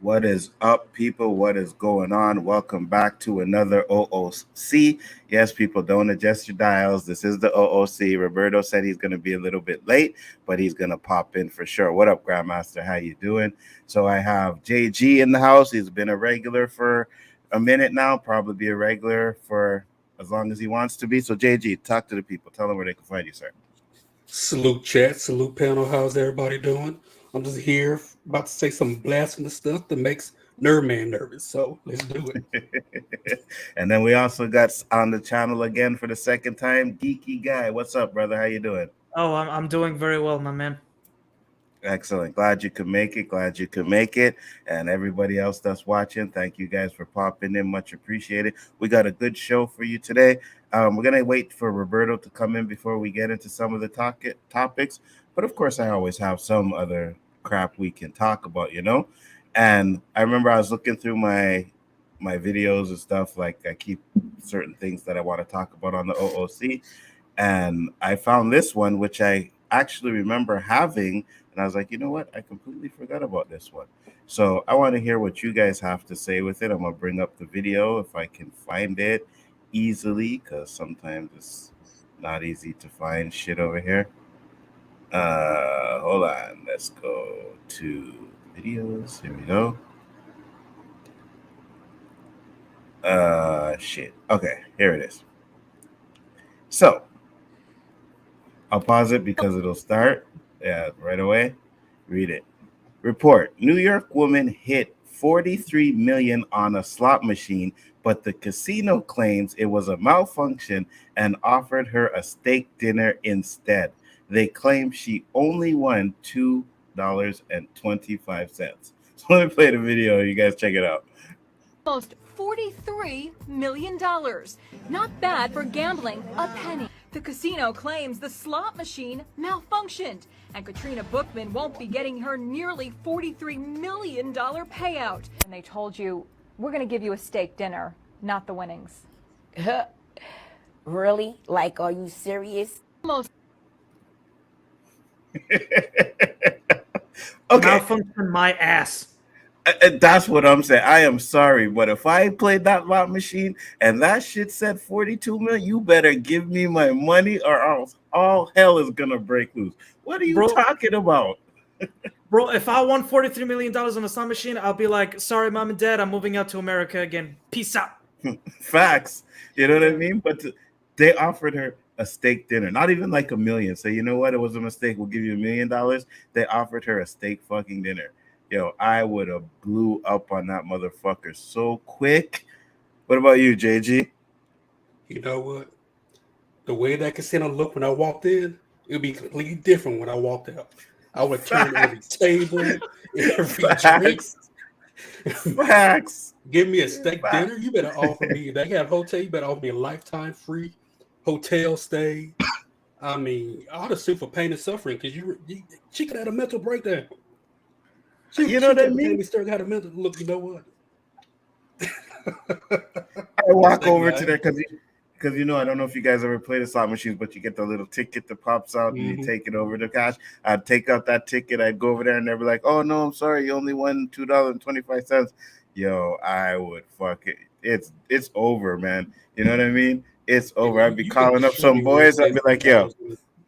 What is up, people? What is going on? Welcome back to another O.O.C. Yes, people, don't adjust your dials. This is the O.O.C. Roberto said he's going to be a little bit late, but he's going to pop in for sure. What up, Grandmaster? How you doing? So I have JG in the house. He's been a regular for a minute now, probably be a regular for as long as he wants to be. So JG, talk to the people. Tell them where they can find you, sir. Salute chat, salute panel. How's everybody doing? I'm just here about to say some blasphemous stuff that makes Nerd Man nervous. So let's do it. And then we also got on the channel again for the second time, Geeky Guy. What's up, brother? How you doing? Oh, I'm doing very well, my man. Excellent. Glad you could make it. Glad you could make it. And everybody else that's watching, thank you guys for popping in. Much appreciated. We got a good show for you today. We're going to wait for Roberto to come in before we get into some of the topics. But of course, I always have some other crap we can talk about, you know? And I remember I was looking through my videos and stuff. Like I keep certain things that I want to talk about on the O.O.C. And I found this one, which I actually remember having. And I was like, you know what? I completely forgot about this one. So I want to hear what you guys have to say with it. I'm going to bring up the video if I can find it easily, because sometimes it's not easy to find shit over here. Hold on. Let's go to videos. Here we go. Shit. Okay, here it is. So I'll pause it because it'll start. Yeah, right away. Read it. Report: New York woman hit 43 million on a slot machine, but the casino claims it was a malfunction and offered her a steak dinner instead. They claim she only won $2.25. So let me play the video. You guys check it out. Almost $43 million. Not bad for gambling a penny. The casino claims the slot machine malfunctioned, and Katrina Bookman won't be getting her nearly $43 million payout. And they told you, we're going to give you a steak dinner, not the winnings. Really? Like, are you serious? Almost. Okay. Malfunction my ass. That's what I'm saying. I am sorry, but if I played that slot machine and that shit said 42 million, you better give me my money or else all hell is gonna break loose. What are you talking about? Bro, if I won $43 million on a slot machine, I'll be like, sorry, mom and dad, I'm moving out to America again. Peace out. Facts. You know what I mean? But they offered her a steak dinner, not even like a million. So you know what? It was a mistake. We'll give you $1 million. They offered her a steak fucking dinner. Yo, I would have blew up on that motherfucker so quick. What about you, JG? You know what? The way that casino looked when I walked in, it would be completely different when I walked out. I would turn every table, every drink. Facts. Give me a steak dinner. You better offer me. They have hotel. You better offer me a lifetime free hotel stay. I mean, I ought to sue for pain and suffering because she could have had a mental breakdown. You know what I mean? We still got a mental look. You know what? I walk over to there because you know, I don't know if you guys ever played the slot machines, but you get the little ticket that pops out and you take it over to cash. I'd take out that ticket, I'd go over there and they'd be like, oh no, I'm sorry, you only won $2.25. Yo, I would fuck it. It's over, man. You know what I mean? It's over. I'd be calling up some boys, I'd be like, yo.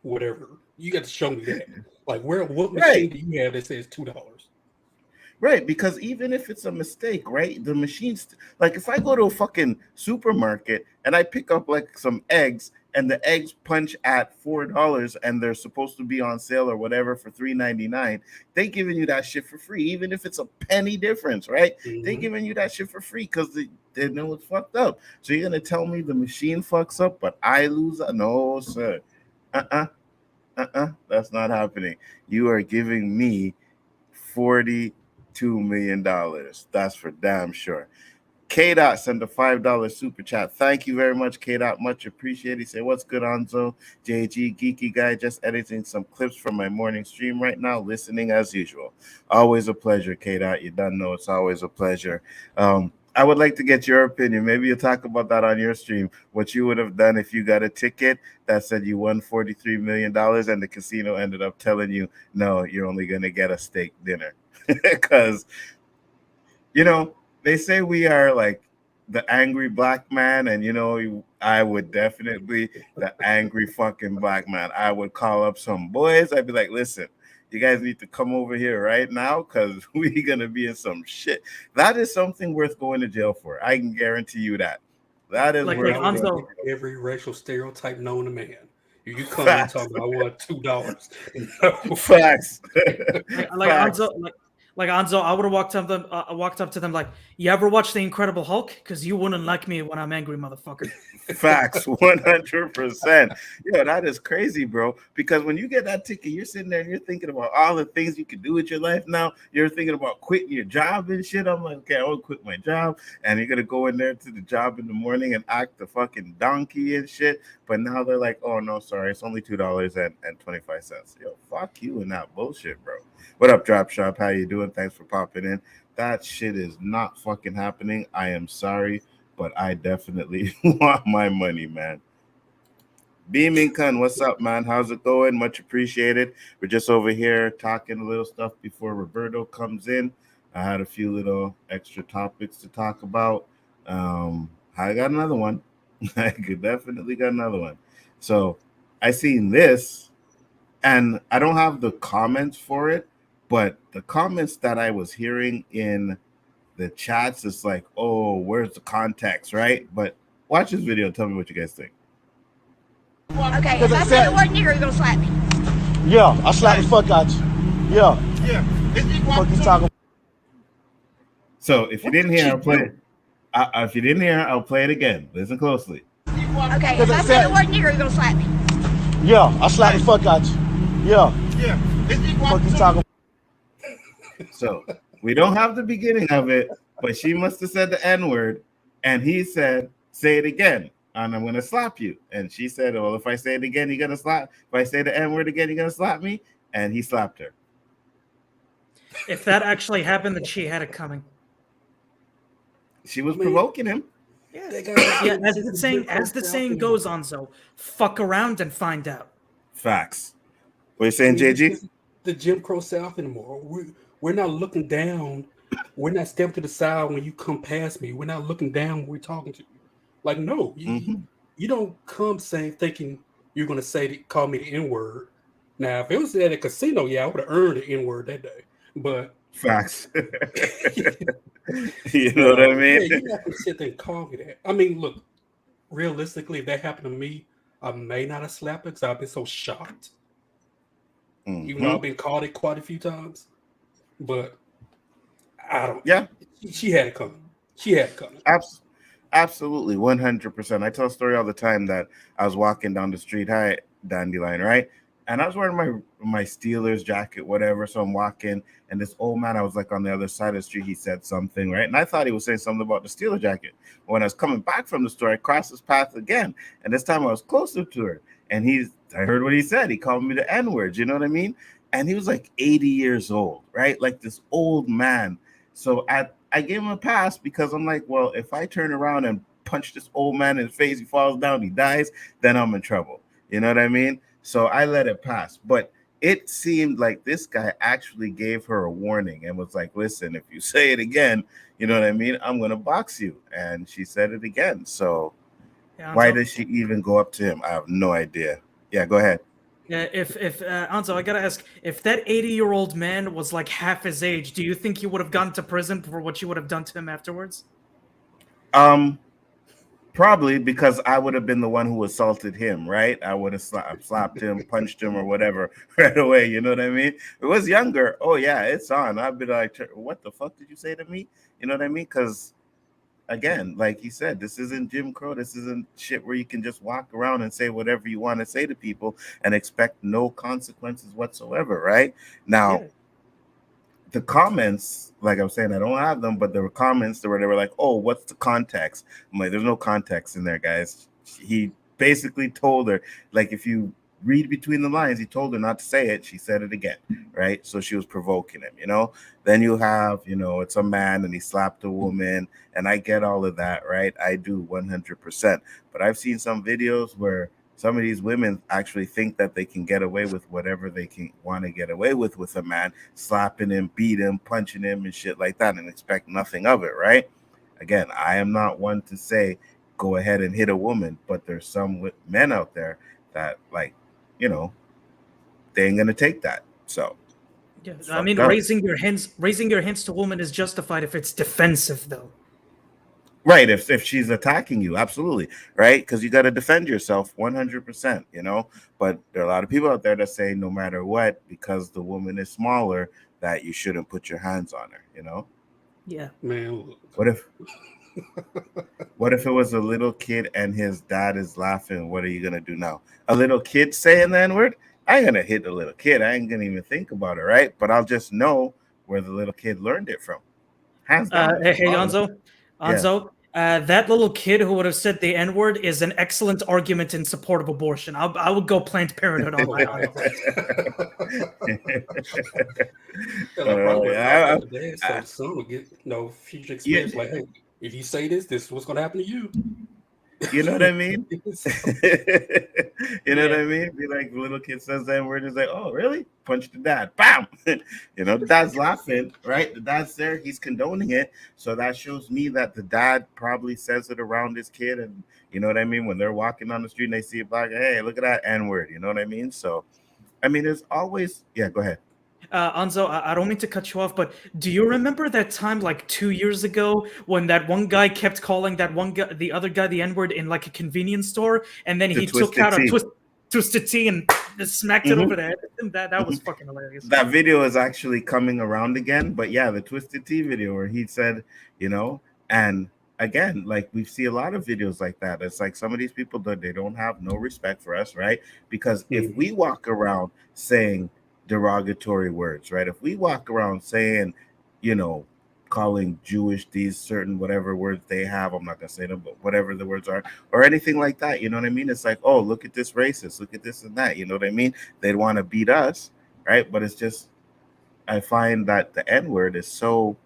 Whatever. You got to show me that. Like what machine do you have that says $2? Right, because even if it's a mistake, right, the machines, like if I go to a fucking supermarket and I pick up like some eggs and the eggs punch at $4 and they're supposed to be on sale or whatever for $3.99, they giving you that shit for free, even if it's a penny difference, right? They giving you that shit for free because they know it's fucked up. So you're gonna tell me the machine fucks up, but I lose? No, sir. That's not happening. You are giving me $42 million. That's for damn sure. K-Dot sent a $5 super chat. Thank you very much, K-Dot. Much appreciated. He said, what's good, Nzo? JG, geeky guy, just editing some clips from my morning stream right now, listening as usual. Always a pleasure, K-Dot. You don't know it's always a pleasure. I would like to get your opinion. Maybe you'll talk about that on your stream. What you would have done if you got a ticket that said you won $43 million and the casino ended up telling you, no, you're only going to get a steak dinner. Because you know, they say we are like the angry black man, and you know, I would definitely the angry fucking black man. I would call up some boys. I'd be like, listen, you guys need to come over here right now because we're gonna be in some shit. That is something worth going to jail for. I can guarantee you that. That is Like worth Anzo, every racial stereotype known to man. You come and talk about I want $2. No. Facts. like Facts. Anzo, like Anzo, I would have walked up to them like, you ever watch The Incredible Hulk? Because you wouldn't like me when I'm angry, motherfucker. Facts, 100%. Yo, that is crazy, bro. Because when you get that ticket, you're sitting there and you're thinking about all the things you can do with your life now. You're thinking about quitting your job and shit. I'm like, okay, I want to quit my job. And you're going to go in there to the job in the morning and act the fucking donkey and shit. But now they're like, oh, no, sorry, it's only $2.25. Yo, fuck you and that bullshit, bro. What up, Drop Shop? How you doing? Thanks for popping in. That shit is not fucking happening. I am sorry, but I definitely want my money, man. Beaming Kun, what's up, man? How's it going? Much appreciated. We're just over here talking a little stuff before Roberto comes in. I had a few little extra topics to talk about. I got another one. I could definitely got another one. So I seen this, and I don't have the comments for it, but the comments that I was hearing in the chats is like, oh, where's the context, right? But watch this video and tell me what you guys think. Okay, if I say the word nigger, you're gonna slap me. Yeah, I slap the fuck out you. Yeah. Fuck you talking. So if you didn't hear, I'll play it. If you didn't hear, I'll play it again. Listen closely. Okay, if I say the word nigger, you're gonna slap me. Yeah, I slap the fuck out you. Yeah. Fuck you talking. So we don't have the beginning of it, but she must have said the N-word, and he said, say it again, and I'm gonna slap you. And she said, well, if I say it again, you're gonna slap. If I say the N-word again, you're gonna slap me. And he slapped her. If that actually happened, then she had it coming. She was provoking him. Yeah, as the saying goes, Anzo, fuck around and find out. Facts. What are you saying, JG? The Jim Crow South anymore. We're not looking down. We're not stepping to the side when you come past me. We're not looking down when we're talking to you. Like, no, you don't come thinking you're going to call me the N-word. Now, if it was at a casino, yeah, I would have earned the N-word that day. But facts. You know what I mean? Yeah, you're not going to sit there and call me that. I mean, look, realistically, if that happened to me, I may not have slapped it because I've been so shocked. Even though I've been called it quite a few times. But I don't. Yeah. She had it coming. She had it coming. Absolutely. 100%. I tell a story all the time that I was walking down the street. Hi, Dandelion, right? And I was wearing my Steelers jacket, whatever. So I'm walking, and this old man, I was like on the other side of the street. He said something, right? And I thought he was saying something about the Steeler jacket. When I was coming back from the store, I crossed his path again. And this time I was closer to her. And I heard what he said. He called me the N-word. You know what I mean? And he was like 80 years old, right? Like this old man. So I gave him a pass because I'm like, well, if I turn around and punch this old man in the face, he falls down, he dies, then I'm in trouble. You know what I mean? So I let it pass. But it seemed like this guy actually gave her a warning and was like, listen, if you say it again, you know what I mean? I'm going to box you. And she said it again. So why does she even go up to him? I have no idea. Yeah, go ahead. Yeah, if Anzo, I gotta ask, if that 80-year-old man was like half his age, do you think he would have gone to prison for what you would have done to him afterwards? Probably because I would have been the one who assaulted him, right? I would have slapped him, punched him, or whatever right away. You know what I mean? If it was younger, oh yeah, it's on. I'd be like, what the fuck did you say to me? You know what I mean? Because again, like he said, this isn't Jim Crow. This isn't shit where you can just walk around and say whatever you want to say to people and expect no consequences whatsoever, right? Now, the comments, like I'm saying, I don't have them, but there were comments where they were like, oh, what's the context? I'm like, there's no context in there, guys. He basically told her, like, if you read between the lines, he told her not to say it. She said it again, right? So she was provoking him, you know? Then you have, you know, it's a man and he slapped a woman, and I get all of that, right? I do 100%. But I've seen some videos where some of these women actually think that they can get away with whatever they can want to get away with a man, slapping him, beat him, punching him, and shit like that, and expect nothing of it, right? Again, I am not one to say go ahead and hit a woman, but there's some men out there that, like, you know, they ain't gonna take that. So, yeah, I mean, raising your hands to women is justified if it's defensive, though. Right, if she's attacking you, absolutely, right? Because you got to defend yourself 100%, you know. But there are a lot of people out there that say no matter what, because the woman is smaller, that you shouldn't put your hands on her, you know. Yeah, man. What if it was a little kid and his dad is laughing? What are you gonna do now? A little kid saying the N-word? I ain't gonna hit the little kid. I ain't gonna even think about it, right? But I'll just know where the little kid learned it from. Hands down. Hey, Nzo, that little kid who would have said the N-word is an excellent argument in support of abortion. I would go Planned Parenthood on that. So the son would get future experience. Like, hey, if you say this is what's gonna happen to you. You know what I mean? You know what I mean? Be like, the little kid says that word, is like, oh, really? Punch the dad. Bam! You know, the dad's laughing, right? The dad's there. He's condoning it. So that shows me that the dad probably says it around his kid. And you know what I mean? When they're walking on the street and they see a black, hey, look at that N-word. You know what I mean? So, I mean, there's always, yeah, go ahead. Anzo, I don't mean to cut you off, but do you remember that time like 2 years ago when that one guy kept calling that one guy, the other guy, the N-word in like a convenience store, and then he took out a twisted tea and smacked it over the head? That was fucking hilarious. That video is actually coming around again, but yeah, the twisted tea video where he said, you know, and again, like we see a lot of videos like that. It's like some of these people, they don't have no respect for us, right? Because if we walk around saying derogatory words, right? If we walk around saying, you know, calling Jewish these certain whatever words they have, I'm not gonna say them, but whatever the words are, or anything like that, you know what I mean? It's like, oh, look at this racist, look at this and that, you know what I mean? They'd want to beat us, right? But it's just, I find that the N-word is so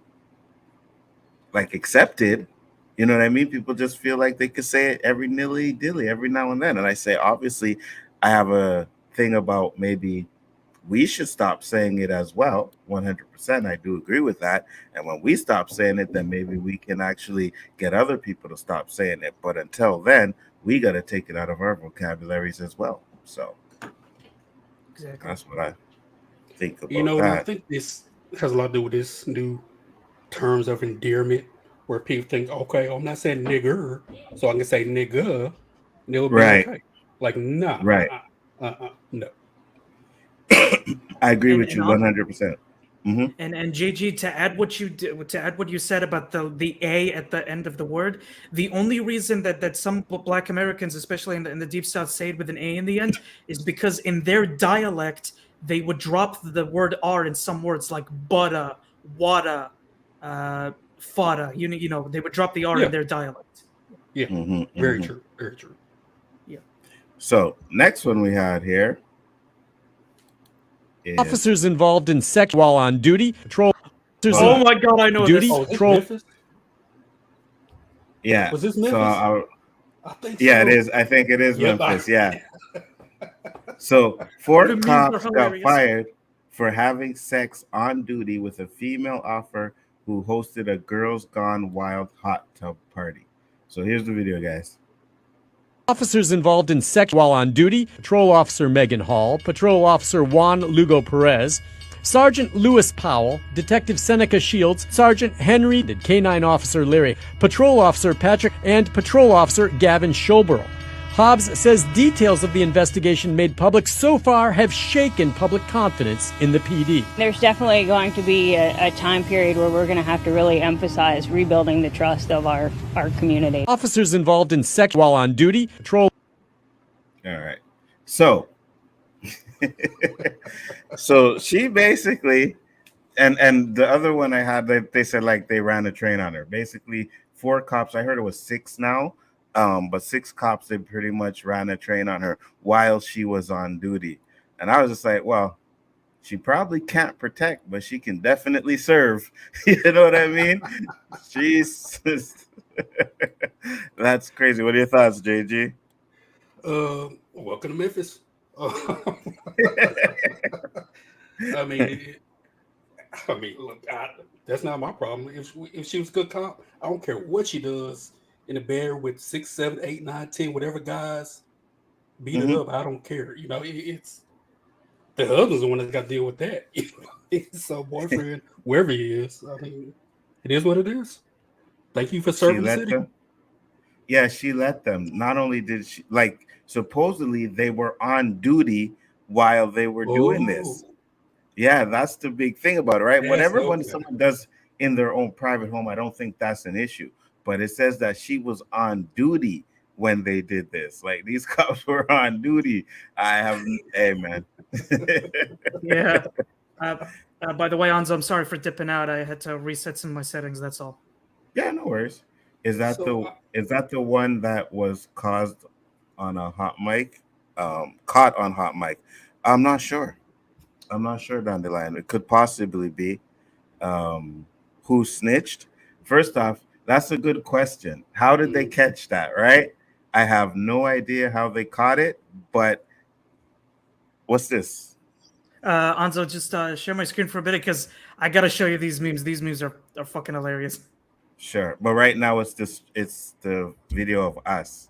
like accepted, you know what I mean? People just feel like they could say it every nilly dilly every now and then. And I say, obviously, I have a thing about maybe we should stop saying it as well. 100%. I do agree with that. And when we stop saying it, then maybe we can actually get other people to stop saying it. But until then, we got to take it out of our vocabularies as well. So exactly, that's what I think about. You know, I think this has a lot to do with this new terms of endearment where people think, okay, I'm not saying nigger, so I can say nigga, and it'll be okay. Like, nah, right. No. I agree with you 100%. Mm-hmm. And JG, to add what you said about the A at the end of the word, the only reason that some Black Americans, especially in the Deep South, say it with an A in the end is because in their dialect they would drop the word R in some words like butter, wada, fada. You know, they would drop the R in their dialect. Yeah, very true, very true. Yeah. So next one we had here. Officers involved in sex while on duty. Patrol. Oh my God, I know duty. this. Patrol. Yeah. Was this Memphis? So I think yeah, so. it is. I think it is Memphis. Yeah. So 4 cops got fired for having sex on duty with a female officer who hosted a Girls Gone Wild hot tub party. So here's the video, guys. Officers involved in sex while on duty. Patrol Officer Megan Hall, Patrol Officer Juan Lugo Perez, Sergeant Lewis Powell, Detective Seneca Shields, Sergeant Henry, K-9 Officer Larry, Patrol Officer Patrick, and Patrol Officer Gavin Schoborough. Hobbs says details of the investigation made public so far have shaken public confidence in the PD. There's definitely going to be a time period where we're going to have to really emphasize rebuilding the trust of our community. Officers involved in sex while on duty. Patrol. All right. So, so she basically, and the other one I had, they said like they ran a train on her. Basically, 4 cops. I heard it was 6 now. But 6 cops, they pretty much ran a train on her while she was on duty. And I was just like, well, she probably can't protect, but she can definitely serve. You know what I mean? Jeez. That's crazy. What are your thoughts, JG? Well, Welcome to Memphis. I mean, look, that's not my problem. If she was a good cop, I don't care what she does in the bed with 6, 7, 8, 9, 10, whatever guys beat it up. I don't care. You know, it's the husband's the one that's got to deal with that. So boyfriend, wherever he is, I mean, it is what it is. Thank you for serving the city. Yeah, she let them. Not only did she, like, supposedly they were on duty while they were doing this. Yeah, that's the big thing about it, right? Whatever when someone does in their own private home, I don't think that's an issue. But it says that she was on duty when they did this. Like, these cops were on duty. Hey, man. Yeah. By the way, Nzo, I'm sorry for dipping out. I had to reset some of my settings. That's all. Yeah, no worries. Is that the one that was caused on a hot mic? Caught on hot mic? I'm not sure. Down the line. It could possibly be. Who snitched? First off, that's a good question. How did they catch that, right? I have no idea how they caught it, but what's this? Nzo, just share my screen for a bit because I got to show you these memes. These memes are fucking hilarious. Sure. But right now it's the video of us.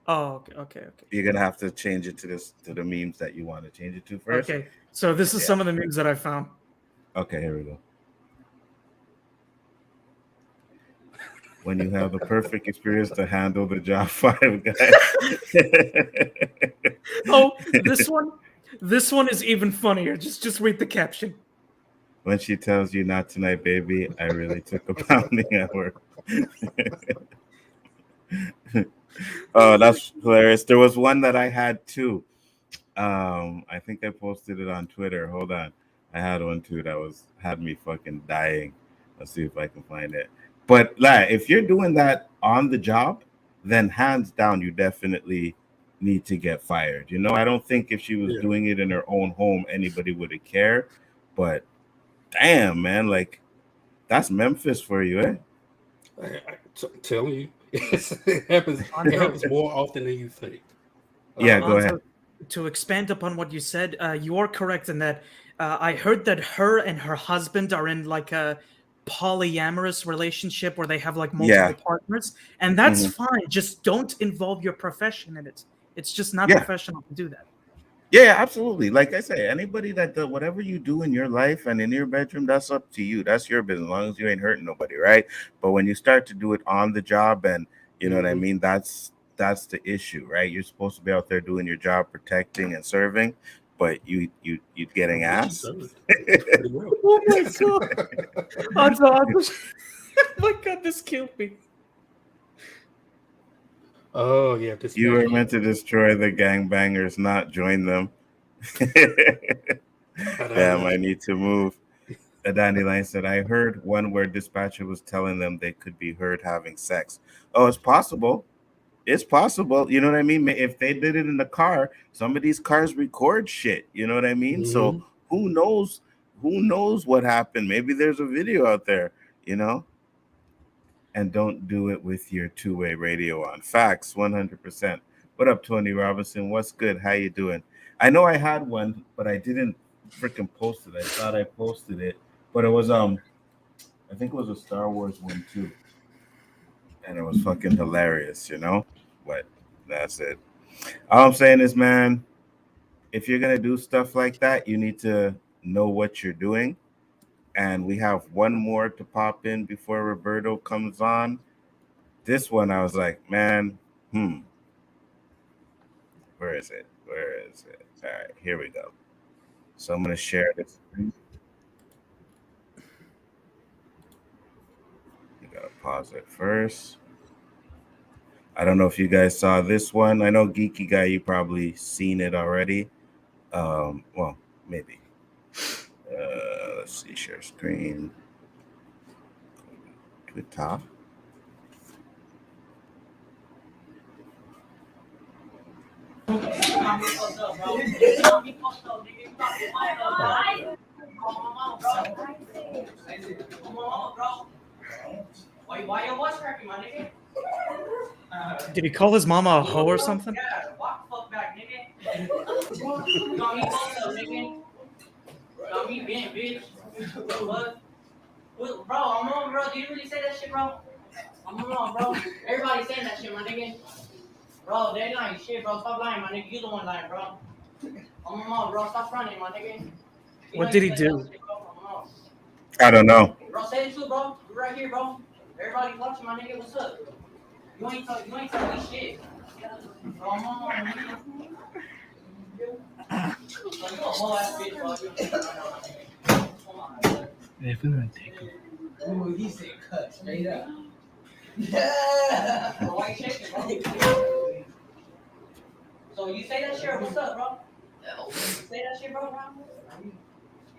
Oh, okay. You're going to have to change it to the memes that you want to change it to first. Okay. So this is some of the memes that I found. Okay, here we go. When you have the perfect experience to handle the job 5 guys. Oh, this one is even funnier. Just read the caption. When she tells you not tonight, baby, I really took a pounding at work. Oh, that's hilarious. There was one that I had too. I think I posted it on Twitter. Hold on. I had one too that had me fucking dying. Let's see if I can find it. But if you're doing that on the job, then hands down, you definitely need to get fired. You know, I don't think if she was doing it in her own home, anybody would have cared. But damn, man, like, that's Memphis for you, eh? I'm telling you, it happens more often than you think. Yeah, go ahead. To expand upon what you said, you are correct in that I heard that her and her husband are in like a polyamorous relationship where they have like multiple partners, and that's fine. Just don't involve your profession in it. It's just not professional to do that. Yeah, absolutely. Like I say, anybody that does whatever you do in your life and in your bedroom, that's up to you. That's your business, as long as you ain't hurting nobody, right? But when you start to do it on the job, and you know what I mean, that's the issue, right? You're supposed to be out there doing your job, protecting and serving, but you getting ass. Oh my god! Oh my god, this killed me. Oh yeah, you were meant to destroy the gangbangers, not join them. Damn, I need to move. The Dandelion said, I heard one where dispatcher was telling them they could be heard having sex. Oh, it's possible. It's possible. You know what I mean? If they did it in the car, some of these cars record shit. You know what I mean? So who knows? Who knows what happened? Maybe there's a video out there, you know? And don't do it with your two-way radio on. Facts, 100%. What up, Tony Robinson? What's good? How you doing? I know I had one, but I didn't freaking post it. I thought I posted it, but it was I think it was a Star Wars one too, and it was fucking hilarious, you know. But that's it. All I'm saying is, man, if you're gonna do stuff like that, you need to know what you're doing. And we have one more to pop in before Roberto comes on. This one, I was like, man, where is it? Where is it? All right, here we go. So I'm going to share this screen. You got to pause it first. I don't know if you guys saw this one. I know Geeky Guy, you probably seen it already. Well, maybe. Let's see, share screen. To the top. Did he call his mama a hoe or something? Got me fucked up, nigga. Got me bent, bitch. What? Bro, I'm on, bro. Do you really say that shit, bro? I'm on, bro. Everybody saying that shit, my nigga. Bro, they lying shit, bro. Stop lying, my nigga. You the one lying, bro. I'm on, bro. Stop running, my nigga. What did he do? Shit, bro. I don't know. Bro, say the truth, bro. You right here, bro. Everybody watching, my nigga. What's up? You ain't telling me shit. Bro, I'm on, nigga. If we want to take him. Ooh, he said cut straight up. Yeah. Why you shaking, bro? So you say that shit or what's up, bro? You say that shit, bro? You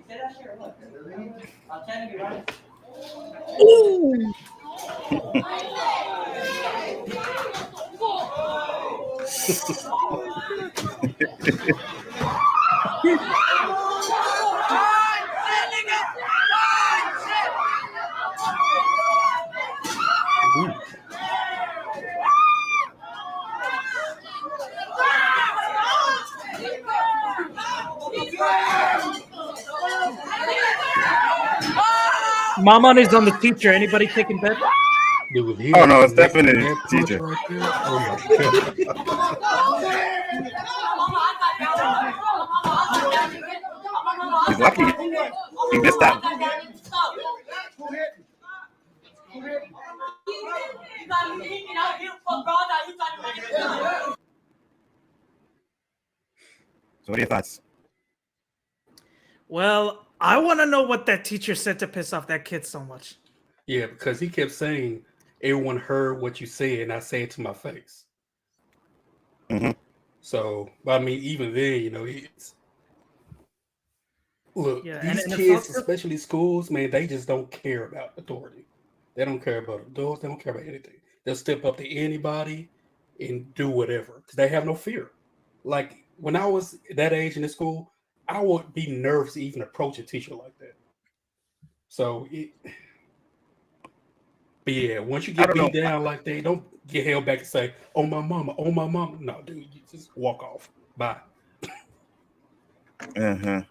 say that shit or what? I'm telling you, right? Ooh. Maman is on the teacher. Anybody taking bet? Dude, Oh no, it's definitely the teacher. Right there. Oh my God. He's lucky he missed that. So what are your thoughts? Well, I want to know what that teacher said to piss off that kid so much. Yeah, because he kept saying, everyone heard what you said, and I said it to my face. Mm-hmm. So, I mean, even then, you know, it's... Look, Yeah, these and kids, especially schools, man, they just don't care about authority. They don't care about adults. They don't care about anything. They'll step up to anybody and do whatever because they have no fear. Like, when I was that age in the school, I would be nervous to even approach a teacher like that. So, but yeah, once you get beat down like that, don't get held back and say, oh, my mama, oh, my mama. No, dude, you just walk off. Bye. Uh-huh.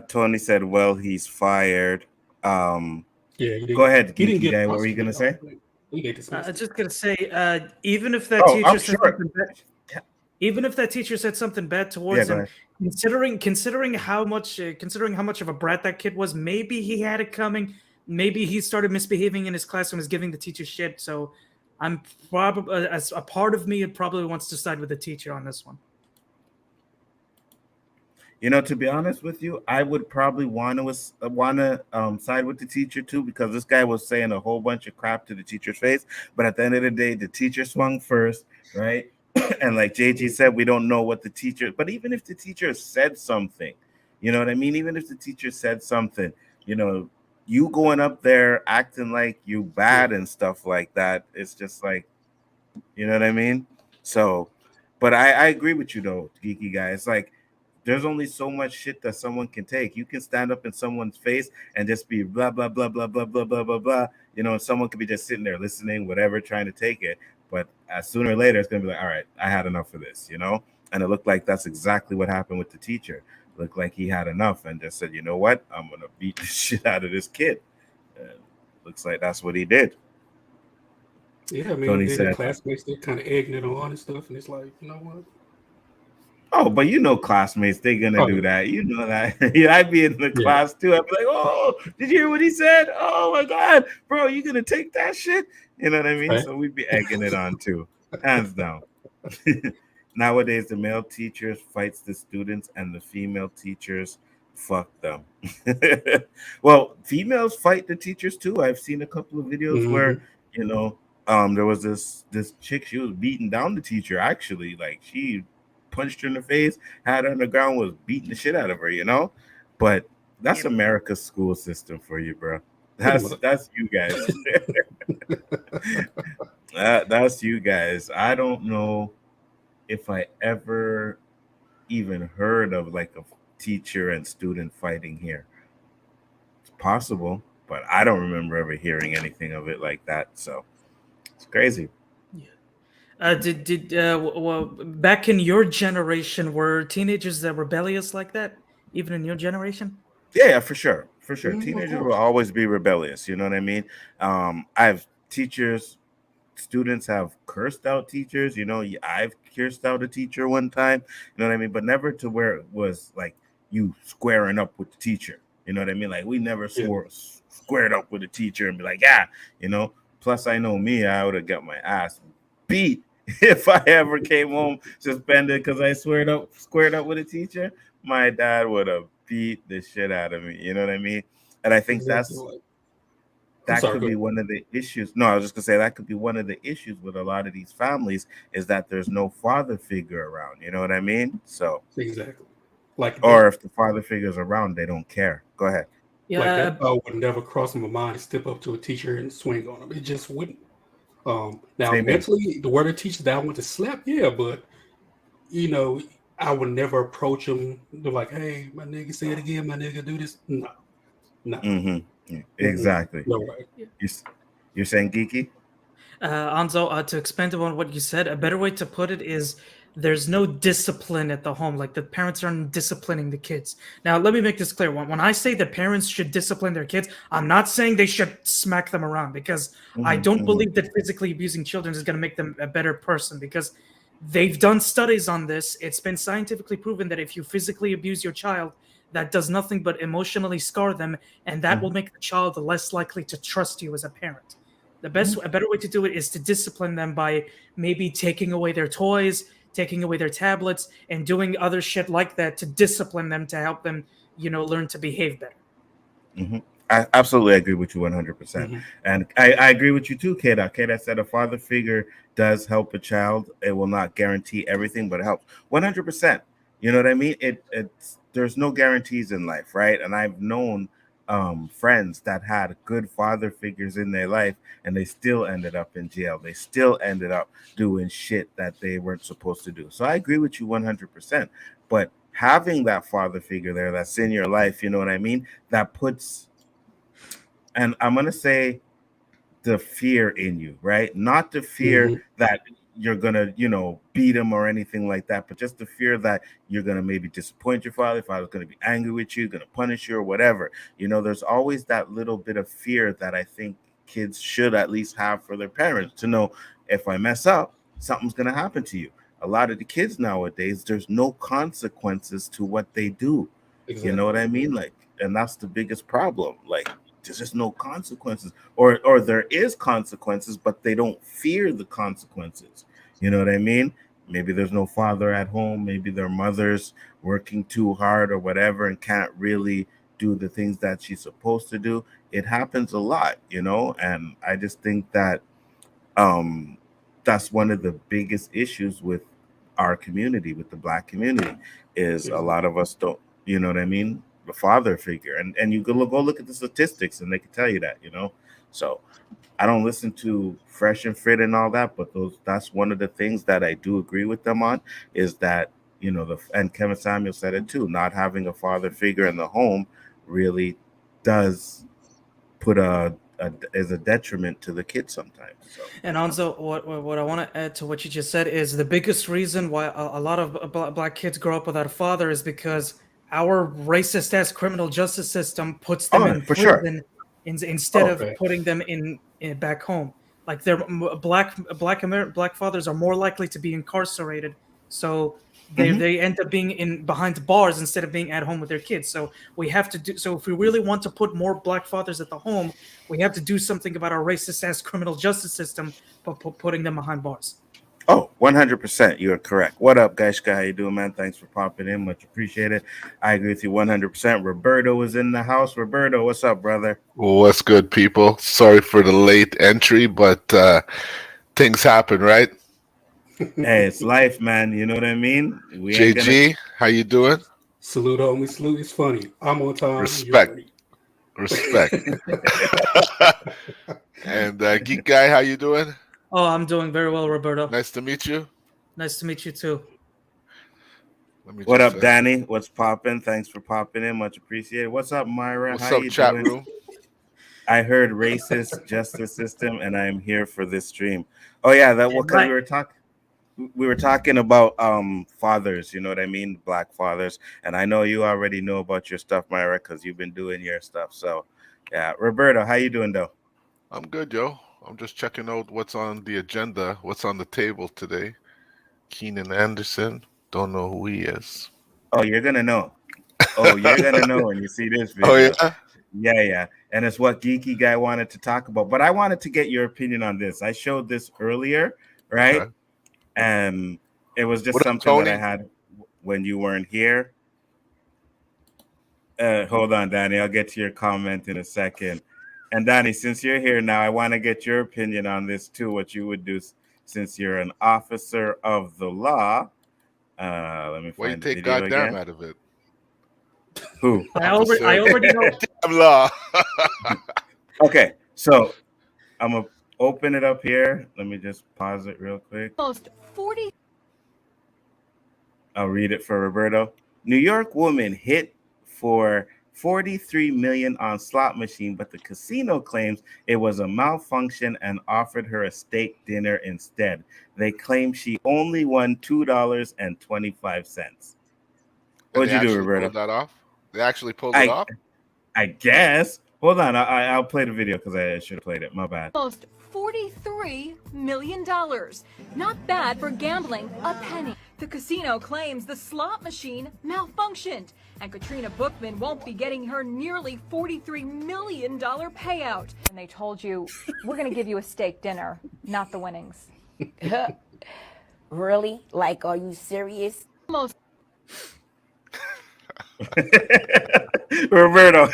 Tony said, well, he's fired. Yeah, go ahead, he didn't geeky get guy. What were you going to say? I was just going to say, even if that teacher said something bad, even if that teacher said something bad towards him, considering how much of a brat that kid was, maybe he had it coming. Maybe he started misbehaving in his class and was giving the teacher shit. So I'm probably, as a part of me, it probably wants to side with the teacher on this one. You know, to be honest with you, I would probably want to side with the teacher too, because this guy was saying a whole bunch of crap to the teacher's face. But at the end of the day, the teacher swung first, right? And like JG said, we don't know what the teacher. But even if the teacher said something, you know what I mean? Even if the teacher said something, you know, you going up there acting like you bad and stuff like that, it's just like, you know what I mean? So, but I agree with you though, geeky guy. It's like there's only so much shit that someone can take. You can stand up in someone's face and just be blah blah blah blah blah blah blah blah blah. You know, someone could be just sitting there listening, whatever, trying to take it. But sooner or later, it's gonna be like, all right, I had enough of this, you know. And it looked like that's exactly what happened with the teacher. Looked like he had enough and just said, you know what, I'm gonna beat the shit out of this kid. And looks like that's what he did. Yeah, I mean, the classmates, they're kind of egging it on and stuff, and it's like, you know what? Oh, but you know, classmates, they're gonna do that. You know that. Yeah, I'd be in the class too. I'd be like, "Oh, did you hear what he said? Oh my god, bro, you gonna take that shit?" You know what I mean? Right. So we'd be egging it on too, hands down. Nowadays, the male teachers fights the students, and the female teachers fuck them. Well, females fight the teachers too. I've seen a couple of videos where you know, there was this chick. She was beating down the teacher. Actually, like she punched her in the face, had her on the ground, was beating the shit out of her, you know. But that's America's school system for you, bro. That's you guys. That's you guys. I don't know if I ever even heard of like a teacher and student fighting here. It's possible, but I don't remember ever hearing anything of it like that. So it's crazy. Well, back in your generation, were teenagers that rebellious like that? Even in your generation? Yeah, for sure, for sure. Of Teenagers will course. always be rebellious. You know what I mean? I've teachers, students have cursed out teachers. You know, I've cursed out a teacher one time. You know what I mean? But never to where it was like you squaring up with the teacher. You know what I mean? Like we never Yeah. squared up with the teacher and be like, yeah, you know. Plus, I know me, I would have got my ass beat if I ever came home suspended because I squared up with a teacher. My dad would have beat the shit out of me. You know what I mean? And I think Exactly. I'm that sorry. could Go be ahead. one of the issues. No, I was just gonna say that could be one of the issues with a lot of these families is that there's no father figure around. You know what I mean? So, Exactly. Like or that. if the father figure's around, they don't care. Go ahead. Like Yeah, that thought would never cross my mind to step up to a teacher and swing on them. It just wouldn't. Now Same here. mentally, the word of teachers that I want to slap, yeah, but you know, I would never approach them. They're like, "Hey, my nigga, say it again. My nigga, do this." No, no, Yeah, exactly. no way. You're saying geeky? Anzo, to expand on what you said, a better way to put it is there's no discipline at the home. Like the parents aren't disciplining the kids. Now, let me make this clear. When I say the parents should discipline their kids, I'm not saying they should smack them around because I don't believe that physically abusing children is going to make them a better person because they've done studies on this. It's been scientifically proven that if you physically abuse your child, that does nothing but emotionally scar them, and that will make the child less likely to trust you as a parent. A better way to do it is to discipline them by maybe taking away their toys, taking away their tablets, and doing other shit like that to discipline them to help them, learn to behave better. I absolutely agree with you 100%. And I agree with you too, Keda. Keda said a father figure does help a child. It will not guarantee everything, but it helps 100%. You know what I mean? It's there's no guarantees in life, right? And I've known friends that had good father figures in their life and they still ended up in jail. They still ended up doing shit that they weren't supposed to do. So I agree with you 100%. But having that father figure there that's in your life, you know what I mean? That puts, and I'm going to say, the fear in you, right? Not the fear that you're gonna, beat him or anything like that, but just the fear that you're gonna maybe disappoint your father. Father's gonna be angry with you, gonna punish you or whatever. There's always that little bit of fear that I think kids should at least have for their parents to know if I mess up, something's gonna happen to you. A lot of the kids nowadays, there's no consequences to what they do. Exactly. You know what I mean? Like, and that's the biggest problem. Like, there's just no consequences, or there is consequences, but they don't fear the consequences. You know what I mean? Maybe there's no father at home. Maybe their mother's working too hard or whatever and can't really do the things that she's supposed to do. It happens a lot, and I just think that that's one of the biggest issues with our community, with the Black community, is a lot of us don't, you know what I mean? The father figure, and you go look at the statistics and they can tell you that, so I don't listen to Fresh and Fit and all that, but that's one of the things that I do agree with them on, is that and Kevin Samuel said it too, not having a father figure in the home really does put is a detriment to the kid sometimes. So. And also, what I want to add to what you just said is the biggest reason why a lot of Black kids grow up without a father is because our racist ass criminal justice system puts them in prison instead of putting them in back home. Like black fathers are more likely to be incarcerated, so they end up being behind bars instead of being at home with their kids. So we have to do so if we really want to put more Black fathers at the home. We have to do something about our racist ass criminal justice system, but putting them behind bars. Oh, 100%. You're correct. What up, guys? How you doing, man? Thanks for popping in. Much appreciated. I agree with you 100%. Roberto is in the house. Roberto, what's up, brother? What's good, people? Sorry for the late entry, but things happen, right? Hey, it's life, man. You know what I mean? JG, how you doing? Salute, homie. Salute. It's funny. I'm on time. Respect. And Geek Guy, how you doing? Oh, I'm doing very well, Roberto. Nice to meet you. Nice to meet you too. What up, Danny? What's popping? Thanks for popping in. Much appreciated. What's up, Myra? What's how up, you chat doing? room? I heard racist justice system, and I'm here for this stream. Oh yeah, that what we were talking. we were talking about fathers, you know what I mean, black fathers, and I know you already know about your stuff, Myra, because you've been doing your stuff. So, yeah, Roberto, how you doing though? I'm good, yo. I'm just checking out what's on the agenda, what's on the table today. Keenan Anderson, don't know who he is. Oh, you're gonna know. Oh, you're gonna know when you see this Oh video. yeah, Yeah, and it's what Geeky Guy wanted to talk about. But I wanted to get your opinion on this. I showed this earlier, right? okay. And it was just What up, something that I Tony? had when you weren't here. Hold on, Danny. I'll get to your comment in a second. And Danny, since you're here now, I want to get your opinion on this too. What you would do since you're an officer of the law. Let me Why you find the take video goddamn again. out of it? Who? I already know. Damn law. Okay, so I'm gonna open it up here. Let me just pause it real quick. Almost 40. I'll read it for Roberto. New York woman hit for 43 million on slot machine, but the casino claims it was a malfunction and offered her a steak dinner instead. They claim she only won $2.25. And What'd they you do, actually Roberto? pulled that off? They actually pulled it off? I guess. Hold on, I'll play the video because I should have played it. My bad. Almost $43 million. Not bad for gambling a penny. The casino claims the slot machine malfunctioned, and Katrina Bookman won't be getting her nearly $43 million payout. And they told you, we're going to give you a steak dinner, not the winnings. Really? Like, are you serious? Almost. Roberto.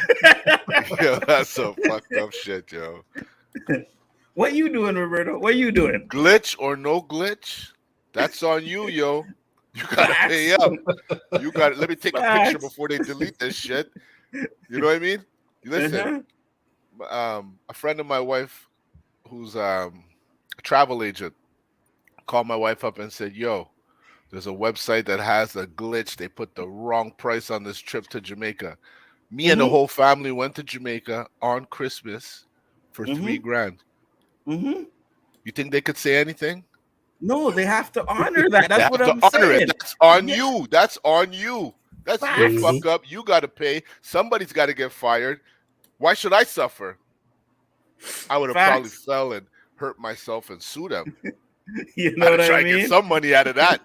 Yo, that's some fucked up shit, yo. What you doing, Roberto? What you doing? Glitch or no glitch? That's on you, yo. You gotta pay up. You got. Let me take a picture before they delete this shit. You know what I mean? Listen, a friend of my wife, who's a travel agent, called my wife up and said, "Yo, there's a website that has a glitch. They put the wrong price on this trip to Jamaica. Me and the whole family went to Jamaica on Christmas for $3,000. You think they could say anything? No, they have to honor that. That's what I'm saying. That's on you. That's on you. That's your fuck up. You got to pay. Somebody's got to get fired. Why should I suffer? I would have probably fell and hurt myself and sued them. You know what I mean? Try to get some money out of that.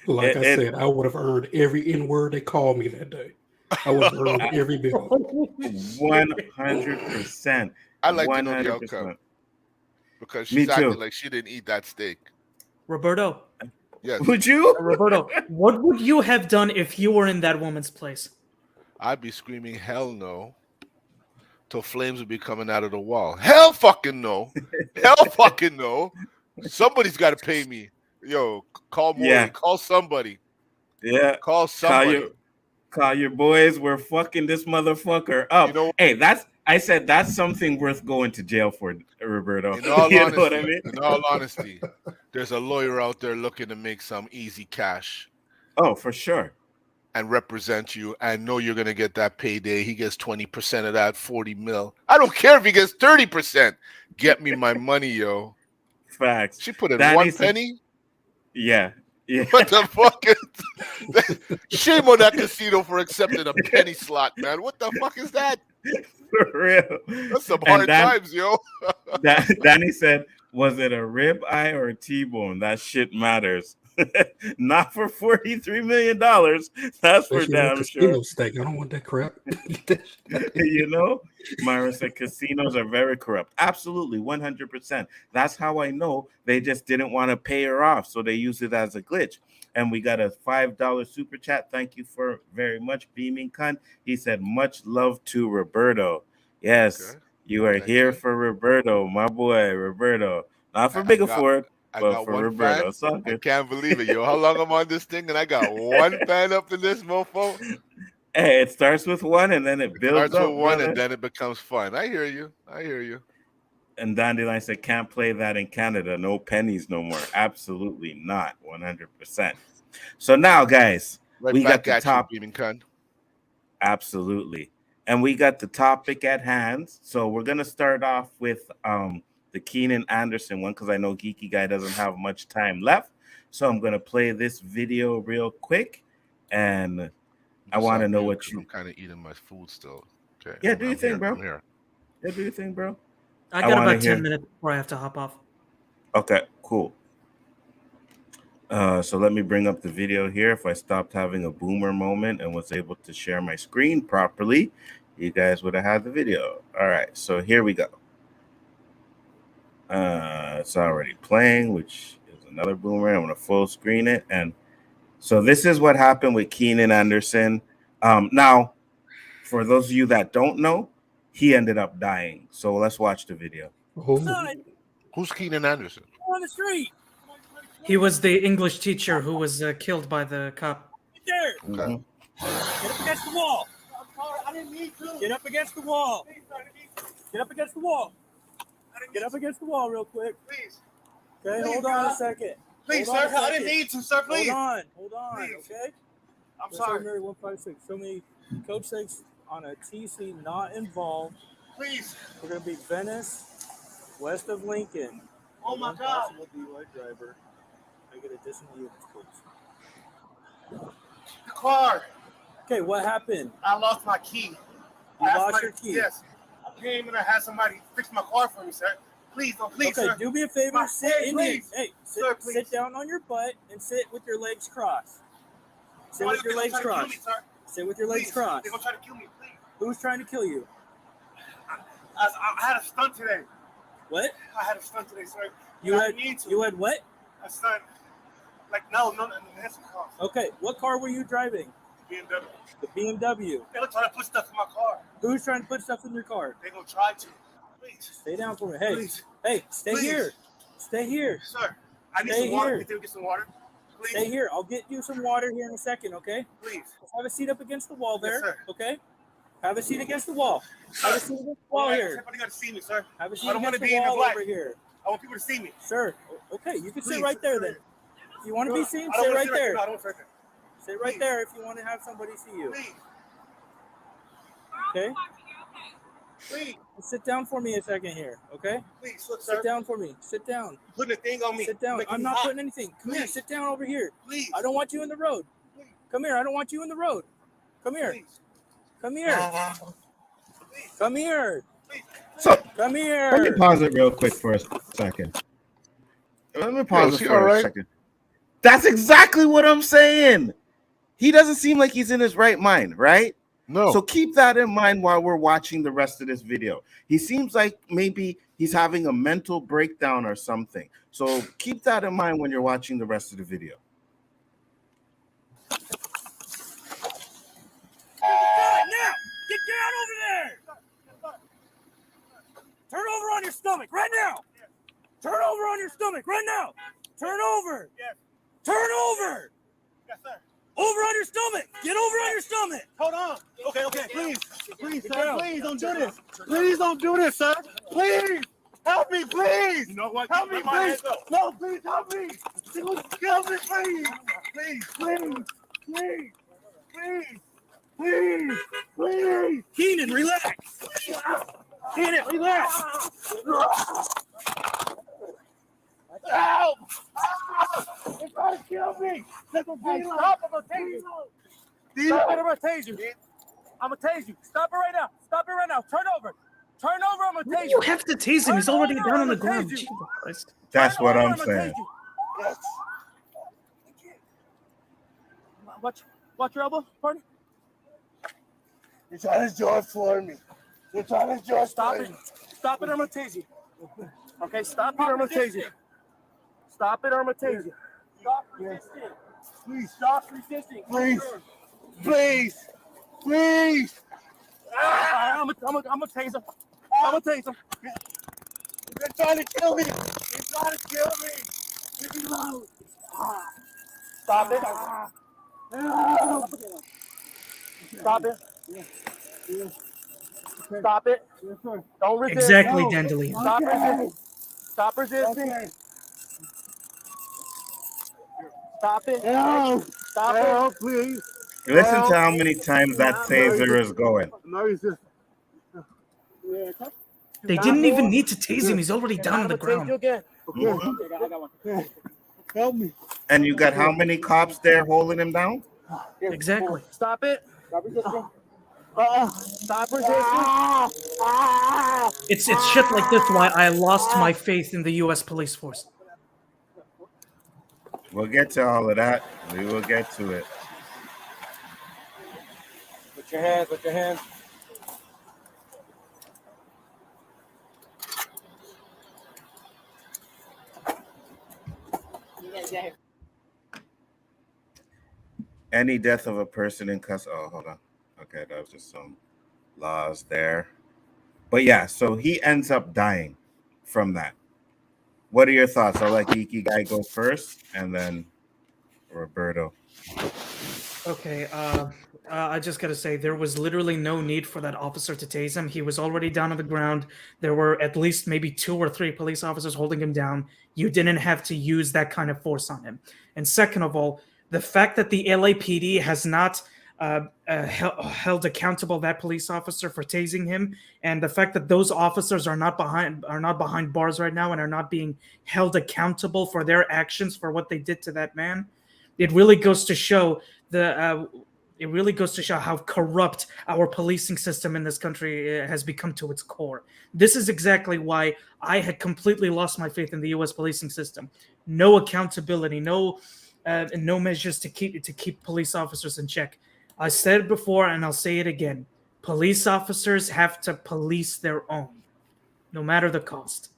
Like I said, I would have earned every N-word they called me that day. I would have earned every bit. 100%. I like to know the outcome. Because she's acting like she didn't eat that steak. Roberto. Yes. Would you? Roberto, what would you have done if you were in that woman's place? I'd be screaming, hell no, till flames would be coming out of the wall. Hell fucking no. Hell fucking no. Somebody's got to pay me. Yo, call Maury. Yeah. Call somebody. Yeah. Call somebody. Call your boys. We're fucking this motherfucker up. You know, hey, I said that's something worth going to jail for, Roberto. In all you honesty, know what I mean? In all honesty, there's a lawyer out there looking to make some easy cash. Oh, for sure. And represent you and know you're going to get that payday. He gets 20% of that, 40 mil. I don't care if he gets 30%. Get me my money, yo. Facts. She put in that 1 penny? Yeah. What the fuck is shame on that casino for accepting a penny slot, man. What the fuck is that? For real. That's some hard times, yo. Danny said, was it a rib eye or a T-bone? That shit matters. Not for $43 million. That's for damn sure. Steak. I don't want that crap. You know, Myra said casinos are very corrupt. Absolutely, 100%. That's how I know they just didn't want to pay her off, so they use it as a glitch. And we got a $5 super chat. Thank you for very much, Beaming Cunt. He said, much love to Roberto. Yes, you are here for Roberto, my boy, Roberto. Not for Bigger Ford. But for Roberto, I can't believe it, yo. How long I'm on this thing and I got one fan up in this mofo? Hey, it starts with one and then it builds up. With one and then it becomes fun. I hear you. And Dandelion said, can't play that in Canada. No pennies no more. Absolutely not. 100%. So now, guys, we got the top. Absolutely. And we got the topic at hand. So we're going to start off with the Keenan Anderson one because I know Geeky Guy doesn't have much time left. So I'm gonna play this video real quick, and I want to know what you. I'm kind of eating my food still. Okay. Yeah, do your thing, bro. I'm here. Yeah, do your thing, bro. I got about 10 minutes before I have to hop off. Okay, cool. So let me bring up the video here. If I stopped having a boomer moment and was able to share my screen properly, you guys would have had the video. All right, so here we go. It's already playing, which is another boomer. I'm going to full screen it. And so this is what happened with Keenan Anderson. Now, for those of you that don't know, he ended up dying. So let's watch the video. Who's Keenan Anderson? On the street. He was the English teacher who was killed by the cop. There. Okay. Get up against the wall. I didn't need to. Get up against the wall. Get up against the wall. Get up against the wall real quick. Please. Okay, Please, hold on God. a second. Please, Hold on sir. a I didn't second. need to, sir. Please. Hold on. Please. Okay. I'm sorry. Mary 156. Show me Code 6 on a TC not involved. Please. We're gonna be Venice, west of Lincoln. Oh my God. Possible DUI driver. I get additional units, please. The car. Okay, what happened? I lost my key. You lost your key? Yes. I came and I had somebody fix my car for me, sir. Please, don't, please, okay, sir. do me a favor. Sit in here. please. Hey, Sir, please. sit down on your butt and sit with your legs crossed. Sit with your legs crossed. Sit with your legs crossed. They're going to try to kill me, please. Who's trying to kill you? I had a stunt today. What? I had a stunt today, sir. You I had need to. you had what? A stunt. Like, no, that's a car. Okay, what car were you driving? BMW. The BMW. They're going to try to put stuff in my car. Who's trying to put stuff in your car? They're going to try to. Please. Stay down for me. Hey, Please. hey, stay Please. here. Stay here. Sir, I need Stay some water. here. Can you get some water? Please. Stay here. I'll get you some water here in a second, okay? Please. Just have a seat up against the wall there, Yes, sir. okay? Have a seat against the wall. Have a seat against the wall here. Everybody got to see me, sir. Have a seat I don't want against to the be in the wall black. over here. I want people to see me. Sir, okay, you can sit Please. right there then. If you want to be seen, I don't sit wanna right sit there. No, I don't want to sit right there. Sit right Please. there if you want to have somebody see you. Please. Okay? Please. Sit down for me a second here, okay? Please, look, sir. Sit down for me. Sit down. You're putting a thing on me. Sit down. Making I'm me not hot. putting anything. Come here. Please. Sit down over here. Please. I don't want you in the road. Please. Come here. I don't want you in the road. Come here. Please. Come here. Come here. So Come here. let me pause it real quick for a second. Let me pause is it he for all a right? second. That's exactly what I'm saying. He doesn't seem like he's in his right mind, right? No. So keep that in mind while we're watching the rest of this video. He seems like maybe he's having a mental breakdown or something. So keep that in mind when you're watching the rest of the video. Now, get down over there. Turn over on your stomach right now. Turn over on your stomach right now. Turn over. Yes. Turn over. Yes, sir. Over on your stomach. Get over on your stomach. Hold on. Okay. Please. Please, Get sir. down. Please don't do this. Please don't do this, sir. Please. Help me, please. You know what? Help me, please. No, please help me. Help me, please. Please. Keenan, relax. Keenan, relax. Help! They're trying to kill me. Stop, I'm gonna tase you. Stop it, I'm gonna tase you. I'm gonna tase you. Stop it right now. Stop it right now. Turn over. Turn over, I'm gonna tase you. You have to tase him. He's already down on the ground. Jesus Christ. That's what I'm I'ma saying. tase you. Yes. Watch your elbow, partner. You're trying to jaw for me. You're trying to jaw. Stop it. Stop it, I'm gonna tase you. Okay, stop it, I'm gonna tase you. Stop it, or I'm gonna tase you. Stop resisting. Please. Stop resisting. Please. I'm gonna tase him. I'm gonna tase him. They're trying to kill me. Leave me alone. Stop it. Stop it. Stop it. Don't resist. Exactly, Dandelion. Stop resisting. Stop resisting. Stop it. No. Stop it. Please. Listen to how many times that taser is going. No resistance. They didn't even need to tase him. He's already down on the ground. Help me. And you got how many cops there holding him down? Exactly. Stop it. Stop resisting. It's shit like this why I lost my faith in the U.S. police force. We'll get to all of that. We will get to it. Put your hands. Put your hands. Any death of a person in custody. Oh, hold on. Okay, that was just some laws there. But yeah, so he ends up dying from that. What are your thoughts? I'll let Geeky Guy go first, and then Roberto. Okay, I just gotta say, there was literally no need for that officer to tase him. He was already down on the ground. There were at least maybe 2 or 3 police officers holding him down. You didn't have to use that kind of force on him. And second of all, the fact that the LAPD has not held accountable that police officer for tasing him, and the fact that those officers are not behind bars right now and are not being held accountable for their actions for what they did to that man, it really goes to show how corrupt our policing system in this country has become to its core. This is exactly why I had completely lost my faith in the U.S. policing system. No accountability, no measures to keep police officers in check. I said it before and I'll say it again. Police officers have to police their own, no matter the cost.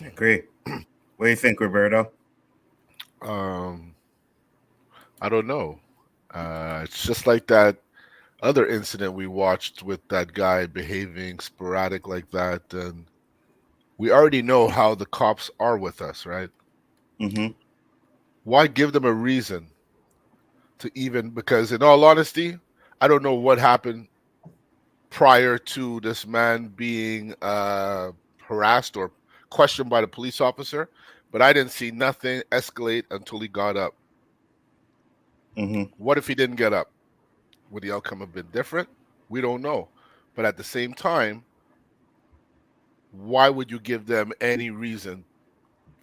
I agree. What do you think, Roberto? I don't know. It's just like that other incident we watched with that guy behaving sporadic like that, and we already know how the cops are with us, right? Mm-hmm. Why give them a reason to even, because in all honesty, I don't know what happened prior to this man being harassed or questioned by the police officer, but I didn't see nothing escalate until he got up. Mm-hmm. What if he didn't get up? Would the outcome have been different? We don't know. But at the same time, why would you give them any reason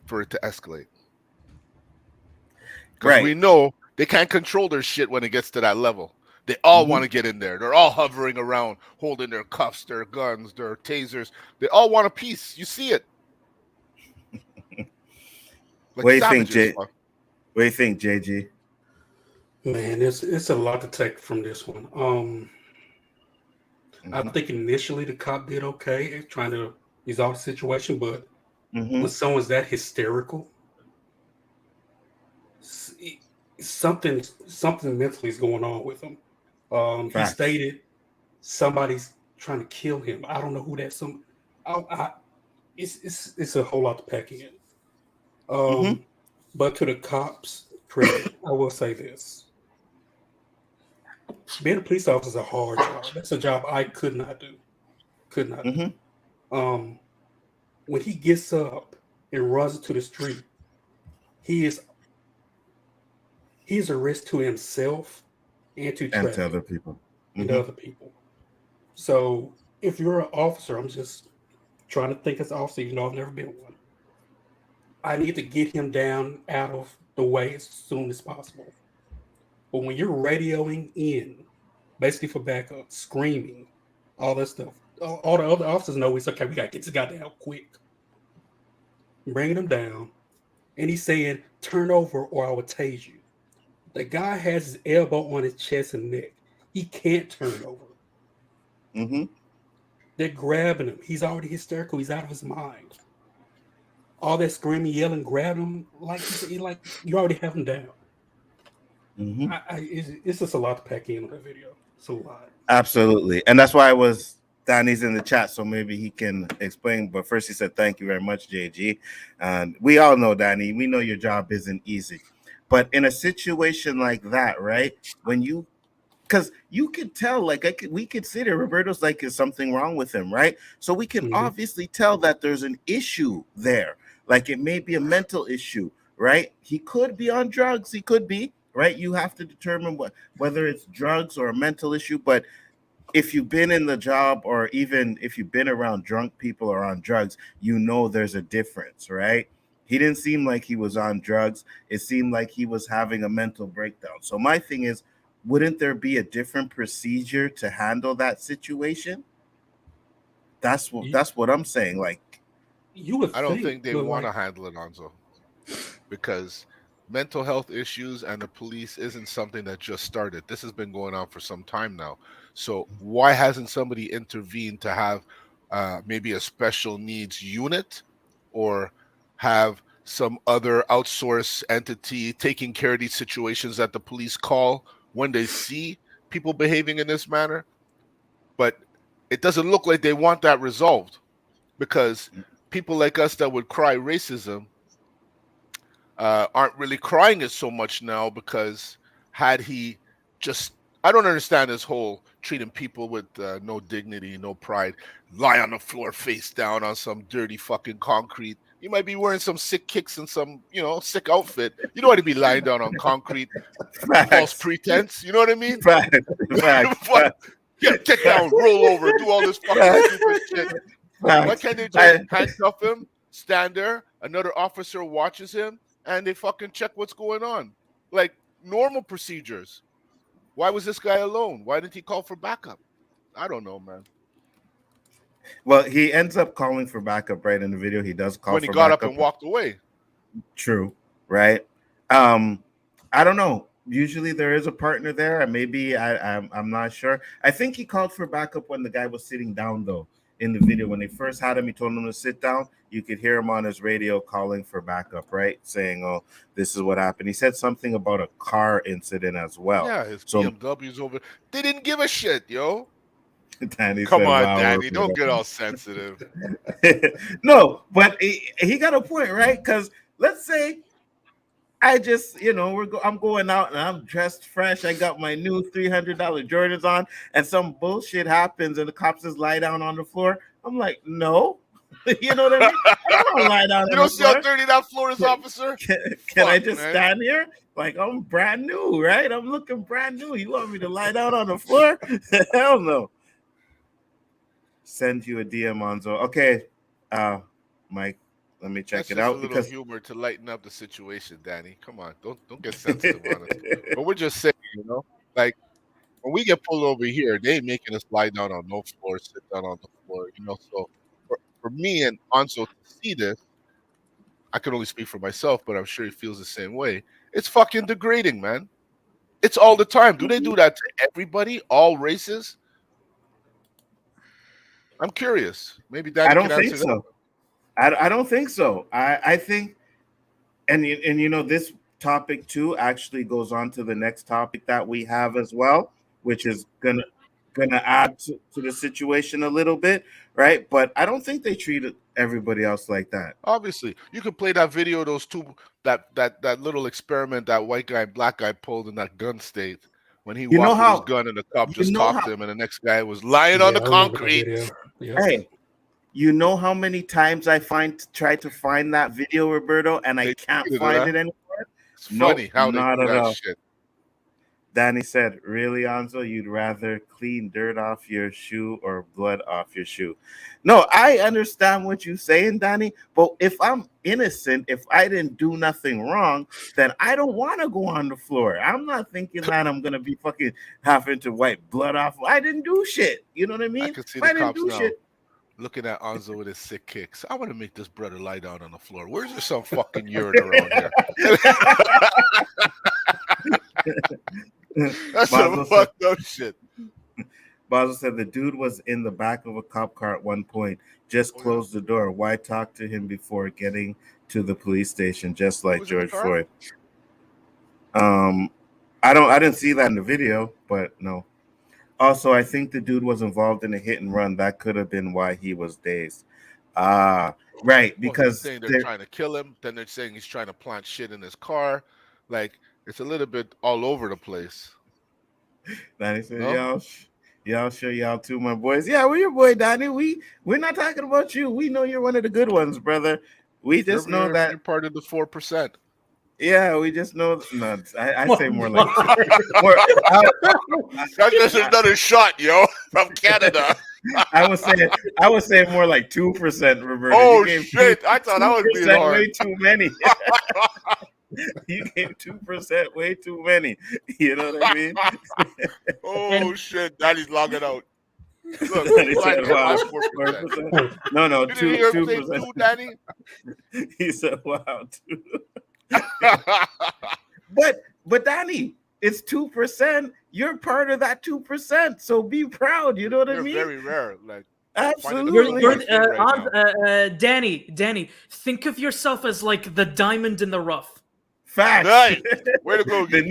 for it to escalate? Because we know they can't control their shit when it gets to that level. They all want to get in there. They're all hovering around, holding their cuffs, their guns, their tasers. They all want a piece. You see it. What do you think, What do you think, JG? Man, it's a lot to take from this one. I think initially the cop did okay at trying to resolve the situation, but when someone's that hysterical, something mentally is going on with him. He stated somebody's trying to kill him. I don't know who that's. It's a whole lot to pack in. But to the cops' credit, I will say this. Being a police officer is a hard job. That's a job I could not do. When he gets up and runs into the street, he is a risk to himself and to other people. And other people. So if you're an officer, I'm just trying to think as an officer, even though I've never been one. I need to get him down out of the way as soon as possible. But when you're radioing in, basically for backup, screaming, all that stuff, all the other officers know it's okay. We got to get this guy down quick. Bringing him down, and he's saying, "Turn over, or I will tase you." The guy has his elbow on his chest and neck. He can't turn over. They're grabbing him. He's already hysterical. He's out of his mind. All that screaming, yelling, grabbing him, like you already have him down. It's just a lot to pack in on that video. It's a lot. Absolutely. And that's why Danny's in the chat, so maybe he can explain. But first he said, thank you very much, JG. And we all know, Danny, we know your job isn't easy. But in a situation like that, right, because you could tell, we could see that Roberto's like, is something wrong with him, right? So we can obviously tell that there's an issue there. Like it may be a mental issue, right? He could be on drugs. He could be, right? You have to determine whether it's drugs or a mental issue. But if you've been in the job, or even if you've been around drunk people or on drugs, you know there's a difference, right? He didn't seem like he was on drugs. It seemed like he was having a mental breakdown. So my thing is, wouldn't there be a different procedure to handle that situation? That's what I'm saying. Like, you would I don't think they but want to like, handle it, Nzo, because mental health issues and the police isn't something that just started. This has been going on for some time now. So why hasn't somebody intervened to have maybe a special needs unit, or have some other outsourced entity taking care of these situations that the police call when they see people behaving in this manner? But it doesn't look like they want that resolved, because people like us that would cry racism aren't really crying it so much now, because had he just, I don't understand this whole treating people with no dignity, no pride, lie on the floor face down on some dirty fucking concrete. You might be wearing some sick kicks and some, sick outfit. You don't want to be lying down on concrete, false pretense. You know what I mean? Facts. Get down, roll over, do all this fucking stupid shit. Why can't they just handcuff him, stand there, another officer watches him, and they fucking check what's going on? Like normal procedures. Why was this guy alone? Why didn't he call for backup? I don't know, man. Well, he ends up calling for backup, right? In the video, he does call when he for got backup up and walked away. True, right? I don't know. Usually there is a partner there, and maybe I'm not sure. I think he called for backup when the guy was sitting down, though. In the video, when they first had him, he told him to sit down. You could hear him on his radio calling for backup, right? Saying, "Oh, this is what happened." He said something about a car incident as well. Yeah, his So BMW's over. They didn't give a shit, yo. Danny Come said, on, wow, Danny, don't get all sensitive. No, but he got a point, right? Because let's say I just, I'm going out and I'm dressed fresh. I got my new $300 Jordans on, and some bullshit happens, and the cops just lie down on the floor. I'm like, no, you know what I mean? I don't want to lie down. You don't see how dirty that floor is, officer? Can I just stand here? Like, I'm brand new, right? I'm looking brand new. You want me to lie down on the floor? Hell no. Send you a DM, Nzo. Okay, Mike. Let me check it out. A little humor to lighten up the situation, Danny. Come on, don't get sensitive on us. But we're just saying, like when we get pulled over here, they ain't making us lie down on no floor, sit down on the floor, So for me and Nzo to see this, I can only speak for myself, but I'm sure he feels the same way. It's fucking degrading, man. It's all the time. Do they do that to everybody, all races? I'm curious. Maybe Danny I don't can think answer so. that. I don't think so. I think, and this topic too actually goes on to the next topic that we have as well, which is gonna add to the situation a little bit, right? But I don't think they treated everybody else like that. Obviously, you could play that video of those two, that little experiment that white guy and black guy pulled in that gun state when he walked with his gun and the cop just cocked him, and the next guy was lying on the concrete. Hey. You know how many times I try to find that video, Roberto, and I can't find it anywhere? It's funny how they do that all. shit. Danny said, really, Nzo, you'd rather clean dirt off your shoe or blood off your shoe? No, I understand what you're saying, Danny, but if I'm innocent, if I didn't do nothing wrong, then I don't want to go on the floor. I'm not thinking that I'm going to be fucking having to wipe blood off. I didn't do shit. You know what I mean? I can see the cops now looking at Nzo with his sick kicks. I want to make this brother lie down on the floor. Where's there some fucking urine around here? That's some fucked up shit. Basel said the dude was in the back of a cop car at one point. Just closed the door. Why talk to him before getting to the police station? Just like George Floyd. I didn't see that in the video, but no. Also, I think the dude was involved in a hit and run. That could have been why he was dazed. Right, because they're trying to kill him. Then they're saying he's trying to plant shit in his car. Like, it's a little bit all over the place. Danny said, y'all sure y'all too, my boys. Yeah, we're your boy, Danny. We're not talking about you. We know you're one of the good ones, brother. We just know that you're part of the 4%. Yeah, we just know. No, I say more like That's just another shot, yo, from Canada. I would say more like 2%, Roberto. Oh shit! I thought I was being hard. Way too many. You gave 2% way too many. You know what I mean? Oh shit! Daddy's logging out. Look, He said, wow, 4%. No, you didn't hear him say 2%. 2, Danny? He said, wow, 2. But Danny, it's 2%. You're part of that 2%. So be proud. You know what I mean? Very rare. Like absolutely. Danny, think of yourself as like the diamond in the rough. Facts. Nice. Way to go, the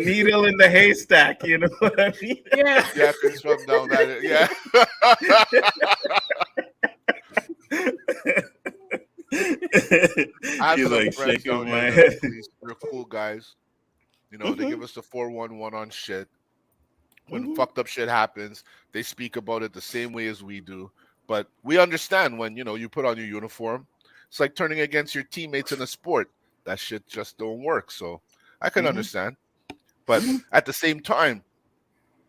needle in the haystack. You know what I mean? Yeah. Yeah, it's from down that. Yeah. I He's like shaking my head. They're cool guys. You know, they give us the 411 on shit. When fucked up shit happens, they speak about it the same way as we do. But we understand when, you know, you put on your uniform, it's like turning against your teammates in a sport. That shit just don't work. So I can understand. But at the same time,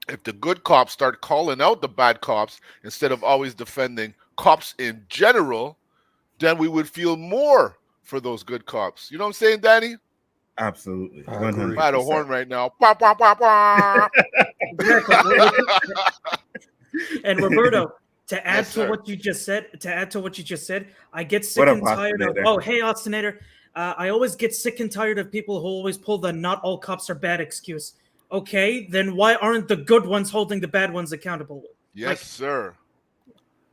if the good cops start calling out the bad cops instead of always defending cops in general, then we would feel more for those good cops. You know what I'm saying, Danny? Absolutely. 100%. I had a horn right now. Bah, bah, bah, bah. And Roberto, to add to what you just said, I get sick and tired of. Oh, hey, Ostinator. I always get sick and tired of people who always pull the "not all cops are bad" excuse. Okay, then why aren't the good ones holding the bad ones accountable? Yes, sir.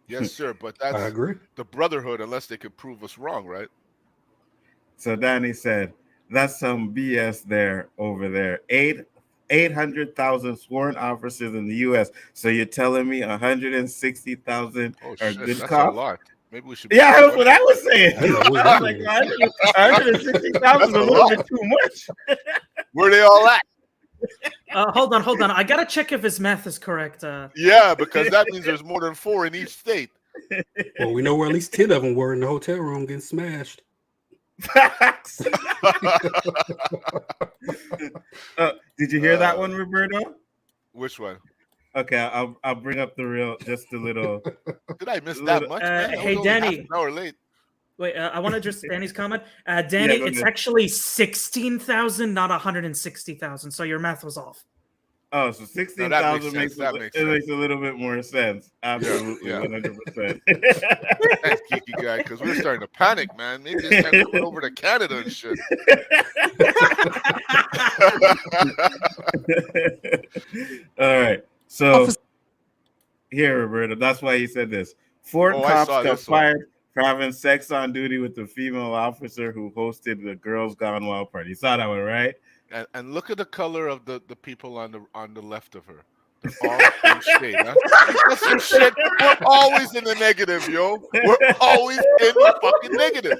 Yes, sir. But that's I agree. The brotherhood, unless they could prove us wrong, right? So Danny said, "That's some BS over there. 800,000 sworn officers in the U.S. So you're telling me 160,000 are good that's cops? A lot. Maybe we should. Yeah, that's what I was saying. I was like, 160,000 is a little bit too much. Where they all at? Hold on. I gotta check if his math is correct. Yeah, because that means there's more than 4 in each state. Well, we know where at least 10 of them were in the hotel room getting smashed. Facts. Did you hear that one, Roberto? Which one? Okay, I'll bring up just a little. Did I miss that much? Hey, Danny. Half an hour late. Wait, I want to address Danny's comment. Danny, it's actually 16,000, not 160,000. So your math was off. Oh, so 16,000 makes a little bit more sense. Absolutely, 100%. Thanks, Kiki guy, because we're starting to panic, man. Maybe it's time to come over to Canada and shit. All right, so here, Roberto, that's why he said this. 4 cops got fired for having sex on duty with the female officer who hosted the Girls Gone Wild party. You saw that one, right? And look at the color of the people on the left of her. They're all in shade, huh? That's some shit. We're always in the negative, yo. We're always in the fucking negative.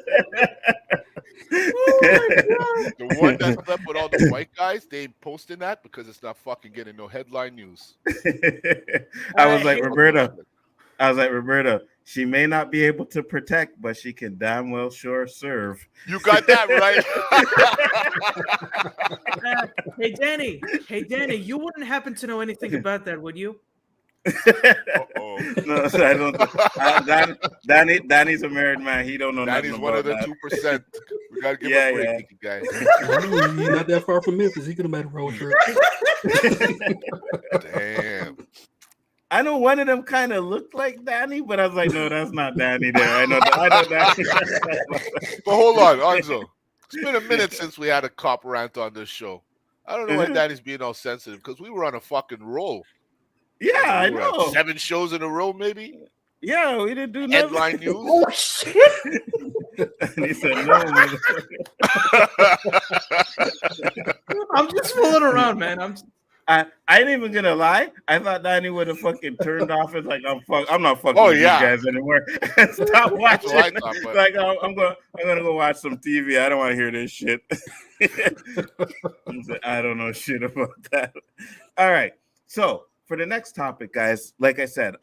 Oh the one that slept with all the white guys, they ain't posting that because it's not fucking getting no headline news. I was like, Roberto, she may not be able to protect, but she can damn well sure serve. You got that right. Hey, Danny, you wouldn't happen to know anything about that, would you? No, I don't. Danny's a married man. He don't know Danny's nothing one about of the 2%. We gotta give a break, guys. He's not that far from Memphis. He could have made a road trip. Damn. I know one of them kind of looked like Danny, but I was like, no, that's not Danny there. I know that. But hold on, Nzo. It's been a minute since we had a cop rant on this show. I don't know why Danny's being all sensitive because we were on a fucking roll. Yeah, I know. 7 shows in a row, maybe. Yeah, we didn't do nothing. Headline news. Oh shit! And he said no. I'm just fooling around, man. I ain't even gonna lie. I thought Danny would have fucking turned off. It's like I'm not fucking with these guys anymore. Stop watching. Like I'm gonna go watch some TV. I don't want to hear this shit. I don't know shit about that. All right. So for the next topic, guys, like I said,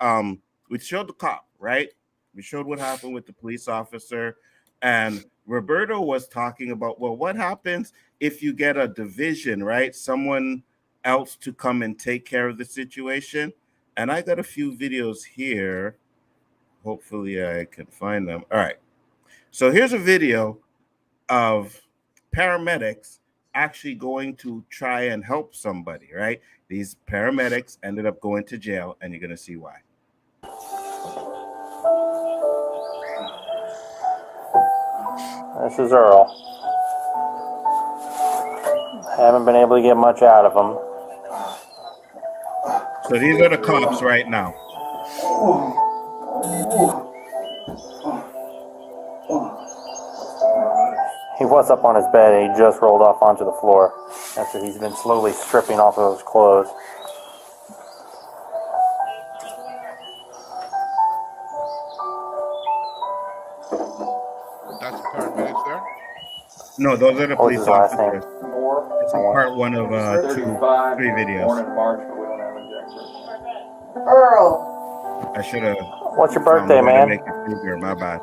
we showed the cop, right? We showed what happened with the police officer, and Roberto was talking about, well, what happens if you get a division, right? Someone else to come and take care of the situation. And I got a few videos here. Hopefully I can find them. All right. So here's a video of paramedics actually going to try and help somebody, right? These paramedics ended up going to jail, and you're going to see why. This is Earl. Haven't been able to get much out of him. So these are the cops right now. He was up on his bed and he just rolled off onto the floor after he's been slowly stripping off of his clothes. That's the paramedics there? No, those are the police What's his last officers. It's part one of 3 videos. Earl. I should have. What's your birthday, man? Make it bigger. My bad.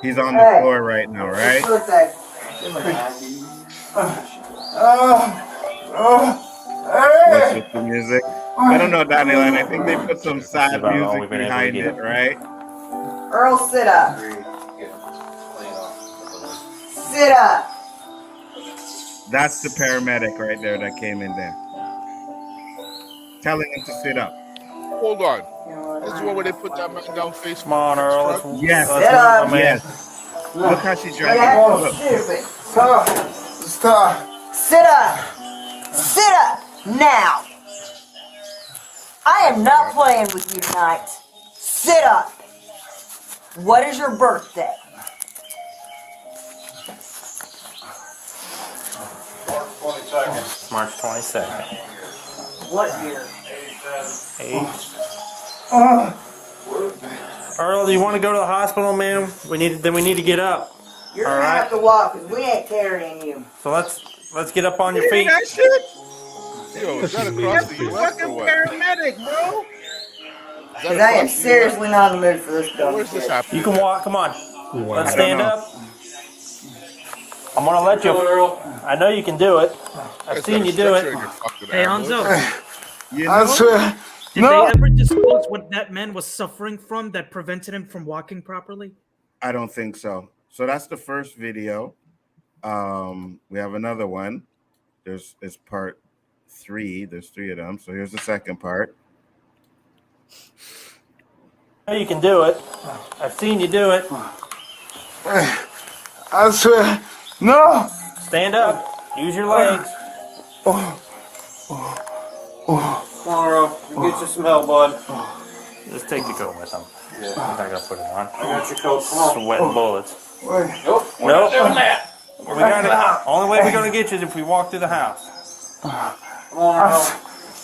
He's on the floor right now, right? Birthday. What's with the music? I don't know, Daniel, and I think they put some sad music behind it, right? Earl, sit up. Sit up. That's the paramedic right there that came in there. Telling him to sit up. Hold on. This is one where they put that man down face. Come on, Earl. Yes. Sit up. Yes. Look how she's dragging. That's stupid. Stop. Stop. Sit up. Sit up now. I am not playing with you tonight. Sit up. What is your birthday? March 22nd. What year? 8. Earl, do you want to go to the hospital, man? We need to get up. You're gonna have to walk because we ain't carrying you. So let's get up on your feet. That shit? Yo, is that across the U.S. or what? Paramedic, bro. Because I am seriously not in the mood for this dumb Where's this shit. happening? You can walk. Come on. Let's I stand don't know. up. I'm gonna let you. I know you can do it. I've seen you do it. Hey, Nzo. I swear. Did they ever disclose what that man was suffering from that prevented him from walking properly? I don't think so. So that's the first video. We have another one. It's part 3. There's 3 of them. So here's the second part. I know you can do it. I've seen you do it. I swear. No. Stand up. Use your legs. Oh. Come on, Earl. Get you some help, bud. Just take the coat with him. Yeah. I'm not gonna put it on. I got your coat. Come on. Sweating bullets. Nope. We're not doing that. We got it. Only way we're gonna get you is if we walk through the house. Come on, Earl.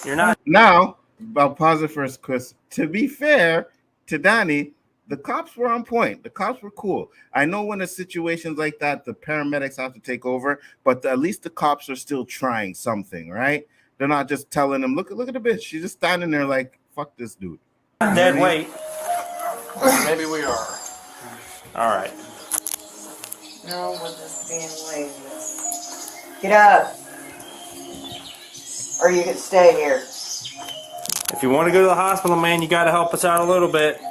You're not. Now, I'll pause it first, Chris. To be fair to Donnie, the cops were on point. The cops were cool. I know when a situations like that, the paramedics have to take over, but at least the cops are still trying something, right? They're not just telling them, look at the bitch. She's just standing there like, fuck this dude. Dead weight. Maybe we are. All right. No, we're just being lazy. Get up. Or you can stay here. If you want to go to the hospital, man, you got to help us out a little bit.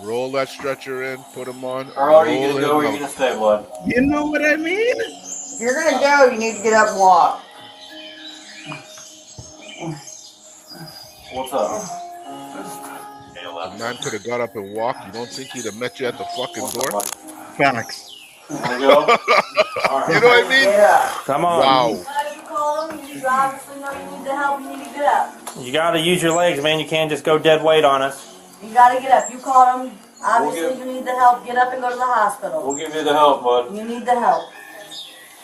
Roll that stretcher in, put him on. Earl, are you going to go or are you going to stay, bud? You know what I mean? If you're going to go, you need to get up and walk. What's up? The man could have got up and walked. You don't think he'd have met you at the fucking door? Facts. You know what I mean? Come on. Wow. You call them, you obviously know you need the help, you need to get up. You got to use your legs, man. You can't just go dead weight on us. You got to get up. You call them, obviously you need the help, get up and go to the hospital. We'll give you the help, bud. You need the help.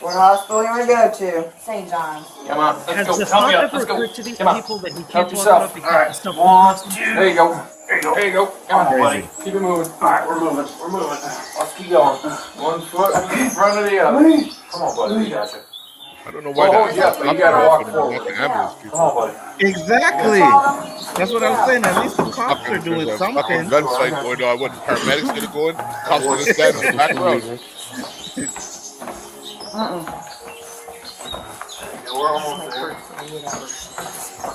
What hospital you want to go to? St. John's. Come on, Has the thought ever occurred to these people that he can't walk up because All right. he's stuck in the 1, hospital? 2. There you go. There you go. Come on, buddy. Crazy. Keep it moving. All right, we're moving. We're moving. Let's keep going. 1 foot in front of the other. Come on, buddy. We got you. I don't know why Oh, yeah, but you gotta walk the forward. ambulance people. Not the ambulance Come people. on, buddy. Exactly. That's what I'm saying. At least the cops are doing There's a fucking something. gunfight going on. What, the paramedics gonna go in? Cops gonna stand in the background. We're almost there.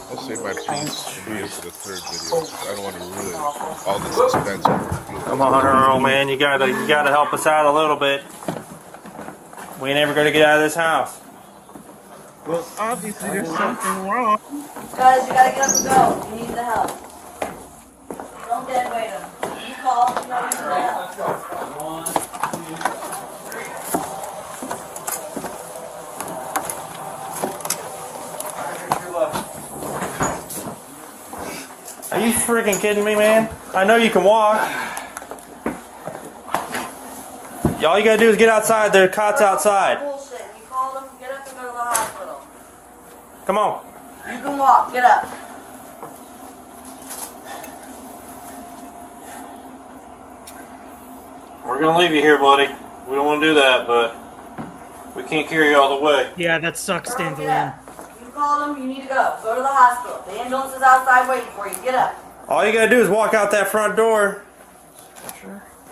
I'll say my piece when we get to the third video. I don't want to ruin all this suspense. Come on, Earl, man. You gotta help us out a little bit. We ain't ever gonna get out of this house. Well, obviously there's something wrong. Guys, you gotta get up and go. You need the help. Don't dead weight him. You call, you know you need the help. Are you freaking kidding me, man? I know you can walk. All you gotta do is get outside. There are cots outside. Bullshit. You call them, get up and go to the hospital. Come on. You can walk, get up. We're gonna leave you here, buddy. We don't want to do that, but we can't carry you all the way. Yeah, that sucks, Dandelion. You call them, you need to go. Go to the hospital. The ambulance is outside waiting for you. Get up. All you gotta do is walk out that front door.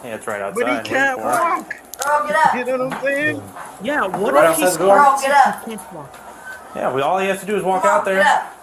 Yeah, it's right outside. But he can't walk. Earl, get up. You know what I'm saying? Yeah, what Right if he's outside the door. Earl, get up. He can't walk? Yeah, all he has to do is walk out Get there. up.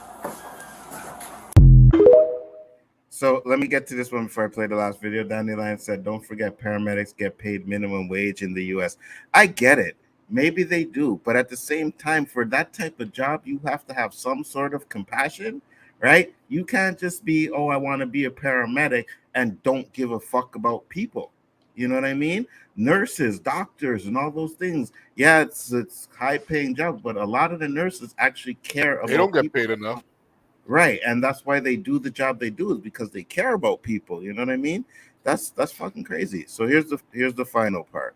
So let me get to this one before I play the last video. Dandelion said, don't forget paramedics get paid minimum wage in the US. I get it. Maybe they do. But at the same time, for that type of job, you have to have some sort of compassion, right? You can't just be, oh, I want to be a paramedic and don't give a fuck about people. You know what I mean? Nurses, doctors, and all those things. Yeah, it's high-paying job, but a lot of the nurses actually care about They don't get people. paid enough. Right, and that's why they do the job they do, is because they care about people. You know what I mean? That's fucking crazy. So here's the final part.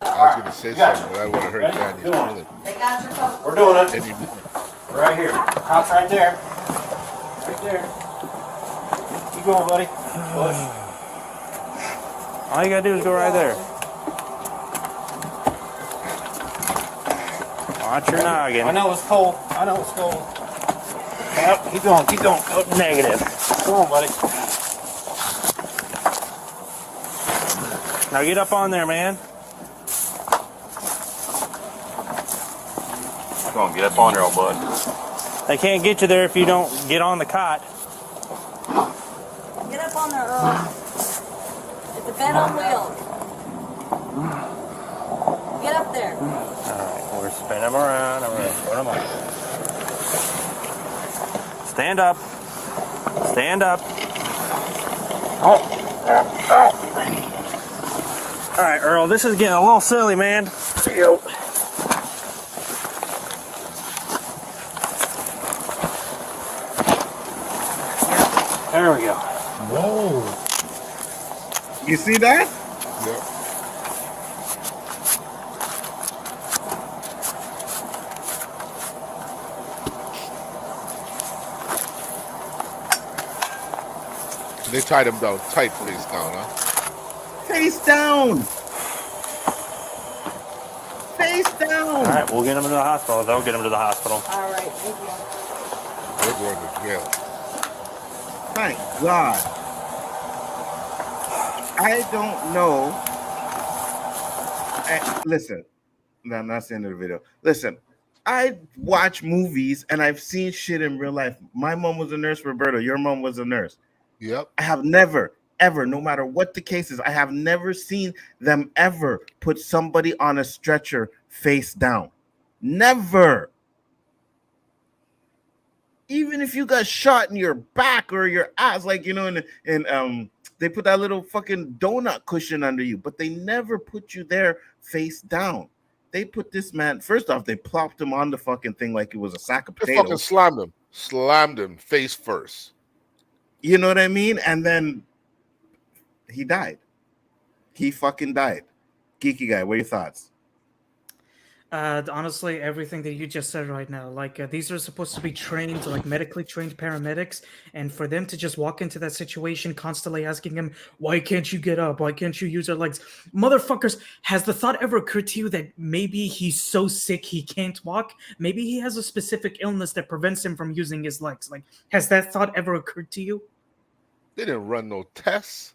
I was gonna say something, but I would have heard Danny's feeling. They got your coat. We're doing it. Any minute. Right here. Hop's right there. Right there. Keep going, buddy. Push. All you gotta do is go right there. Watch your noggin. I know it's cold. I know it's cold. Yep, keep going, keep going. Oh, negative. Come on, buddy. Now get up on there, man. Come on, get up on there, old bud. They can't get you there if you don't get on the cot. Get up on there, Earl. It's a bed on wheels. Get up there. Alright, we're spinning them around and we're going to put them on. Stand up. Stand up. Alright, Earl, this is getting a little silly, man. There we go. Whoa. You see that? Yep. They tied him down tight, face down, huh? Face down. Face down. All right, we'll get him to the hospital. They'll get him to the hospital. All right, thank you. They're going to jail. Thank God. I don't know. Listen, no, I'm not saying the video. Listen, I watch movies and I've seen shit in real life. My mom was a nurse, Roberto. Your mom was a nurse. Yep. I have never, ever, no matter what the case is, I have never seen them ever put somebody on a stretcher face down. Never. Even if you got shot in your back or your ass, like, you know, and they put that little fucking donut cushion under you, but they never put you there face down. They put this man, first off, they plopped him on the fucking thing like it was a sack of They potatoes. fucking slammed him face first. You know what I mean? And then he died. He fucking died. Geeky guy, what are your thoughts? Honestly, everything that you just said right now, like these are supposed to be trained, like medically trained paramedics, and for them to just walk into that situation, constantly asking him, "Why can't you get up? Why can't you use your legs?" Motherfuckers, has the thought ever occurred to you that maybe he's so sick he can't walk? Maybe he has a specific illness that prevents him from using his legs. Like, has that thought ever occurred to you? They didn't run no tests.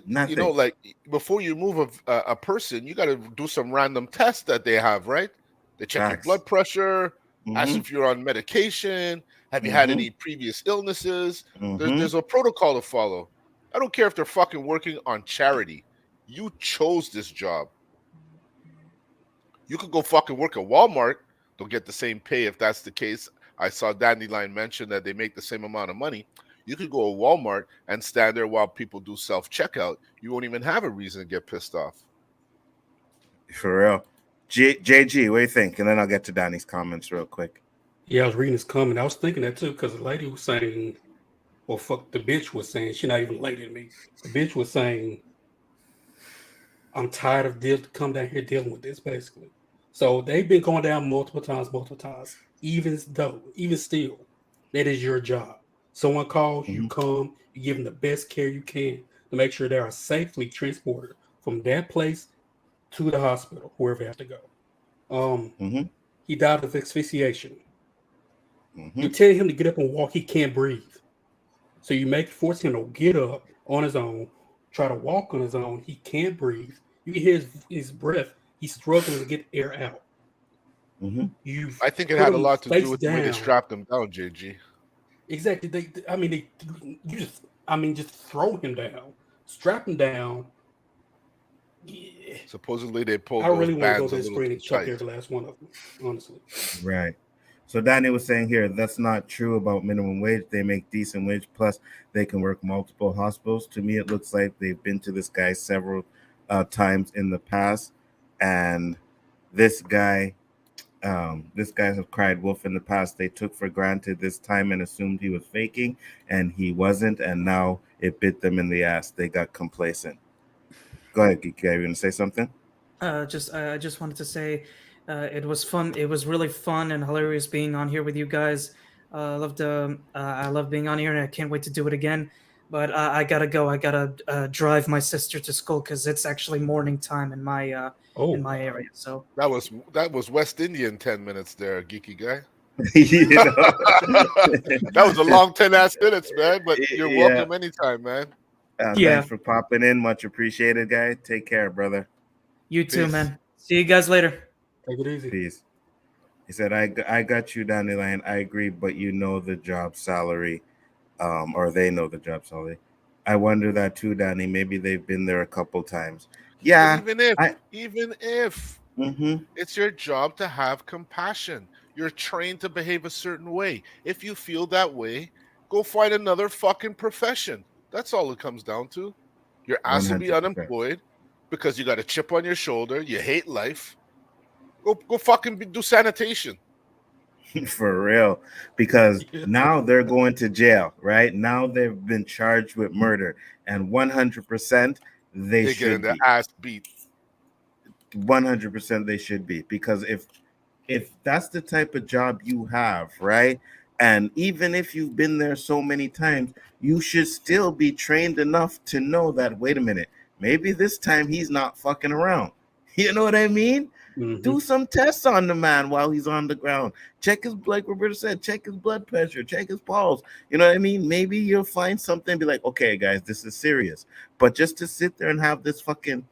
Nothing. You know, like before you move a person, you got to do some random tests that they have, right? They check your Facts. blood pressure, ask Mhm. if you're on medication, have you had any previous illnesses. There's a protocol to follow. I don't care if they're fucking working on charity. You chose this job. You could go fucking work at Walmart. Don't get the same pay if that's the case. I saw Dandelion mention that they make the same amount of money. You could go to Walmart and stand there while people do self-checkout. You won't even have a reason to get pissed off. For real. JG, what do you think? And then I'll get to Donnie's comments real quick. Yeah, I was reading his comment. I was thinking that too, because the lady was saying, well, fuck, the bitch was saying, she's not even a lady to me. The bitch was saying, I'm tired of come down here dealing with this, basically. So they've been going down multiple times. Even still, that is your job. Someone calls, you come, you give them the best care you can to make sure they are safely transported from that place to the hospital, wherever they have to go. He died of asphyxiation. You tell him to get up and walk, he can't breathe. So you force him to get up on his own, try to walk on his own. He can't breathe. You can hear his breath. He's struggling to get air out. I think it had a lot to do with the way they strapped him down, JG. Exactly. Just throw him down, strap him down. Yeah. Supposedly they pulled I those really want to bands go a to the little screen too and chuck tight. every last one of them, honestly. Right. So Danny was saying here, that's not true about minimum wage. They make decent wage, plus they can work multiple hospitals. To me, it looks like they've been to this guy several times in the past, and this guys have cried wolf in the past. They took for granted this time and assumed he was faking, and he wasn't, and now it bit them in the ass. They got complacent. Go ahead, Geeky. Are you going to say something? I just wanted to say, it was fun. It was really fun and hilarious being on here with you guys. I love being on here, and I can't wait to do it again. But I gotta go. I gotta drive my sister to school because it's actually morning time in my area. So that was West Indian 10 minutes there, geeky guy. That was a long 10-ass minutes, man. But you're welcome anytime, man. Thanks for popping in. Much appreciated, guy. Take care, brother. You too, man. See you guys later. Take it easy. Peace. He said, I got you, Dandelion. I agree, but you know the job salary, or they know the job salary. I wonder that too, Danny. Maybe they've been there a couple times. Yeah. But even if it's your job to have compassion. You're trained to behave a certain way. If you feel that way, go find another fucking profession. That's all it comes down to. You're asked to be 100%. unemployed because you got a chip on your shoulder. You hate life. Go fucking do sanitation. For real. Because now they're going to jail, right? Now they've been charged with murder. And 100% they should get be. their ass beat. 100% they should be. Because if that's the type of job you have, right? And even if you've been there so many times, you should still be trained enough to know that, wait a minute, maybe this time he's not fucking around. You know what I mean? Do some tests on the man while he's on the ground. Check his, like Roberta said, check his blood pressure, check his pulse. You know what I mean? Maybe you'll find something and be like, okay, guys, this is serious. But just to sit there and have this fucking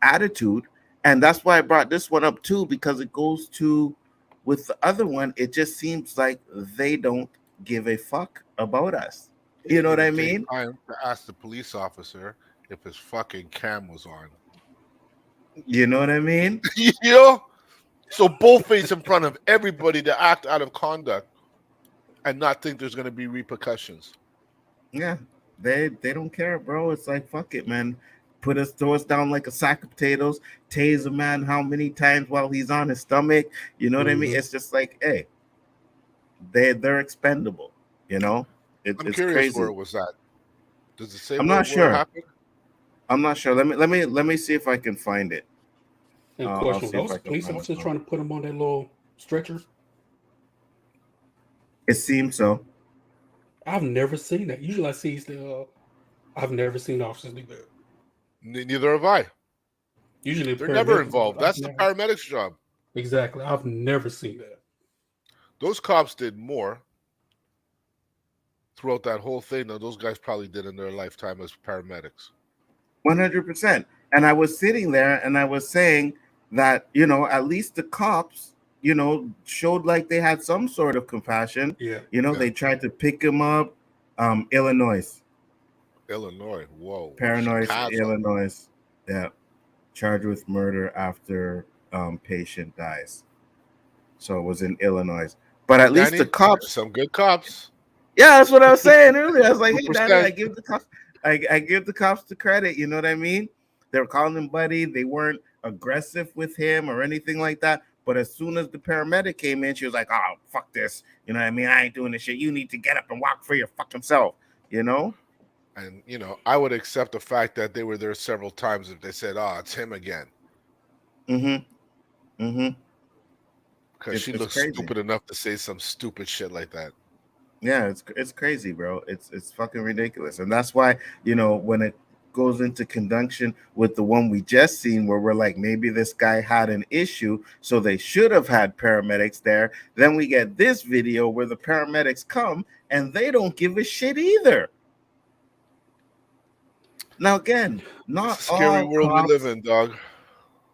attitude, and that's why I brought this one up too, because it goes to with the other one, it just seems like they don't give a fuck about us. You know what I mean? I asked the police officer if his fucking cam was on. You know what I mean? You know? So bullface in front of everybody to act out of conduct and not think there's going to be repercussions. Yeah, they don't care, bro. It's like, fuck it, man. Throw us down like a sack of potatoes, tase a man how many times while he's on his stomach. You know what I mean? It's just like, hey, they're expendable. You know, I'm it's curious crazy. where it was at. Does it say? I'm not sure. I'm not sure. Let me see if I can find it. And I'll question: see if those I can police find officers some. trying to put him on that little stretcher? It seems so. I've never seen that. Usually, I see I've never seen officers do that. Neither have I. Usually, They're never paramedics do it. involved. That's the paramedics' job. Exactly. I've never seen that. Those cops did more throughout that whole thing than those guys probably did in their lifetime as paramedics. 100%. And I was sitting there and I was saying that, you know, at least the cops, you know, showed like they had some sort of compassion. Yeah. You know, they tried to pick him up. Illinois. Whoa. Paranoid, Chicago. Illinois. Yeah. Charged with murder after patient dies. So it was in Illinois. But at least Danny, the cops. some good cops. Yeah, that's what I was saying earlier. I was like, hey, 2%. Daddy, I give the cops the credit. You know what I mean? They were calling him buddy. They weren't aggressive with him or anything like that. But as soon as the paramedic came in, she was like, oh, fuck this. You know what I mean? I ain't doing this shit. You need to get up and walk for your fucking self, you know? And, you know, I would accept the fact that they were there several times if they said, oh, it's him again. Mm-hmm. Mm-hmm. Because she looks stupid enough to say some stupid shit like that. Yeah, it's crazy, bro. It's fucking ridiculous. And that's why, you know, when it goes into conjunction with the one we just seen where we're like, maybe this guy had an issue, so they should have had paramedics there. Then we get this video where the paramedics come and they don't give a shit either. Now, again, not it's a scary all world cops, we live in, dog.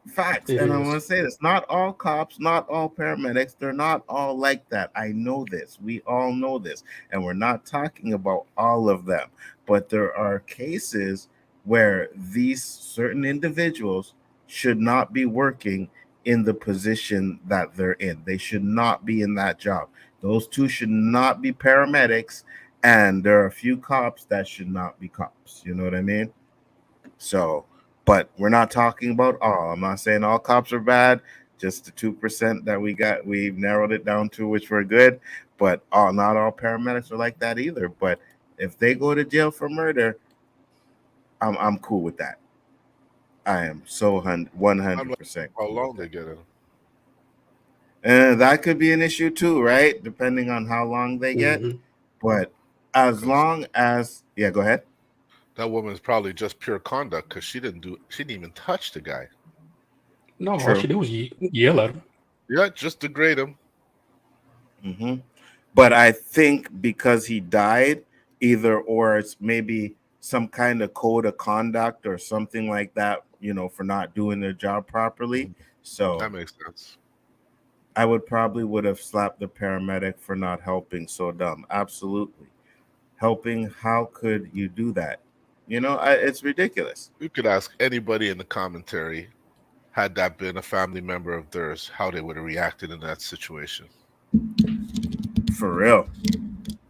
Facts. And I want to say this, not all cops, not all paramedics, they're not all like that. I know this. We all know this. And we're not talking about all of them. But there are cases where these certain individuals should not be working in the position that they're in. They should not be in that job. Those two should not be paramedics. And there are a few cops that should not be cops. You know what I mean? So, but we're not talking about all. I'm not saying all cops are bad. Just the 2% that we got, we've narrowed it down to, which were good. But not all paramedics are like that either. But if they go to jail for murder, I'm cool with that. I am so 100%. How long they get in? And that could be an issue too, right? Depending on how long they get. But as long as, yeah, go ahead. That woman's probably just pure conduct because she didn't even touch the guy. No, all she did was yell at him. Yeah, just degrade him. Mm-hmm. But I think because he died, or it's maybe some kind of code of conduct or something like that, you know, for not doing their job properly. So that makes sense. I would have slapped the paramedic for not helping. So dumb. Absolutely. Helping. How could you do that? You know, it's ridiculous. You could ask anybody in the commentary, had that been a family member of theirs, how they would have reacted in that situation. For real.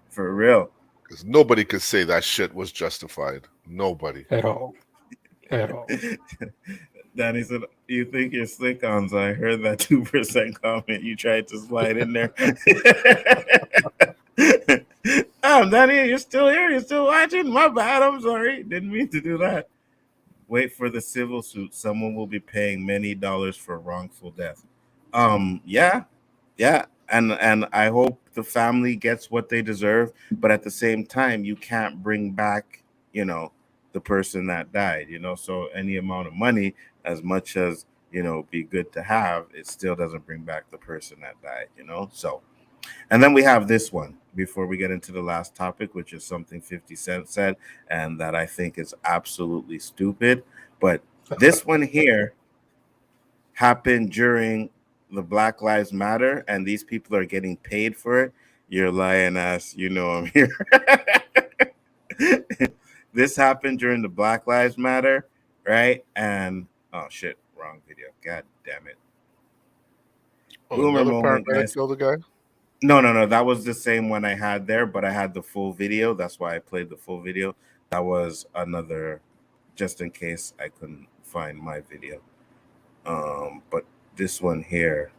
Because nobody could say that shit was justified. Nobody. At all. Danny said, you think you're slick on, so I heard that 2% comment you tried to slide in there. Danny, you're still here? You're still watching? My bad. I'm sorry. Didn't mean to do that. Wait for the civil suit. Someone will be paying many dollars for wrongful death. Yeah. And I hope the family gets what they deserve. But at the same time, you can't bring back, you know, the person that died, you know. So any amount of money, as much as, you know, be good to have, it still doesn't bring back the person that died, you know. So, and then we have this one before we get into the last topic, which is something 50 Cent said, and that I think is absolutely stupid. But this one here happened during the Black Lives Matter, and these people are getting paid for it. You're lying ass, you know I'm here. This happened during the Black Lives Matter, right? And oh shit, wrong video. God damn it. Boomer moment, guys. Killed the guy? No. That was the same one I had there, but I had the full video. That's why I played the full video. That was another, just in case I couldn't find my video. But this one here.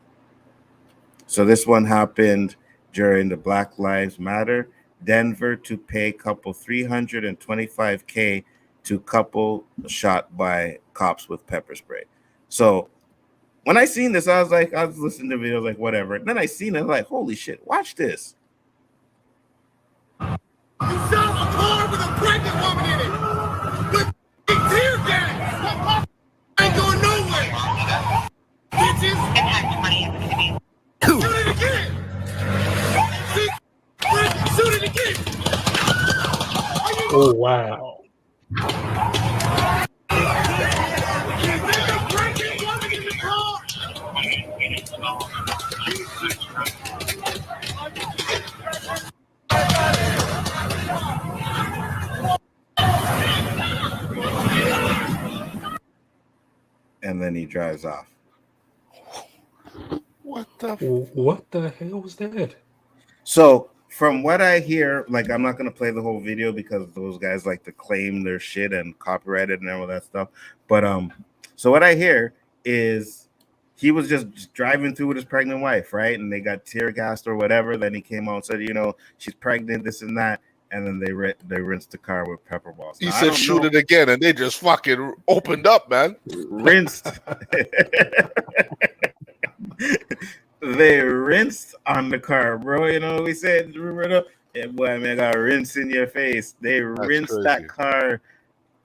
So this one happened during the Black Lives Matter. Denver to pay couple $325K to couple shot by cops with pepper spray. So when I seen this, I was listening to videos like whatever. And then I seen it, I was like, holy shit, watch this. You saw a car with a pregnant woman in it. With tear gas. Ain't going nowhere. Bitches. Shoot it again. See? Shoot it again. Oh, wow. And then he drives off. What the hell was that? So from what I hear, like I'm not gonna play the whole video because those guys like to claim their shit and copyright it and all that stuff. But so what I hear is he was just driving through with his pregnant wife, right? And they got tear gassed or whatever. Then he came out and said, you know, she's pregnant, this and that. And then they rinsed the car with pepper balls. He said, shoot it again, and they just fucking opened up, man. Rinsed. They rinsed on the car, bro. You know what we said, Roberto? Yeah, boy, man, got rinse in your face. They rinsed crazy. that car.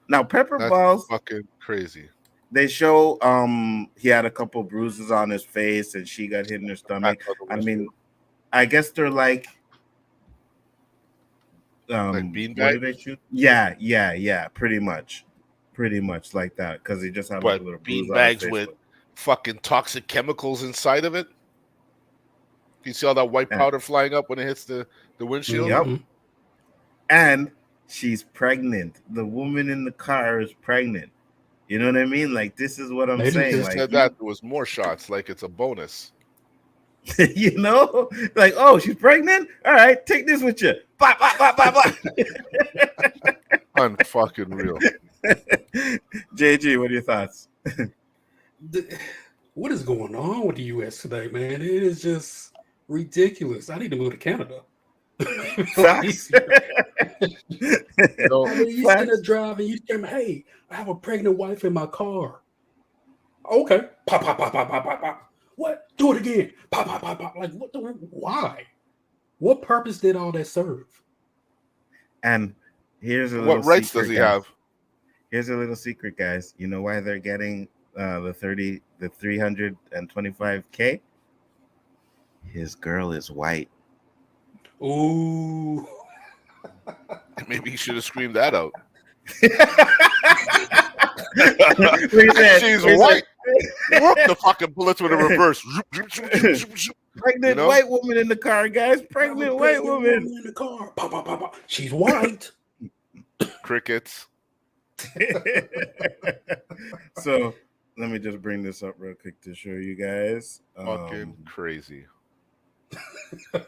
Now, pepper That's balls. fucking crazy. They show he had a couple bruises on his face, and she got hit in her stomach. I mean, I guess they're like bean what do bags? they shoot? Yeah, pretty much like that because he just had like a little bruise bean on his bags face, with fucking toxic chemicals inside of it. You see all that white powder flying up when it hits the windshield? Yep. And she's pregnant. The woman in the car is pregnant. You know what I mean? Like, this is what I'm saying. Just Like, said that there was more shots, like it's a bonus. you know, like, oh, she's pregnant. All right, take this with you. Bop, bop, bop, bop, bop. Unfucking real. JG, what are your thoughts? What is going on with the U.S. today, man? It is just ridiculous. I need to move to Canada. Facts. You sit there driving, you tell me, hey, I have a pregnant wife in my car. Okay. Pop, pop, pop, pop, pop, pop, pop. What? Do it again. Pop, pop, pop, pop. Like, what the? Why? What purpose did all that serve? And here's a little What rights secret, does he guys. have? Here's a little secret, guys. You know why they're getting the 325K? His girl is white. Ooh. Maybe he should have screamed that out. She's white. Whoop, the fucking bullets would have reversed. Pregnant white woman in the car, guys. Pregnant white woman in the car. Pop, pop, pop, pop. She's white. Crickets. So let me just bring this up real quick to show you guys. Fucking crazy. Real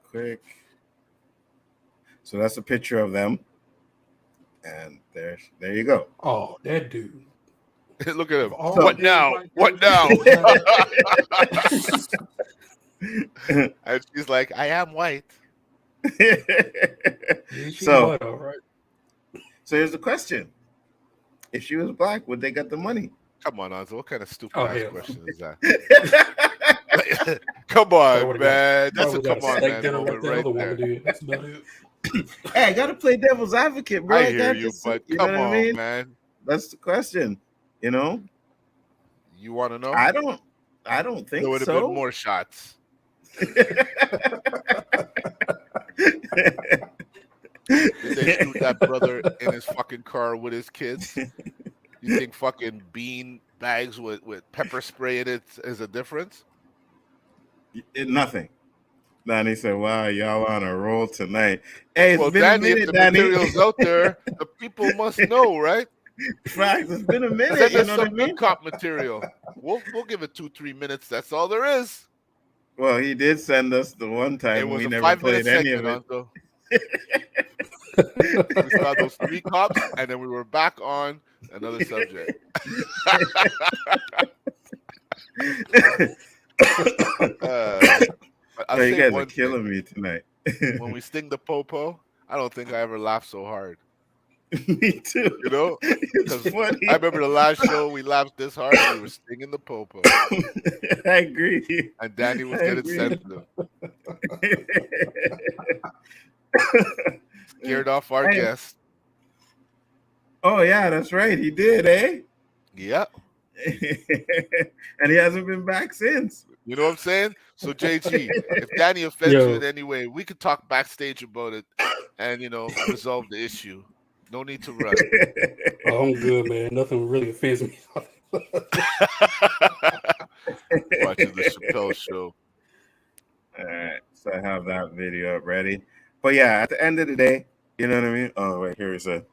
quick. So that's a picture of them. And there you go. Oh, that dude. Look at him. Oh, what now? What now? And she's like, I am white. So here's the question. If she was black, would they get the money? Come on, Nzo. What kind of stupid hell question is that? Come on, man. That's a come on, man. Moment right there. That's about it. Hey, I gotta play devil's advocate, bro. I hear you, but come on, man. That's the question. You know? You want to know? I don't think there would have so. been more shots. Did they shoot that brother in his fucking car with his kids? You think fucking bean bags with pepper spray in it is a difference? Nothing. Danny said, wow, y'all on a roll tonight. Hey, it's Well, been Danny, a minute, if the Danny. material's out there, the people must know, right? Facts. It's been a minute. Send You us know what I some mean? good cop material. We'll give it 2-3 minutes. That's all there is. Well, he did send us the one time It was we a never 5-minute played any of segment, it. Anzo. We saw those 3 cops, and then we were back on another subject. Oh, you guys are killing me tonight. When we sting the popo, I don't think I ever laughed so hard. Me too. You know, It's because funny. I remember the last show we laughed this hard. We were singing the popo, I agree. and Danny was I getting agree. sensitive, scared off our Hey. guests. Oh yeah, that's right. He did, eh? Yep. And he hasn't been back since. You know what I'm saying? So JG, if Danny offends you Yo. in any way, we could talk backstage about it and resolve the issue. No need to run. Oh, I'm good, man. Nothing really offends me. Watching the Chappelle show. All right, so I have that video up ready. But yeah, at the end of the day, you know what I mean? Oh, wait, here is a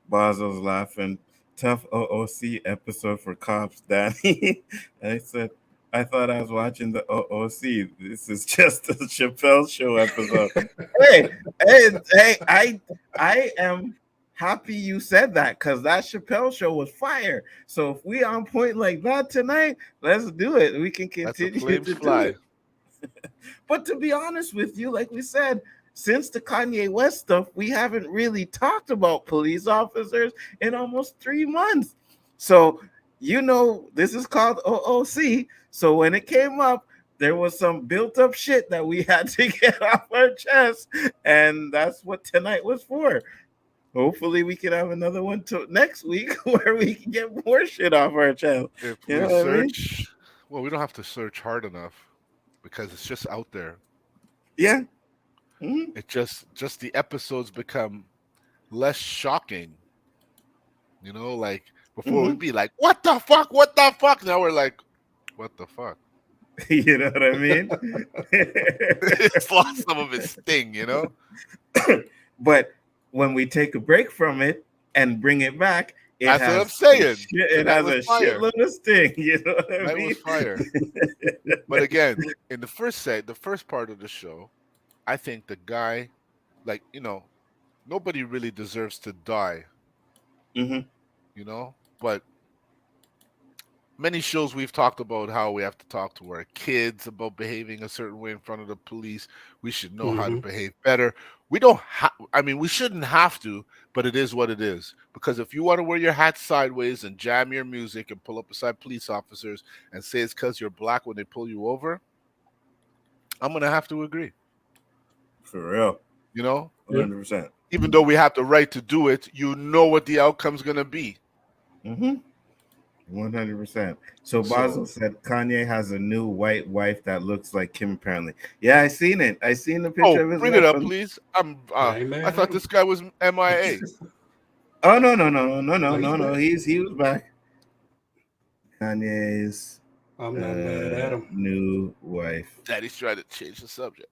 Basil's laughing. Tough O.O.C episode for cops, Danny. And I said, I thought I was watching the O.O.C. This is just a Chappelle show episode. hey, I am happy you said that because that Chappelle show was fire. So if we on point like that tonight, let's do it. We can continue to do it. But to be honest with you, like we said, since the Kanye West stuff, we haven't really talked about police officers in almost 3 months. So, this is called O.O.C. So when it came up, there was some built up shit that we had to get off our chest. And that's what tonight was for. Hopefully we can have another one next week where we can get more shit off our chest. If we search, well, we don't have to search hard enough because it's just out there. Yeah. It just the episodes become less shocking. Like before we'd be like, what the fuck? What the fuck? Now we're like, what the fuck? You know what I mean? It's lost some of its sting, But when we take a break from it and bring it back, that's what I'm saying. It has a shitload of sting. You know what I mean? That was fire. But again, in the first part of the show, I think the guy, nobody really deserves to die. But many shows we've talked about how we have to talk to our kids about behaving a certain way in front of the police. We should know how to behave better. We don't we shouldn't have to, but it is what it is. Because if you want to wear your hat sideways and jam your music and pull up beside police officers and say it's because you're black when they pull you over, I'm going to have to agree. For real. 100%. Even though we have the right to do it, what the outcome's going to be. 100%. So Basil said Kanye has a new white wife that looks like Kim apparently. Yeah, I seen it. I seen the picture of his bring wife. it up, please. I thought this guy was MIA. Oh no. He was back. Kanye's I'm not mad at him. New wife. Daddy's trying to change the subject.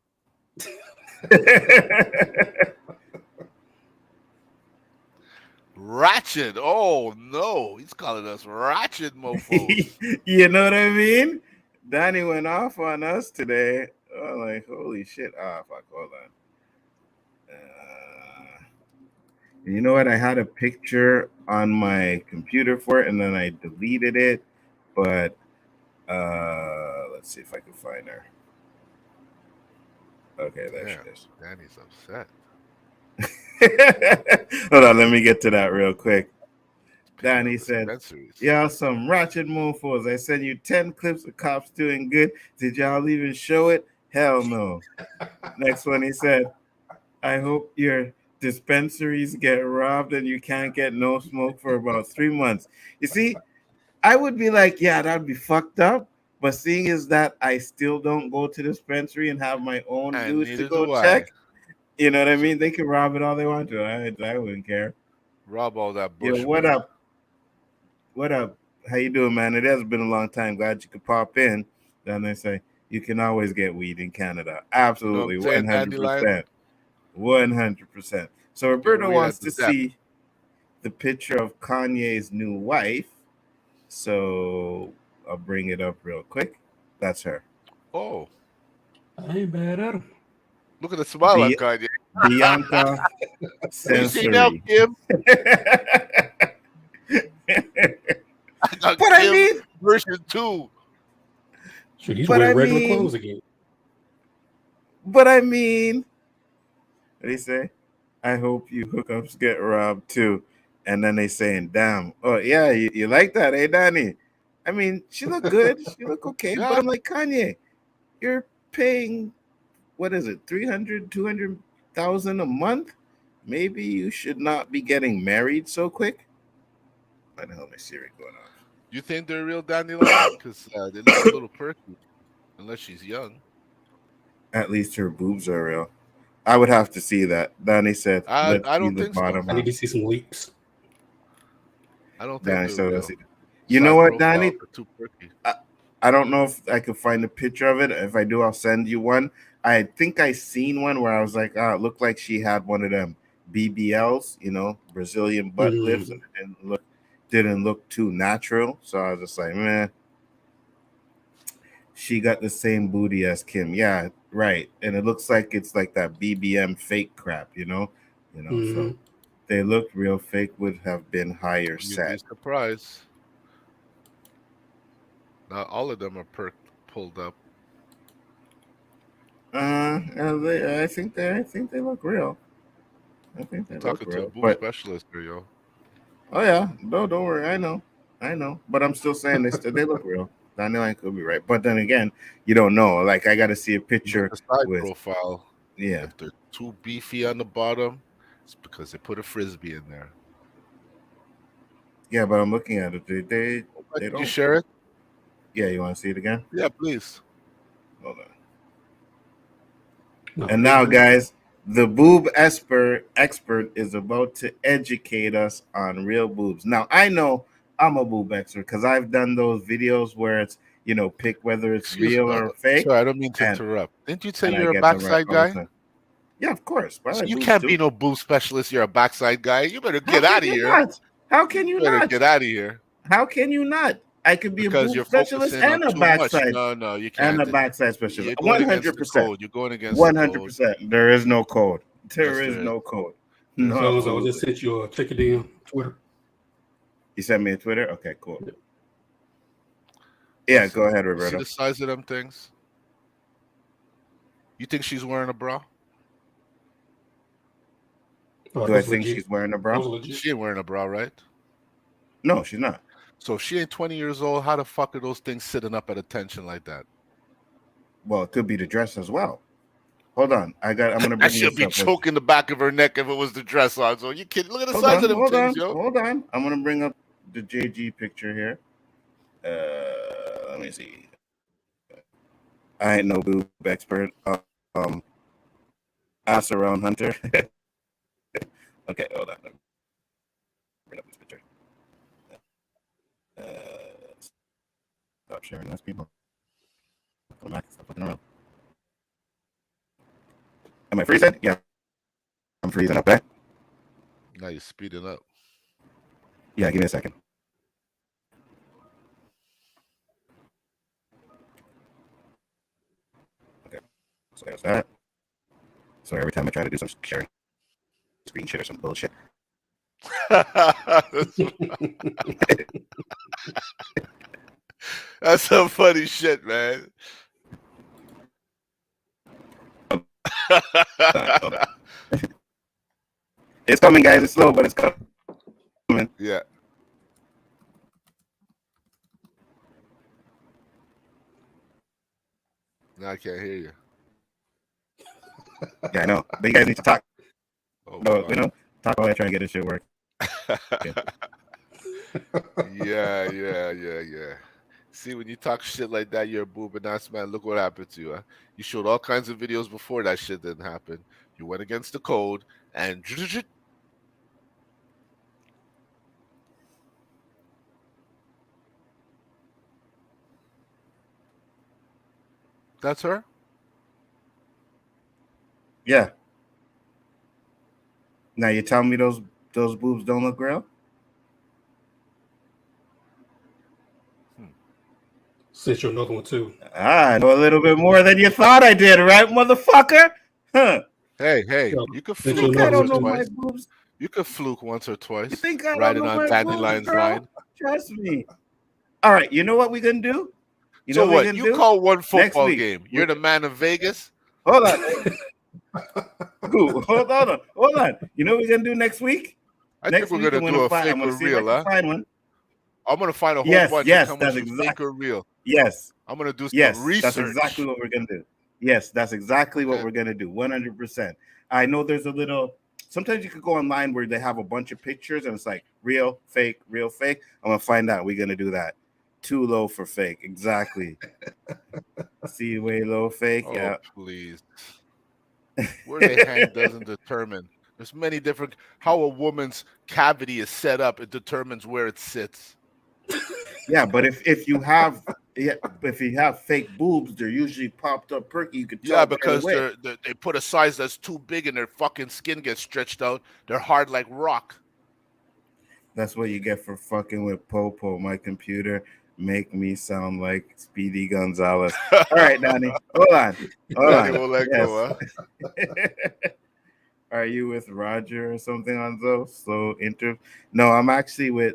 Ratchet. Oh no, he's calling us ratchet mofos. You know what I mean? Danny went off on us today. Oh, like holy shit. Fuck, hold on. You know what? I had a picture on my computer for it and then I deleted it. But let's see if I can find her. Okay, there she is. Danny's upset. Hold on, let me get to that real quick. Danny said, y'all some ratchet mofos. I sent you 10 clips of cops doing good. Did y'all even show it? Hell no. Next one, he said, I hope your dispensaries get robbed and you can't get no smoke for about 3 months. You see, I would be like, yeah, that'd be fucked up. But seeing is that I still don't go to the dispensary and have my own dudes to go check. You know what I mean? They can rob it all they want to. I wouldn't care. Rob all that bullshit. Yeah, what up? What up? How you doing, man? It has been a long time. Glad you could pop in. Then they say you can always get weed in Canada. Absolutely, 100%. 100%. So Roberto wants to see the picture of Kanye's new wife. So I'll bring it up real quick. That's her. Oh. I ain't bad at him. Look at the smile on Kanye. Bianca Sensory. But I mean, version 2. So he's wearing regular clothes again. But I mean, what did he say? I hope you hookups get robbed too. And then they saying, damn, oh yeah, you like that, eh, Danny? I mean, she look good, she look okay, but Yeah. I'm like, Kanye, you're paying, what is it, 300, 200,000 a month? Maybe you should not be getting married so quick. What the hell is my Siri going on? You think they're real dandelion? Because they look a little perky, unless she's young. At least her boobs are real. I would have to see that. Danny said, I see don't the think so. bottom I need half. to see some leaks. I don't think Danny they're said, real. let's see. You know what, Danny? They're too perky. I don't know if I could find a picture of it. If I do, I'll send you one. I think I seen one where I was like, it looked like she had one of them BBLs, Brazilian butt lifts, and it didn't look too natural. So I was just like, man, she got the same booty as Kim. Yeah, right. And it looks like it's like that BBM fake crap, So they looked real. Fake would have been higher You'd set. be surprised. Not all of them are pulled up. I think they look real. I think they look Talking to real. a boob But specialist here, yo. oh yeah, no, don't worry. I know. But I'm still saying they look real. I know I could be right, but then again, you don't know. Like I got to see a picture The side with profile. yeah. If they're too beefy on the bottom, it's because they put a frisbee in there. Yeah, but I'm looking at it. They Did don't you share it? Yeah, you want to see it again? Yeah, please. Hold on. And now, guys, the boob expert is about to educate us on real boobs. Now, I know I'm a boob expert because I've done those videos where it's pick whether it's real or fake. Sorry, I don't mean to interrupt. Didn't you say and you're I a get them right backside all the guy? time. Yeah, of course. But I So like you boobs can't too. be no boob specialist. You're a backside guy. You better How get can out of you here. not? How can you better not? get out of here. How can you not? I could be Because a you're boob specialist focusing on and a too much. backside. No, you can't. And a backside specialist. You're going against the 100%. code. You're going against the code. 100%. There is no code. There Yes, is there no code. There's No, no So I absolutely. just sent you a check it in Twitter. You sent me a Twitter? Okay, cool. Yeah, Listen, go ahead, you Roberto. See the size of them things? You think she's wearing a bra? Do I think she's wearing a bra? She ain't wearing a bra, right? No, she's not. So if she ain't 20 years old, how the fuck are those things sitting up at attention like that? Well, it could be the dress as well. Hold on. I'm gonna I bring should this be up. choking the back of her neck if it was the dress on. So you kidding? Look at the Hold size on, of them hold things, on, yo. hold on. I'm gonna bring up the JG picture here. Let me see. I ain't no boob expert. Ass around Hunter. Okay, hold on. Bring up this picture. Stop sharing this, people. Come back. Stop looking around. Am I freezing? Yeah. I'm freezing up, right? Now you're speeding up. Yeah, give me a second. Okay. So there's that. So every time I try to do some sharing screen share some bullshit. That's some funny shit, man. It's coming, guys. It's slow, but it's coming. Yeah. Now I can't hear you. Yeah, I know. But you guys need to talk. Oh, No, God. talk while I try to get this shit work. Yeah. See, when you talk shit like that, you're a boob and ass man. Look what happened to you. Huh? You showed all kinds of videos before that shit didn't happen. You went against the code and that's her? Yeah. Now you tell me those boobs don't look real? Sent you another one too. I know a little bit more than you thought I did, right, motherfucker? Huh. Hey, you could You fluke think I don't once or know my twice. boobs? You could fluke once or twice. You think I don't riding know on my Dandelion's boobs, bro? line. Trust me. All right, you know what we're gonna do? So what? We're You gonna do? call one Next football week. game. You're the man of Vegas. Hold on. Who? Hold on. You know what we're gonna do next week? I think we're gonna do a fake or real, huh? Find one. I'm gonna find a whole bunch and come with that's some fake or real. Yes. I'm gonna do some Yes, research. that's exactly what we're gonna do. Yes, that's exactly what we're gonna do. 100%. I know there's a little. Sometimes you could go online where they have a bunch of pictures and it's like real, fake, real, fake. I'm gonna find out. We're gonna do that. Too low for fake. Exactly. See way low fake. Oh, Yeah. please. Where they hang doesn't determine. There's many different. How a woman's cavity is set up, it determines where it sits. Yeah, but if you have fake boobs, they're usually popped up perky. You could tell. Yeah, because they put a size that's too big and their fucking skin gets stretched out. They're hard like rock. That's what you get for fucking with Popo. My computer make me sound like Speedy Gonzalez. All right, Donnie, hold on. Donnie will let go, huh? Are you with Roger or something on those slow inter? No, I'm actually with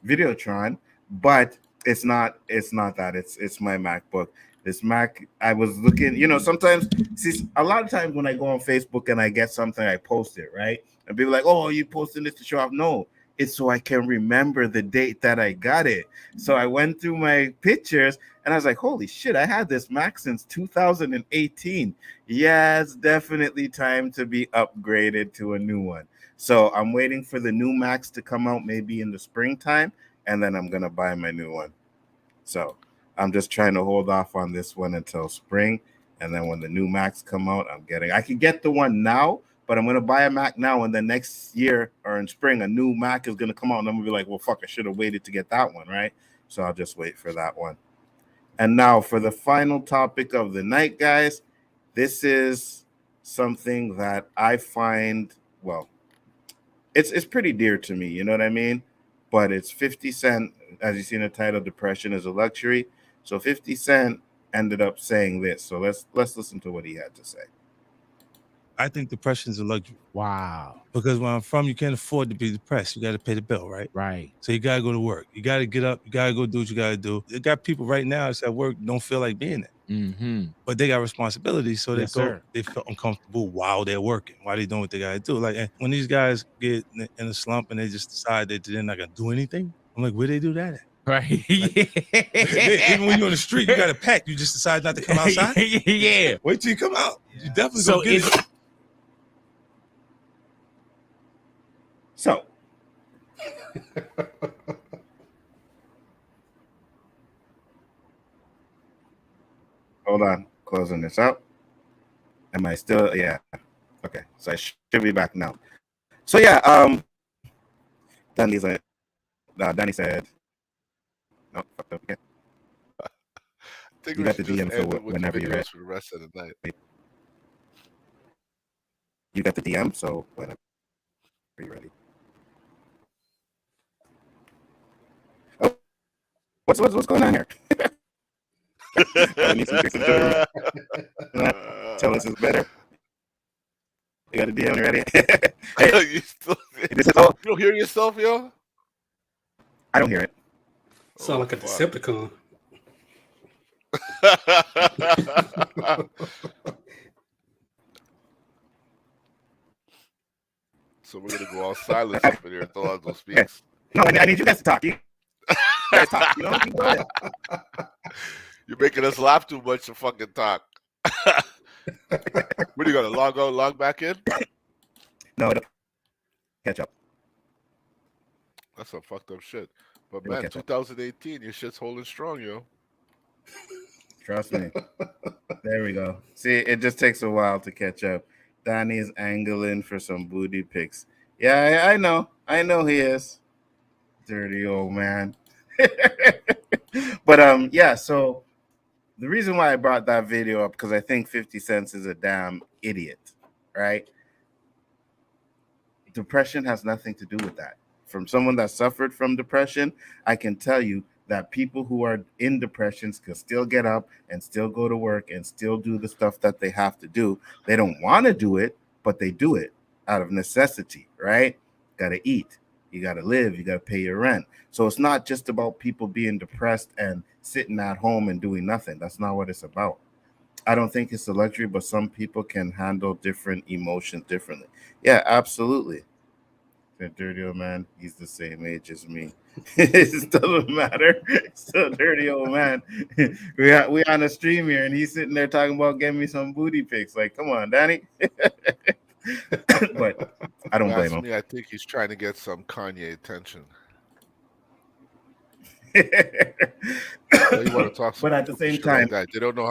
Videotron, but it's not that. It's my MacBook. This Mac, I was looking, sometimes, see, a lot of times when I go on Facebook and I get something, I post it, right? And people are like, oh, are you posting this to show off? No, it's so I can remember the date that I got it. So I went through my pictures and I was like, holy shit, I had this Mac since 2018. Yeah, it's definitely time to be upgraded to a new one. So I'm waiting for the new Macs to come out maybe in the springtime, and then I'm going to buy my new one. So I'm just trying to hold off on this one until spring. And then when the new Macs come out, I can get the one now, but I'm going to buy a Mac now. And then next year or in spring, a new Mac is going to come out. And I'm going to be like, well, fuck, I should have waited to get that one, right? So I'll just wait for that one. And now for the final topic of the night, guys, this is something that I find, well, it's pretty dear to me, you know what I mean? But it's 50 Cent, as you see in the title, Depression is a Luxury. So 50 Cent ended up saying this. So let's listen to what he had to say. I think depression is a luxury. Wow. Because where I'm from, you can't afford to be depressed. You got to pay the bill, right? Right. So you got to go to work. You got to get up. You got to go do what you got to do. You got people right now that's at work don't feel like being there. Mm-hmm. But they got responsibilities, so they feel uncomfortable while they're working, while they're doing what they got to do. Like, and when these guys get in a slump and they just decide that they're not going to do anything, I'm like, where they do that at? Right. Like, even when you're on the street, you got a pack. You just decide not to come outside? Yeah. Wait till you come out. You definitely So get it. So, hold on, closing this out. Am I still? Yeah. Okay, so I should be back now. So yeah, Danny said, no, fucked up again. I think You we got should the just DM end for it with whenever the you're ready. videos for the rest of the night. You got the DM, so whenever you're ready. Oh, what's going on here? Need some fixing to it. Tell us it's better. You got a DM ready? Hey, You don't hear yourself, yo? I don't hear it. Sound like a Decepticon. So we're gonna go all silent up in here and throw out those speaks. No, I need you guys to talk. You guys talk. You know, go ahead. You're making us laugh too much to fucking talk. What are you gonna log out, log back in? No, catch up. That's some fucked up shit. But man, 2018, your shit's holding strong, yo. Trust me. There we go. See, it just takes a while to catch up. Donnie's angling for some booty pics. Yeah, I know. I know he is. Dirty old man. But yeah, so the reason why I brought that video up, because I think 50 Cent is a damn idiot, right? Depression has nothing to do with that. From someone that suffered from depression, I can tell you that people who are in depressions can still get up and still go to work and still do the stuff that they have to do. They don't want to do it, but they do it out of necessity, right? Got to eat. You got to live. You got to pay your rent. So it's not just about people being depressed and sitting at home and doing nothing. That's not what it's about. I don't think it's a luxury, but some people can handle different emotions differently. Yeah, absolutely. That dirty old man, he's the same age as me. It doesn't matter. Still dirty old man. We on a stream here, and he's sitting there talking about getting me some booty pics. Like, come on, Danny. But I don't blame him. Me, I think he's trying to get some Kanye attention. Well, you want to talk But at the same shit time, like that. You don't know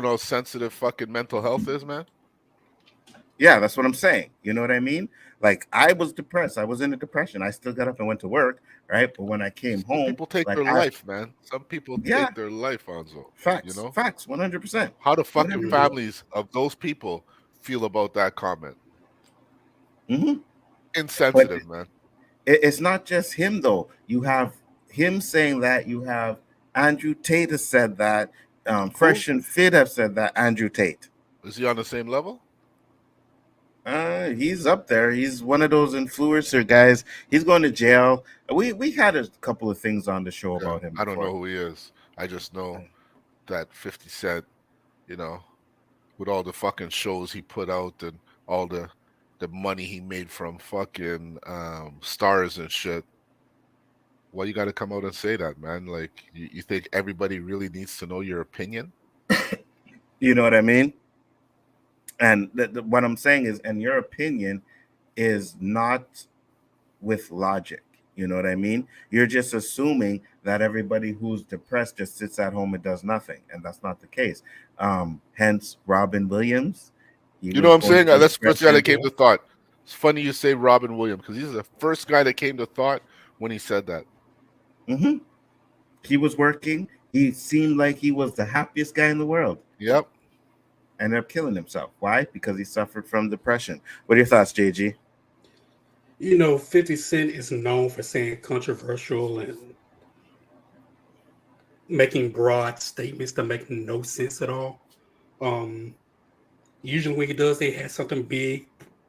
how sensitive fucking mental health is, man. yeah, that's what I'm saying. You know what I mean? Like, I was depressed. I was in a depression. I still got up and went to work, right? But when I came home, People take like, their life, man. Some people Yeah. take their life, Anzo. Facts, You know? facts, 100%. How the fucking 100%. families of those people feel about that comment? Insensitive, man. It's not just him, though. You have him saying that. You have Andrew Tate has said that. Fresh and Fit have said that. Andrew Tate. Is he on the same level? He's up there. He's one of those influencer guys. He's going to jail. We had a couple of things on the show about him. I don't know who he is. I just know that 50 Cent, you know, with all the fucking shows he put out and all the money he made from fucking stars and shit. Well, you got to come out and say that, man. Like, you think everybody really needs to know your opinion? You know what I mean? And what I'm saying is, and your opinion is not with logic. You know what I mean? You're just assuming that everybody who's depressed just sits at home and does nothing, and that's not the case. Hence, Robin Williams. You know what I'm saying? That's the first guy that came to thought. It's funny you say Robin Williams because he's the first guy that came to thought when he said that. He was working. He seemed like he was the happiest guy in the world. Yep. Ended up killing himself. Why? Because he suffered from depression. What are your thoughts, JG? You know, 50 Cent is known for saying controversial and making broad statements that make no sense at all. Usually when he does, they have something big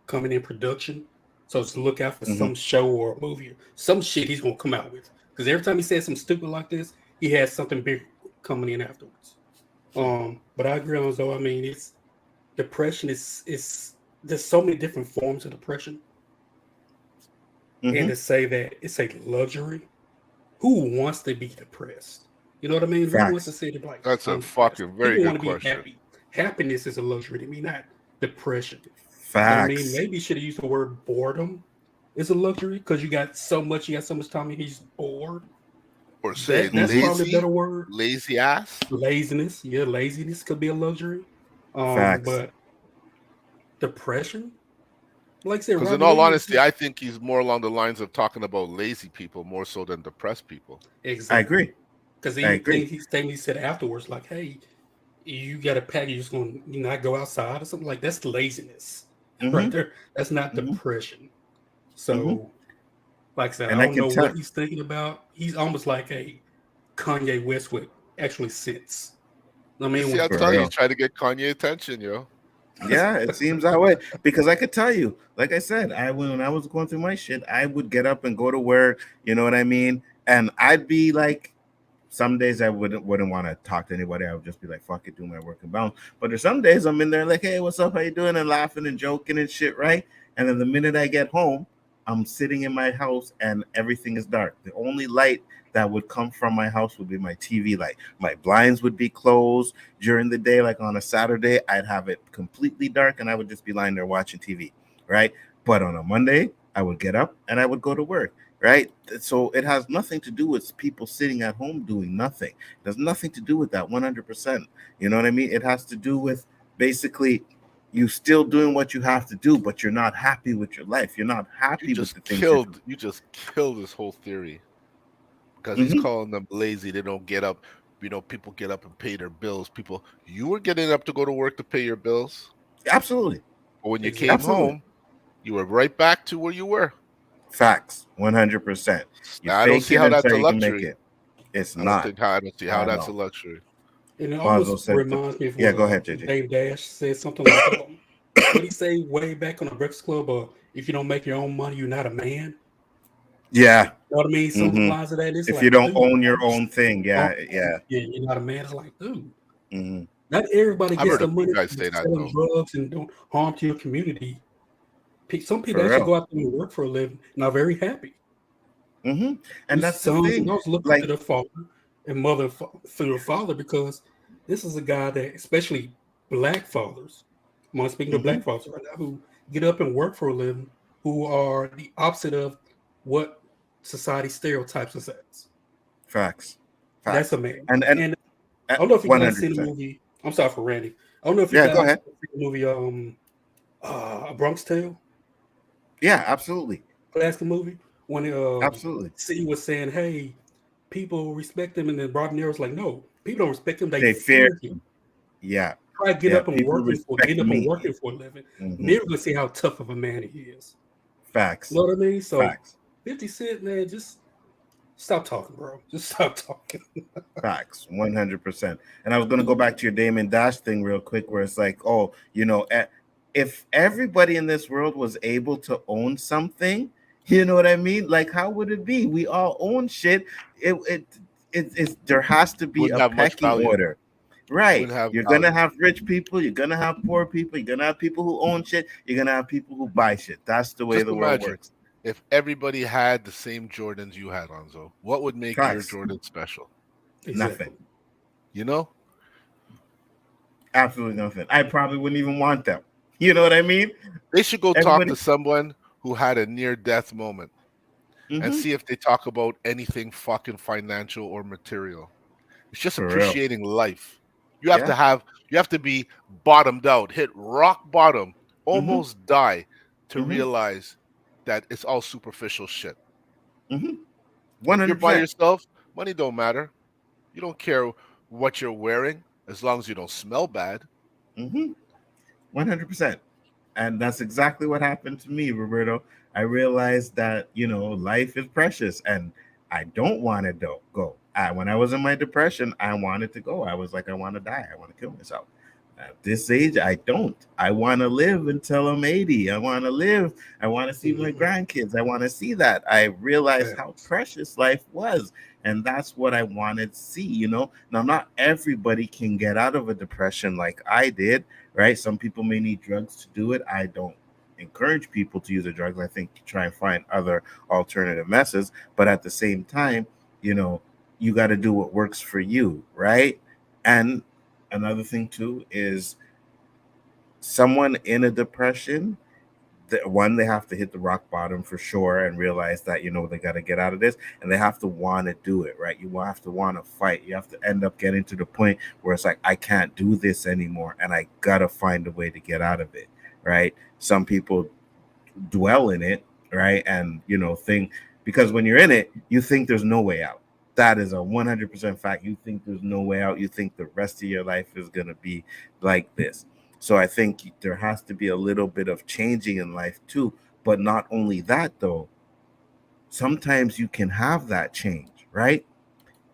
coming in production. So just look out for some show or a movie or some shit he's going to come out with. Because every time he says something stupid like this, he has something big coming in afterwards. But I agree on though. I mean, it's depression is there's so many different forms of depression. And to say that it's a luxury, who wants to be depressed? You know what I mean? Who wants to say that, like, that's a fucking very good question. Happy. Happiness is a luxury to me, not depression. Facts. I mean, maybe you should have used the word boredom. It's a luxury because you got so much time and he's bored. Or say that's lazy, probably a better word. Lazy ass. Laziness. Yeah, laziness could be a luxury. Facts. But depression, like I said, because in all honesty, I think he's more along the lines of talking about lazy people more so than depressed people. Exactly. I agree. Because he said afterwards, like, hey, you got a pack, you're just going to not go outside or something like that's laziness right there. That's not depression. So, like I said, And I don't know what he's thinking about. He's almost like a Kanye West with actually sense. I mean, see, I tell you, he's trying to get Kanye attention, yo. Yeah, it seems that way because I could tell you, like I said, when I was going through my shit, I would get up and go to work. You know what I mean? And I'd be like, some days I wouldn't want to talk to anybody. I would just be like, fuck it, do my work and bounce. But there's some days I'm in there like, hey, what's up? How you doing? And laughing and joking and shit, right? And then the minute I get home, I'm sitting in my house and everything is dark. The only light that would come from my house would be my TV light. My blinds would be closed during the day. Like on a Saturday, I'd have it completely dark and I would just be lying there watching TV, right? But on a Monday, I would get up and I would go to work, right? So it has nothing to do with people sitting at home doing nothing. It has nothing to do with that 100%. You know what I mean? It has to do with basically you still doing what you have to do, but you're not happy with your life. You're not happy with the things you just killed this whole theory. Because he's calling them lazy. They don't get up. You know, people get up and pay their bills. You were getting up to go to work to pay your bills. Absolutely. But when you came home, you were right back to where you were. Facts, 100%. I don't see how that's a luxury. It's not. I don't see how that's a luxury. And it almost reminds me of go ahead, JJ. Dave Dash said something like that. What did he say way back on the Breakfast Club? If you don't make your own money, you're not a man. Yeah. You know what I mean? Some lines of that. It's if like, you don't own your own thing, you're not a man. It's like, dude. Not everybody I've gets heard the a few money guys for say that selling though. drugs and doing harm to your community. Some people For actually real. go out there and work for a living and are very happy. And These that's the sons, thing. and I was looking Like, to their father and mother through the father because this is a guy that, especially black fathers, I'm speaking to black fathers right now, who get up and work for a living, who are the opposite of what society stereotypes us as. facts. That's Facts. a man. And And I don't know if you guys seen the 100%. movie. I'm sorry for Randy. I don't know if you Yeah, go guys ahead. seen the movie A Bronx Tale. Yeah, absolutely. Classic movie. When Absolutely. C was saying, "Hey, people respect him," and then Bob De Niro's like, "No, people don't respect him. They They fear fear him. him. Yeah. Try to get Yeah. up and People respect get up and me. working for a living. Mhm. They're gonna see how tough of a man he is." Facts. You know what I mean? So Facts. 50 Cent, man, just stop talking, bro. Just stop talking. Facts, 100%. And I was going to go back to your Damon Dash thing real quick, where it's like, oh, if everybody in this world was able to own something, you know what I mean? Like, how would it be? We all own shit. There has to be Wouldn't a have much pecking value. order. Right. Wouldn't have You're going to value. have rich people. You're going to have poor people. You're going to have people who own shit. You're going to have people who buy shit. That's the way Just the world imagine works. if everybody had the same Jordans you had, Nzo. What would make your Facts. Jordan special? Nothing. You know? Absolutely nothing. I probably wouldn't even want them. You know what I mean? They should go Everybody- talk to someone who had a near-death moment and see if they talk about anything fucking financial or material. It's just For real. appreciating life. You have to be bottomed out, hit rock bottom, almost die to realize that it's all superficial shit. 100%. If you're by yourself, money don't matter. You don't care what you're wearing as long as you don't smell bad. 100%. And that's exactly what happened to me, Roberto. I realized that, life is precious and I don't want to go. When I was in my depression, I wanted to go. I was like, I want to die. I want to kill myself. At this age, I don't. I want to live until I'm 80. I want to live. I want to see my grandkids. I want to see that. I realized how precious life was. And that's what I wanted to see, Now, not everybody can get out of a depression like I did, right? Some people may need drugs to do it. I don't encourage people to use the drugs. I think to try and find other alternative methods. But at the same time, you got to do what works for you, right? And another thing too is someone in a depression, they have to hit the rock bottom for sure and realize that they got to get out of this, and they have to want to do it, right? You have to want to fight. You have to end up getting to the point where it's like, I can't do this anymore and I gotta find a way to get out of it, right? Some people dwell in it, right? And think, because when you're in it, you think there's no way out. That is a 100% fact. You think there's no way out. You think the rest of your life is going to be like this. So I think there has to be a little bit of changing in life too. But not only that, though, sometimes you can have that change, right?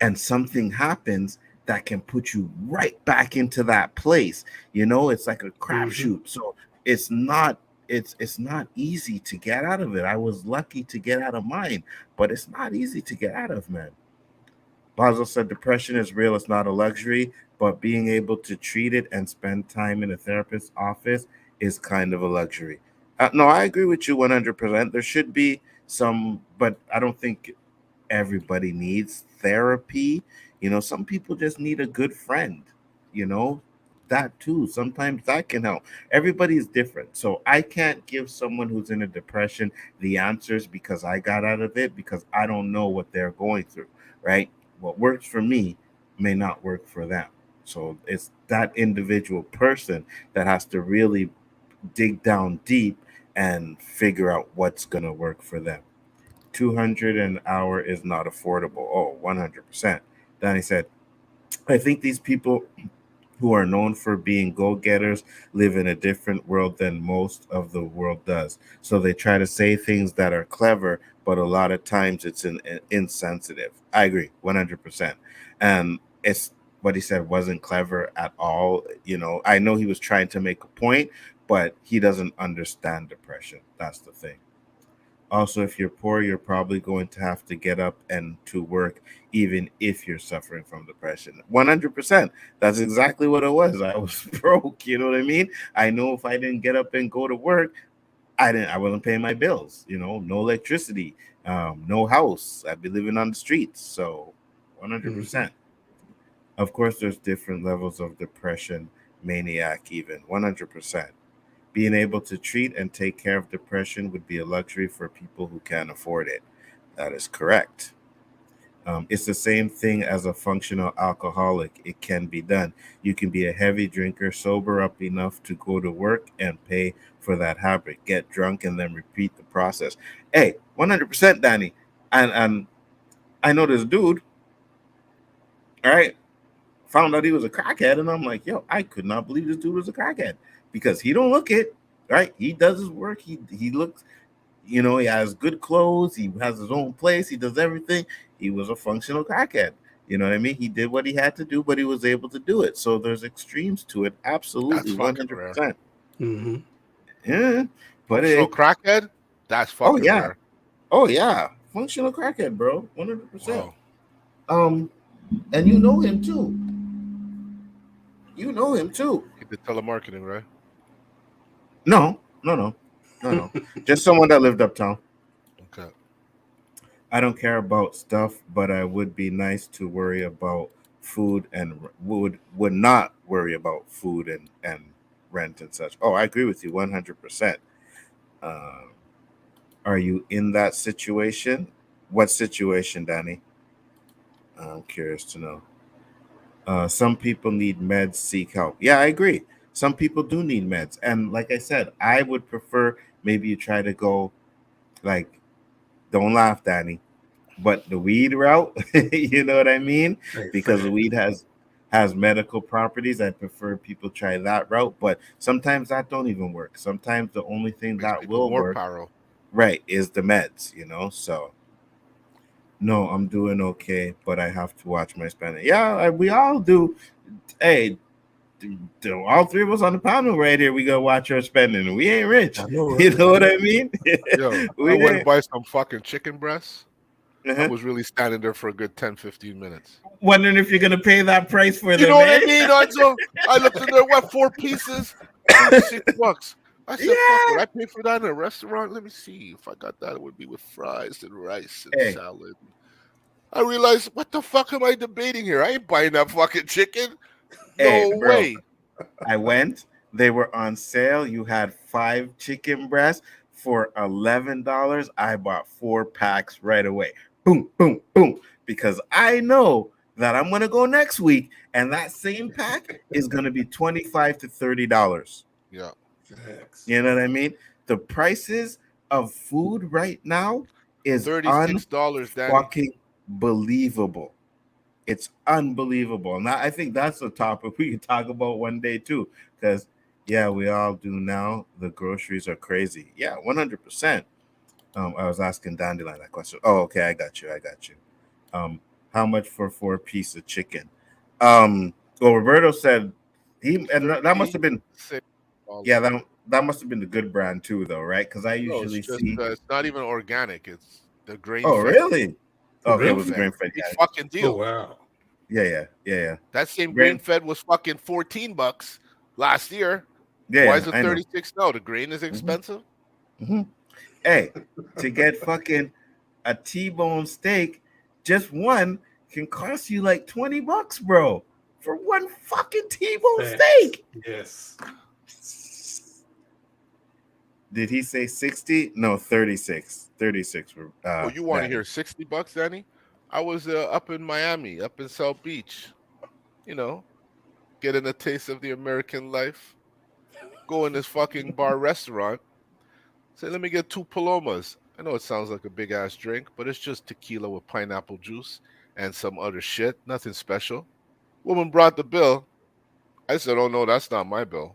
And something happens that can put you right back into that place. It's like a crapshoot. So it's not easy to get out of it. I was lucky to get out of mine, but it's not easy to get out of, man. Basel said depression is real. It's not a luxury, but being able to treat it and spend time in a therapist's office is kind of a luxury. No, I agree with you 100%. There should be some, but I don't think everybody needs therapy. Some people just need a good friend, that too. Sometimes that can help. Everybody is different. So I can't give someone who's in a depression the answers because I got out of it, because I don't know what they're going through, right? What works for me may not work for them. So it's that individual person that has to really dig down deep and figure out what's going to work for them. 200 an hour is not affordable. Oh, 100%. Danny said, I think these people who are known for being go-getters live in a different world than most of the world does. So they try to say things that are clever, but a lot of times it's insensitive. I agree, 100%. And it's what he said wasn't clever at all. I know he was trying to make a point, but he doesn't understand depression. That's the thing. Also, if you're poor, you're probably going to have to get up and to work, even if you're suffering from depression. 100%. That's exactly what it was. I was broke. You know what I mean? I know if I didn't get up and go to work, I wasn't paying my bills. No electricity, no house. I'd be living on the streets. So, 100%. Of course, there's different levels of depression, maniac, even 100%. Being able to treat and take care of depression would be a luxury for people who can't afford it. That is correct. It's the same thing as a functional alcoholic. It can be done. You can be a heavy drinker, sober up enough to go to work and pay for that habit. Get drunk and then repeat the process. Hey, 100%, Danny. And I know this dude, all right, found out he was a crackhead, and I'm like, yo, I could not believe this dude was a crackhead because he don't look it, right? He does his work. He looks, he has good clothes. He has his own place. He does everything. He was a functional crackhead. You know what I mean? He did what he had to do, but he was able to do it. So there's extremes to it. Absolutely, 100%. Mm-hmm. Yeah, but functional crackhead. That's fucking rare. Oh yeah, functional crackhead, bro. 100%. And you know him too. You know him too. He did telemarketing, right? No. Just someone that lived uptown. Okay. I don't care about stuff, but I would be nice to worry about food and would not worry about food and rent and such. Oh, I agree with you 100%. Are you in that situation? What situation, Danny? I'm curious to know. Some people need meds, seek help. Yeah, I agree. Some people do need meds. And like I said, I would prefer maybe you try to go like, don't laugh, Danny, but the weed route, you know what I mean? Because the weed has medical properties. I prefer people try that route, but sometimes that don't even work. Sometimes the only thing that will work, right, is the meds, so no, I'm doing okay, but I have to watch my spending. Yeah, we all do. Hey, all three of us on the panel right here, we gotta watch our spending. We ain't rich. You know what I mean? Yo, I went and buy some fucking chicken breasts. I was really standing there for a good 10-15 minutes. Wondering if you're gonna pay that price for them. You know what I mean? I looked in there, what, 4 pieces? $6. I said, fuck, would I pay for that in a restaurant? Let me see. If I got that, it would be with fries and rice and salad. I realized, what the fuck am I debating here? I ain't buying that fucking chicken. No way. I went. They were on sale. You had 5 chicken breasts for $11. I bought 4 packs right away. Boom, boom, boom. Because I know that I'm gonna go next week, and that same pack is gonna be $25 to $30. Yeah. You know what I mean? The prices of food right now is $36, fucking believable. It's unbelievable. And I think that's a topic we could talk about one day too. Because yeah, we all do now. The groceries are crazy. Yeah, 100%. I was asking Dandelion that question. Oh, okay, I got you. How much for 4 pieces of chicken? Well, Roberto said that must have been that must have been the good brand too, though, right? Because I usually see it's not even organic. It's the grain. Oh, really? Okay, it was grain fed. Yeah. Fucking deal. Oh, wow. Yeah. That same grain fed was fucking $14 last year. Yeah. Why is it 36 now? The grain is expensive. Mm-hmm. Hey, to get fucking a T-bone steak, just one can cost you like $20, bro, for one fucking T-bone steak. Yes. Did he say 60? No, 36. 36. You want to hear $60, Danny? I was up in Miami, up in South Beach, getting a taste of the American life. Go in this fucking bar restaurant. Say, let me get 2 Palomas. I know it sounds like a big ass drink, but it's just tequila with pineapple juice and some other shit. Nothing special. Woman brought the bill. I said, oh no, that's not my bill.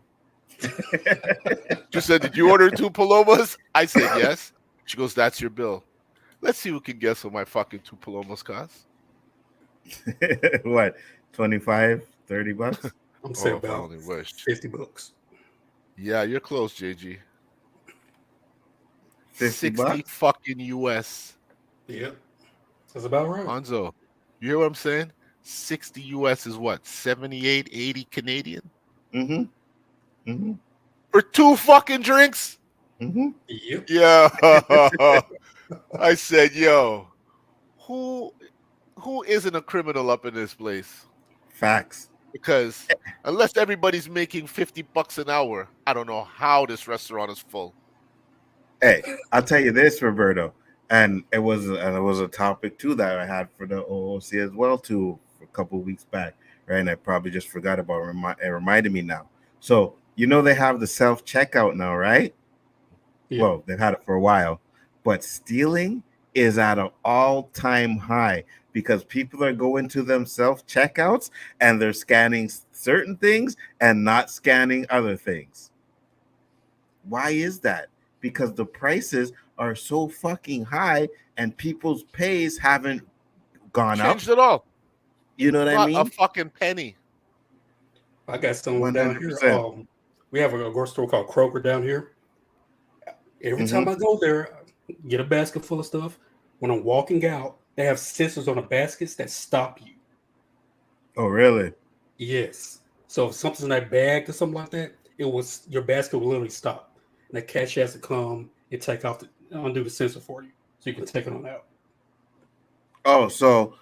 She said, did you order 2 Palomas? I said, yes. She goes, that's your bill. Let's see who can guess what my fucking 2 Palomas cost. What, 25, $30? I'm saying about $50. Yeah, you're close, JG. 60 fucking US. Yep. That's about right. Nzo, you hear what I'm saying? 60 US is what? 78, 80 Canadian? Mm-hmm. Mm-hmm. For 2 fucking drinks? Mm-hmm. Yep. Yeah. I said, yo, who isn't a criminal up in this place? Facts. Because unless everybody's making $50 an hour, I don't know how this restaurant is full. Hey, I'll tell you this, Roberto, and it was a topic too that I had for the O.O.C as well too a couple of weeks back, right? And I probably just forgot about it. It reminded me now. So they have the self checkout now, right? Yeah. Well, they've had it for a while, but stealing is at an all-time high because people are going to them self checkouts and they're scanning certain things and not scanning other things. Why is that? Because the prices are so fucking high and people's pays haven't gone up. Changed it all. You know what I mean? A fucking penny. I got someone 100%. down here. We have a grocery store called Kroger down here. Every time I go there, get a basket full of stuff. When I'm walking out, they have sensors on the baskets that stop you. Oh, really? Yes. So if something's in that bag or something like that, your basket will literally stop. And the cashier has to come and undo the sensor for you, so you can take it on out. Oh, so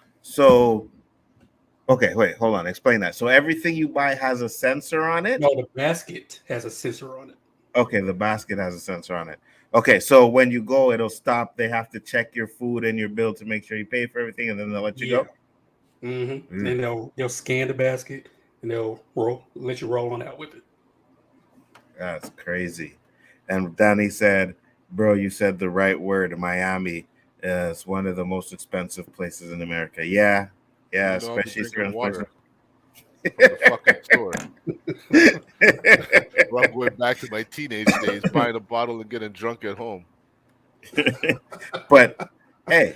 okay, wait, hold on. Explain that. So everything you buy has a sensor on it? No, the basket has a sensor on it. Okay, the basket has a sensor on it. Okay, so when you go, it'll stop. They have to check your food and your bill to make sure you pay for everything, and then they'll let you go. Mm-hmm. And they'll scan the basket and they'll let you roll on out with it. That's crazy. And Danny said, "Bro, you said the right word. Miami is one of the most expensive places in America." Yeah, especially certain places. The fucking store. Well, I'm going back to my teenage days, buying a bottle and getting drunk at home. But hey,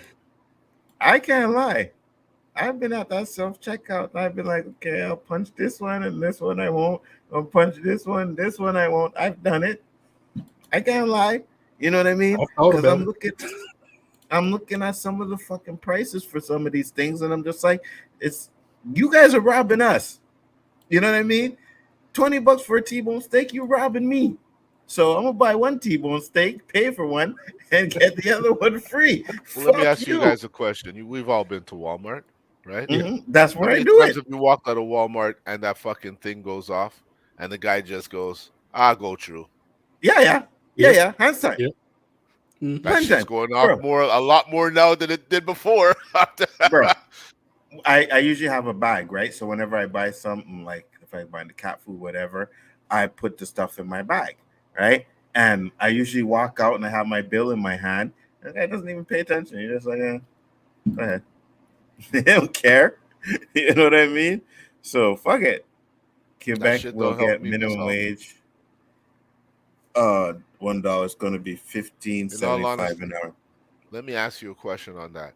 I can't lie. I've been at that self-checkout and I've been like, okay, I'll punch this one and this one I won't. I'll punch this one I won't. I've done it. I can't lie. You know what I mean? Because I'm looking at some of the fucking prices for some of these things, and I'm just like, you guys are robbing us. You know what I mean? $20 for a T-bone steak, you're robbing me. So I'm gonna buy one T-bone steak, pay for one, and get the other one free. Well, let me ask you guys a question. We've all been to Walmart, right? Mm-hmm. That's where I do it. If you walk out of Walmart and that fucking thing goes off, and the guy just goes, "I'll go through." Yeah. Hindsight. Yeah. That shit's going off a lot more now than it did before. Bro, I usually have a bag, right? So whenever I buy something, like if I buy the cat food, whatever, I put the stuff in my bag, right? And I usually walk out and I have my bill in my hand. And the guy doesn't even pay attention. He's just like, go ahead. They don't care. You know what I mean? So fuck it. Quebec will get minimum wage. $1 is going to be $15.75 an hour. Let me ask you a question on that.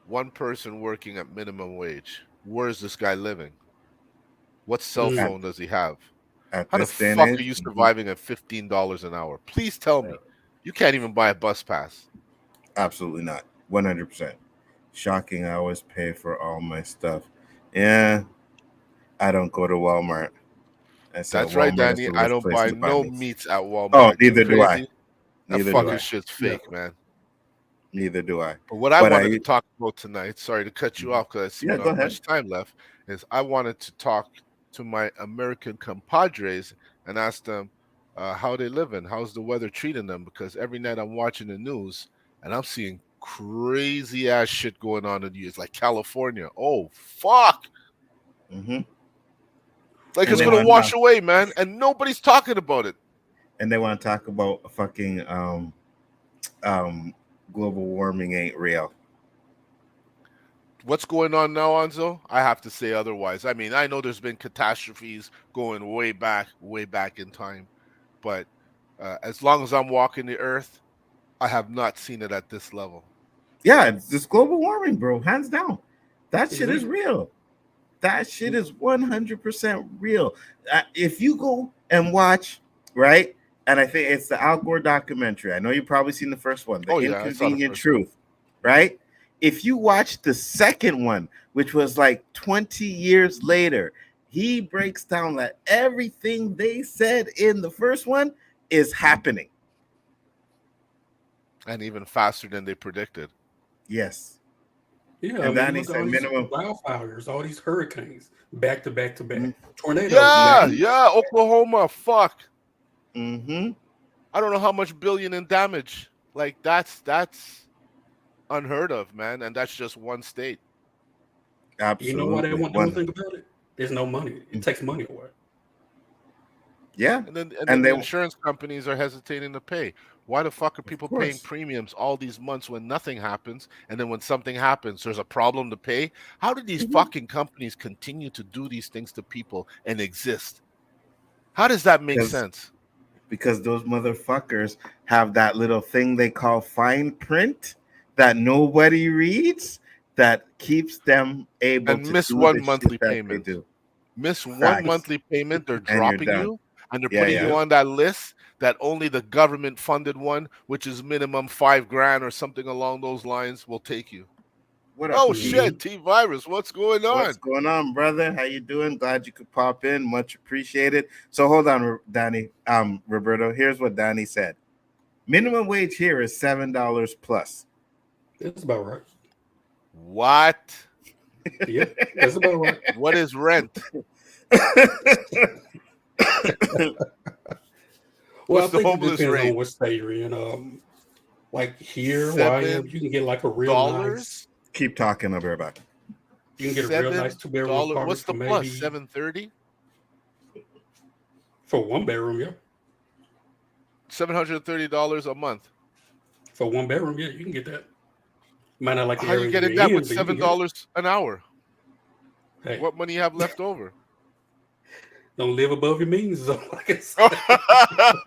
One person working at minimum wage. Where is this guy living? What cell phone does he have? How the fuck are you surviving at $15 an hour? Please tell me. You can't even buy a bus pass. Absolutely not. 100%. Shocking. I always pay for all my stuff. Yeah. I don't go to Walmart. That's right, Danny. I don't buy no meats at Walmart. Oh, neither do I. That fucking shit's fake, man. Neither do I. But what I wanted to talk about tonight, sorry to cut you off because I see we don't have much time left, is I wanted to talk to my American compadres and ask them how they living, how's the weather treating them, because every night I'm watching the news and I'm seeing crazy ass shit going on in the news, like California. Oh, fuck. Mm-hmm. Like it's going to wash away, man, and nobody's talking about it. And they want to talk about fucking global warming ain't real. What's going on now, Nzo? I have to say otherwise. I mean, I know there's been catastrophes going way back in time, but as long as I'm walking the earth, I have not seen it at this level. Yeah, it's this global warming, bro. Hands down. That shit is real. That shit is 100% real. If you go and watch, right, and I think it's the Al Gore documentary. I know you've probably seen the first one, The Oh, yeah, I saw the Inconvenient first one. Truth, right? If you watch the second one, which was like 20 years later, he breaks down that everything they said in the first one is happening. And even faster than they predicted. Yes. Yeah, And I mean, Danny look at all said these minimum. wildfires, all these hurricanes, back to back to back, tornadoes. Yeah, man. yeah, Oklahoma, fuck. Mm-hmm. I don't know how much billion in damage. Like that's unheard of, man. And that's just one state. Absolutely. You know why they won't do anything about it? There's no money. It takes money away. Yeah. And then And the they insurance companies are hesitating to pay. Why the fuck are people paying premiums all these months when nothing happens? And then when something happens, there's a problem to pay? How do these fucking companies continue to do these things to people and exist? How does that make sense? Because those motherfuckers have that little thing they call fine print that nobody reads that keeps them able And to miss do one the monthly shit that payment. they do. Miss one Facts. monthly payment, they're And you're dropping done. you, and they're Yeah, putting yeah. you on that list that only the government funded one, which is minimum $5,000 or something along those lines, will take you. What up, Oh T? shit, T-Virus, what's going on? What's going on, brother? How you doing? Glad you could pop in. Much appreciated. So hold on, Danny. Roberto, here's what Danny said. Minimum wage here is $7 plus. That's about right. What? Yeah, that's about right. What is rent? Well, What's I the think it homeless depends rate? on what state you're in. Like here, where I am, you can get like a real nice. Keep talking, I'll be right back. You can get a real nice 2-bedroom apartment. What's the for plus? maybe $730 for 1 bedroom. Yeah, $730 a month for 1 bedroom. Yeah, you can get that. Might not like the How you area getting you're that in, with but you can get it. $7 an hour? Hey. What money you have left over? Don't live above your means. Is all I can say.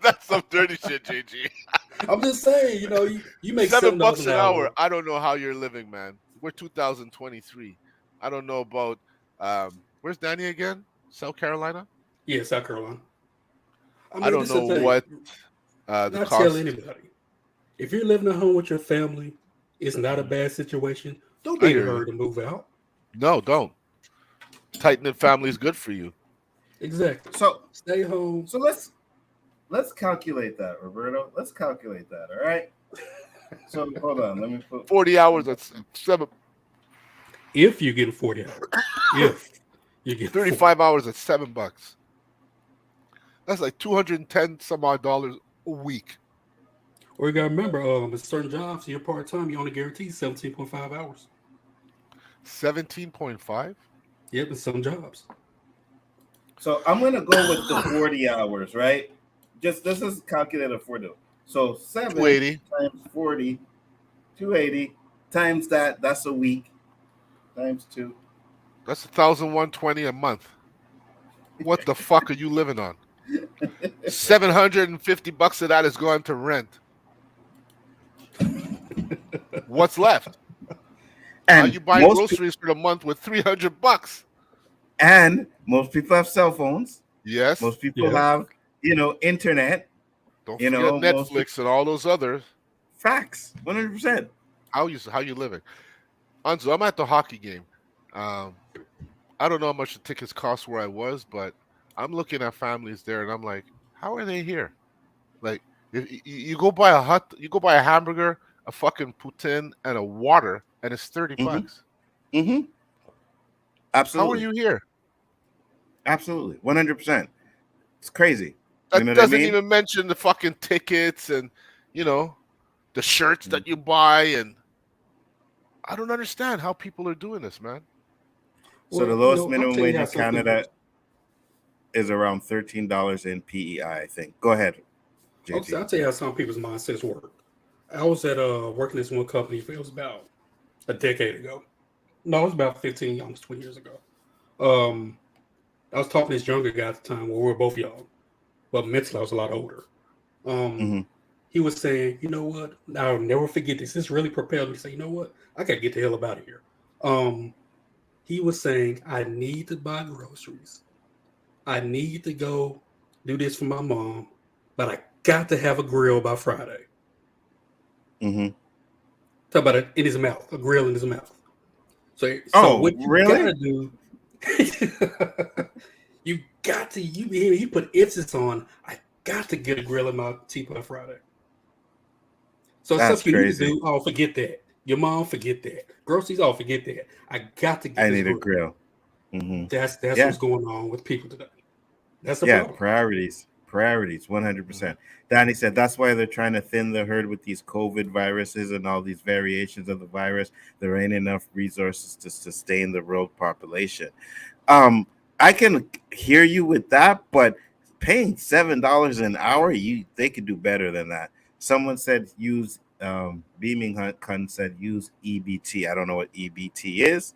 That's some dirty shit, JG. I'm just saying, you make $7 $7 an hour. I don't know how you're living, man. We're 2023. I don't know about where's Danny again? South Carolina? Yeah, South Carolina. I don't know what the Not cost. tell anybody. If you're living at home with your family, it's not a bad situation. Don't be in a hurry to move out. No, don't. Tight-knit family is good for you. Exactly. So stay home. So let's calculate that, Roberto. Let's calculate that. All right. So hold on. Let me put 40 hours at $7. If you get 40 hours. If you get 35 hours at $7. That's like $210 some odd dollars a week. Or you gotta remember, with certain jobs, you're part-time, you only guarantee 17.5 hours. 17.5? Yep, in some jobs. So I'm gonna go with the 40 hours, right? Just this is calculated for them. So 7 280 times 40, 280 times that's a week. Times 2. That's $1,120 a month. What the fuck are you living on? $750 of that is going to rent. What's left? And you buy groceries for the month with $300. And most people have cell phones. Yes. Most people have, internet. Don't forget Netflix and all those others. Facts. 100%. How you living? Nzo, I'm at the hockey game. I don't know how much the tickets cost where I was, but I'm looking at families there and I'm like, how are they here? Like, if you go buy you go buy a hamburger, a fucking poutine, and a water, and it's $30. Mm-hmm. Absolutely. How are you here? Absolutely. 100%. It's crazy. That doesn't even mention the fucking tickets and, the shirts that you buy. And I don't understand how people are doing this, man. So the lowest minimum wage in Canada is around $13 in PEI, I think. Go ahead, JT. I'll tell you how some people's mindsets work. I was at working at this one company. It was about a decade ago. No, it was about 15, almost 20 years ago. I was talking to this younger guy at the time where we were both young, but mentally I was a lot older. He was saying, you know what? I'll never forget this. This really propelled me to say, you know what? I got to get the hell up out of here. He was saying, I need to buy groceries. I need to go do this for my mom, but I got to have a grill by Friday. Mm-hmm. Talk about it in his mouth, a grill in his mouth. So what you really? gotta do, you got to he put emphasis on. I got to get a grill in my teeth by Friday. So it's That's something you need to crazy. do. Oh, forget that. Your mom, forget that. Groceries, oh, forget that. I got to get I this need a grill. grill. Mm-hmm. That's Yeah. what's going on with people today. That's the Yeah, problem. priorities, 100%. Danny said that's why they're trying to thin the herd with these COVID viruses and all these variations of the virus. There ain't enough resources to sustain the world population. I can hear you with that, but paying $7 an hour, they could do better than that. Someone said use Beaming Hunt said use EBT. I don't know what EBT is.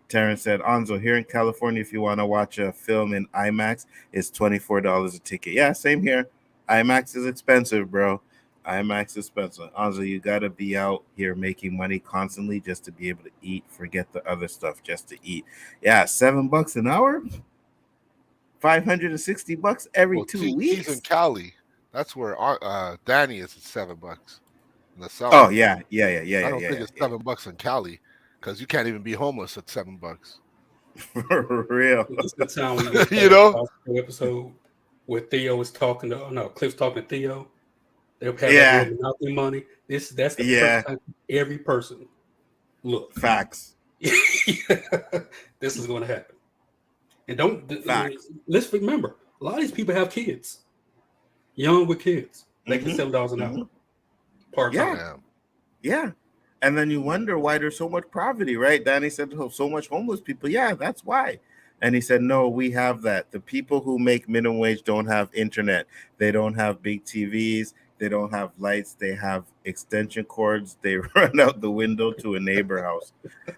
Terrence said, Anzo, here in California, if you want to watch a film in IMAX, it's $24 a ticket. Yeah, same here. IMAX is expensive, bro. IMAX is expensive. Anzo, you got to be out here making money constantly just to be able to eat. Forget the other stuff just to eat. Yeah, $7 an hour? $560 every 2 weeks? He's in Cali. That's where Danny is at $7 in the South. Oh, yeah. I don't think it's $7 in Cali because you can't even be homeless at $7. For real. It's the time we get You know? episode where Theo is talking to Cliff's talking to Theo. They'll have Yeah. that monopoly money. That's the perfect time every person. Look. Facts. This is going to happen. And let's remember, a lot of these people have kids. Young with kids. They can $7 an hour. Part-time. Yeah. And then you wonder why there's so much poverty, right? Danny said, so much homeless people. Yeah, that's why. And he said, no, we have that. The people who make minimum wage don't have internet. They don't have big TVs. They don't have lights. They have extension cords. They run out the window to a neighbor house.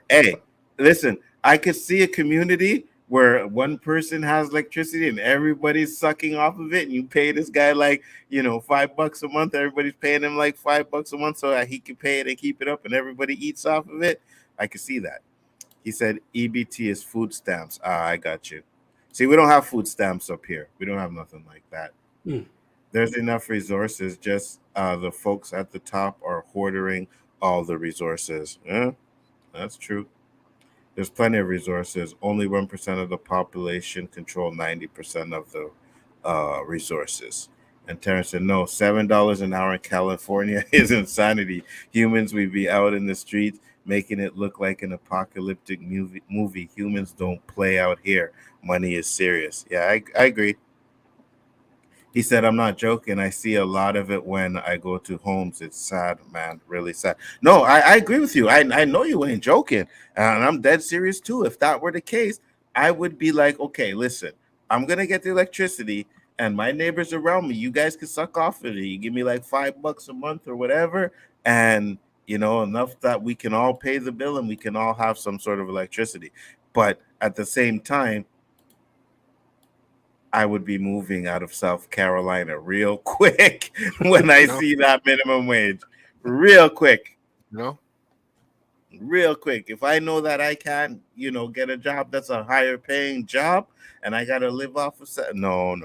Hey, listen, I could see a community where one person has electricity and everybody's sucking off of it, and you pay this guy $5 a month. Everybody's paying him like $5 a month so that he can pay it and keep it up, and everybody eats off of it. I could see that. He said EBT is food stamps. I got you. See, we don't have food stamps up here. We don't have nothing like that. There's enough resources. Just the folks at the top are hoarding all the resources. Yeah, that's true. There's plenty of resources. Only 1% of the population control 90% of the resources. And Terrence said, no, $7 an hour in California is insanity. Humans, we'd be out in the streets making it look like an apocalyptic movie. Humans don't play out here. Money is serious. Yeah, I agree. He said, I'm not joking. I see a lot of it when I go to homes. It's sad, man. Really sad. No, I agree with you. I know you ain't joking. And I'm dead serious, too. If that were the case, I would be like, okay, listen, I'm going to get the electricity and my neighbors around me, you guys can suck off of it. You give me like $5 a month or whatever. And, enough that we can all pay the bill and we can all have some sort of electricity. But at the same time, I would be moving out of South Carolina real quick when I see that minimum wage. Real quick. Real quick. If I know that I can't, get a job that's a higher paying job and I got to live off of no.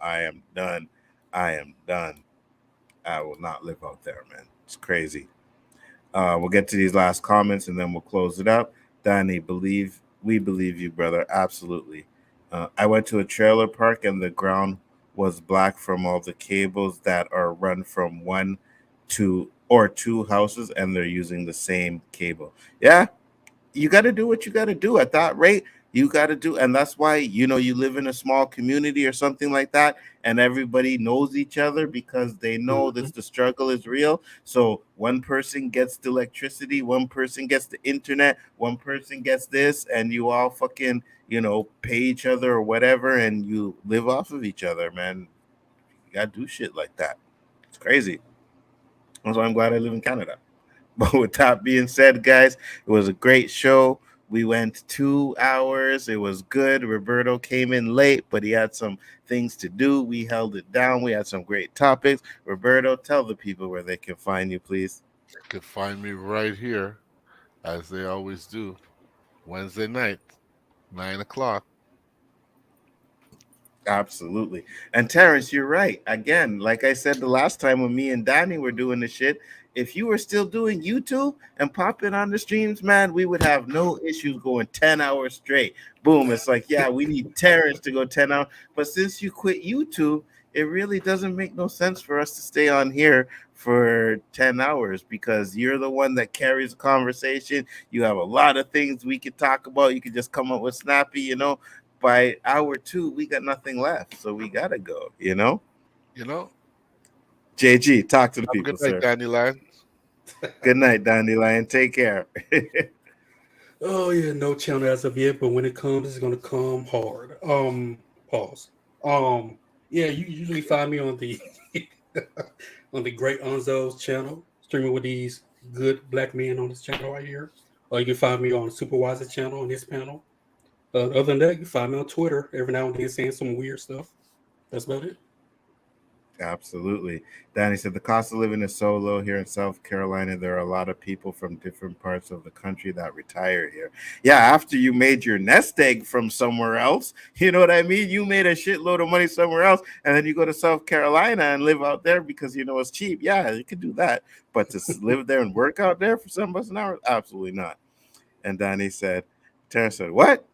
I am done. I will not live out there, man. It's crazy. We'll get to these last comments and then we'll close it up. Danny, we believe you, brother. Absolutely. I went to a trailer park and the ground was black from all the cables that are run from one to or two houses, and they're using the same cable. Yeah, you got to do what you got to do at that rate. You got to do, and that's why you live in a small community or something like that, and everybody knows each other because they know that the struggle is real. So one person gets the electricity, one person gets the internet, one person gets this, and you all fucking pay each other or whatever, and you live off of each other, man. You gotta do shit like that. It's crazy. That's why I'm glad I live in Canada. But with that being said, guys, it was a great show. We went 2 hours. It was good. Roberto came in late, but he had some things to do. We held it down. We had some great topics. Roberto, tell the people where they can find you, please. You can find me right here, as they always do, Wednesday night, 9 o'clock. Absolutely. And Terrence, you're right. Again, like I said the last time when me and Danny were doing the shit, if you were still doing YouTube and popping on the streams, man, we would have no issues going 10 hours straight. Boom. It's like, yeah, we need Terrence to go 10 hours. But since you quit YouTube, it really doesn't make no sense for us to stay on here for 10 hours because you're the one that carries the conversation. You have a lot of things we could talk about. You could just come up with snappy, you know. By hour 2, we got nothing left, so we gotta go. You know. JG, talk to the Have people, a good night, sir. Dandelion. Good night, Dandelion. Take care. Oh yeah, no channel as of yet, but when it comes, it's gonna come hard. Pause. Yeah, you usually find me on the on the Great Nzo's channel, streaming with these good black men on this channel right here. Or you can find me on the Supervisor channel on this panel. Other than that, you can find me on Twitter every now and then saying some weird stuff. That's about it. Absolutely. Danny said the cost of living is so low here in South Carolina. There are a lot of people from different parts of the country that retire here. Yeah, after you made your nest egg from somewhere else, you know what I mean? You made a shitload of money somewhere else, and then you go to South Carolina and live out there because you know it's cheap. Yeah, you could do that. But to live there and work out there for $7 an hour? Absolutely not. And Danny said, Terrence said, what?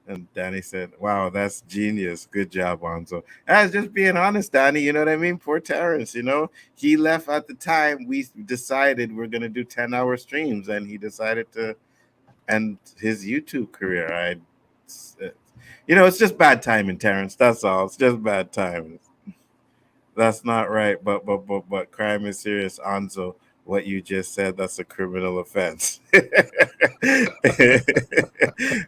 And Danny said, wow, that's genius. Good job, Nzo. I was just being honest, Danny. You know what I mean? Poor Terrence, you know, he left at the time we decided we're going to do 10-hour streams, and he decided to end his YouTube career. You know, it's just bad timing, Terrence. That's all. It's just bad timing. That's not right. But crime is serious, Nzo. What you just said, that's a criminal offense.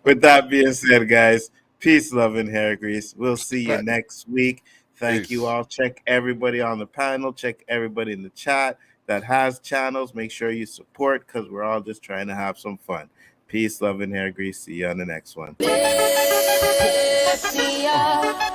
With that being said, guys, peace, love, and hair grease. We'll see you next week. Thank you all. Check everybody on the panel. Check everybody in the chat that has channels. Make sure you support because we're all just trying to have some fun. Peace, love, and hair grease. See you on the next one. See ya.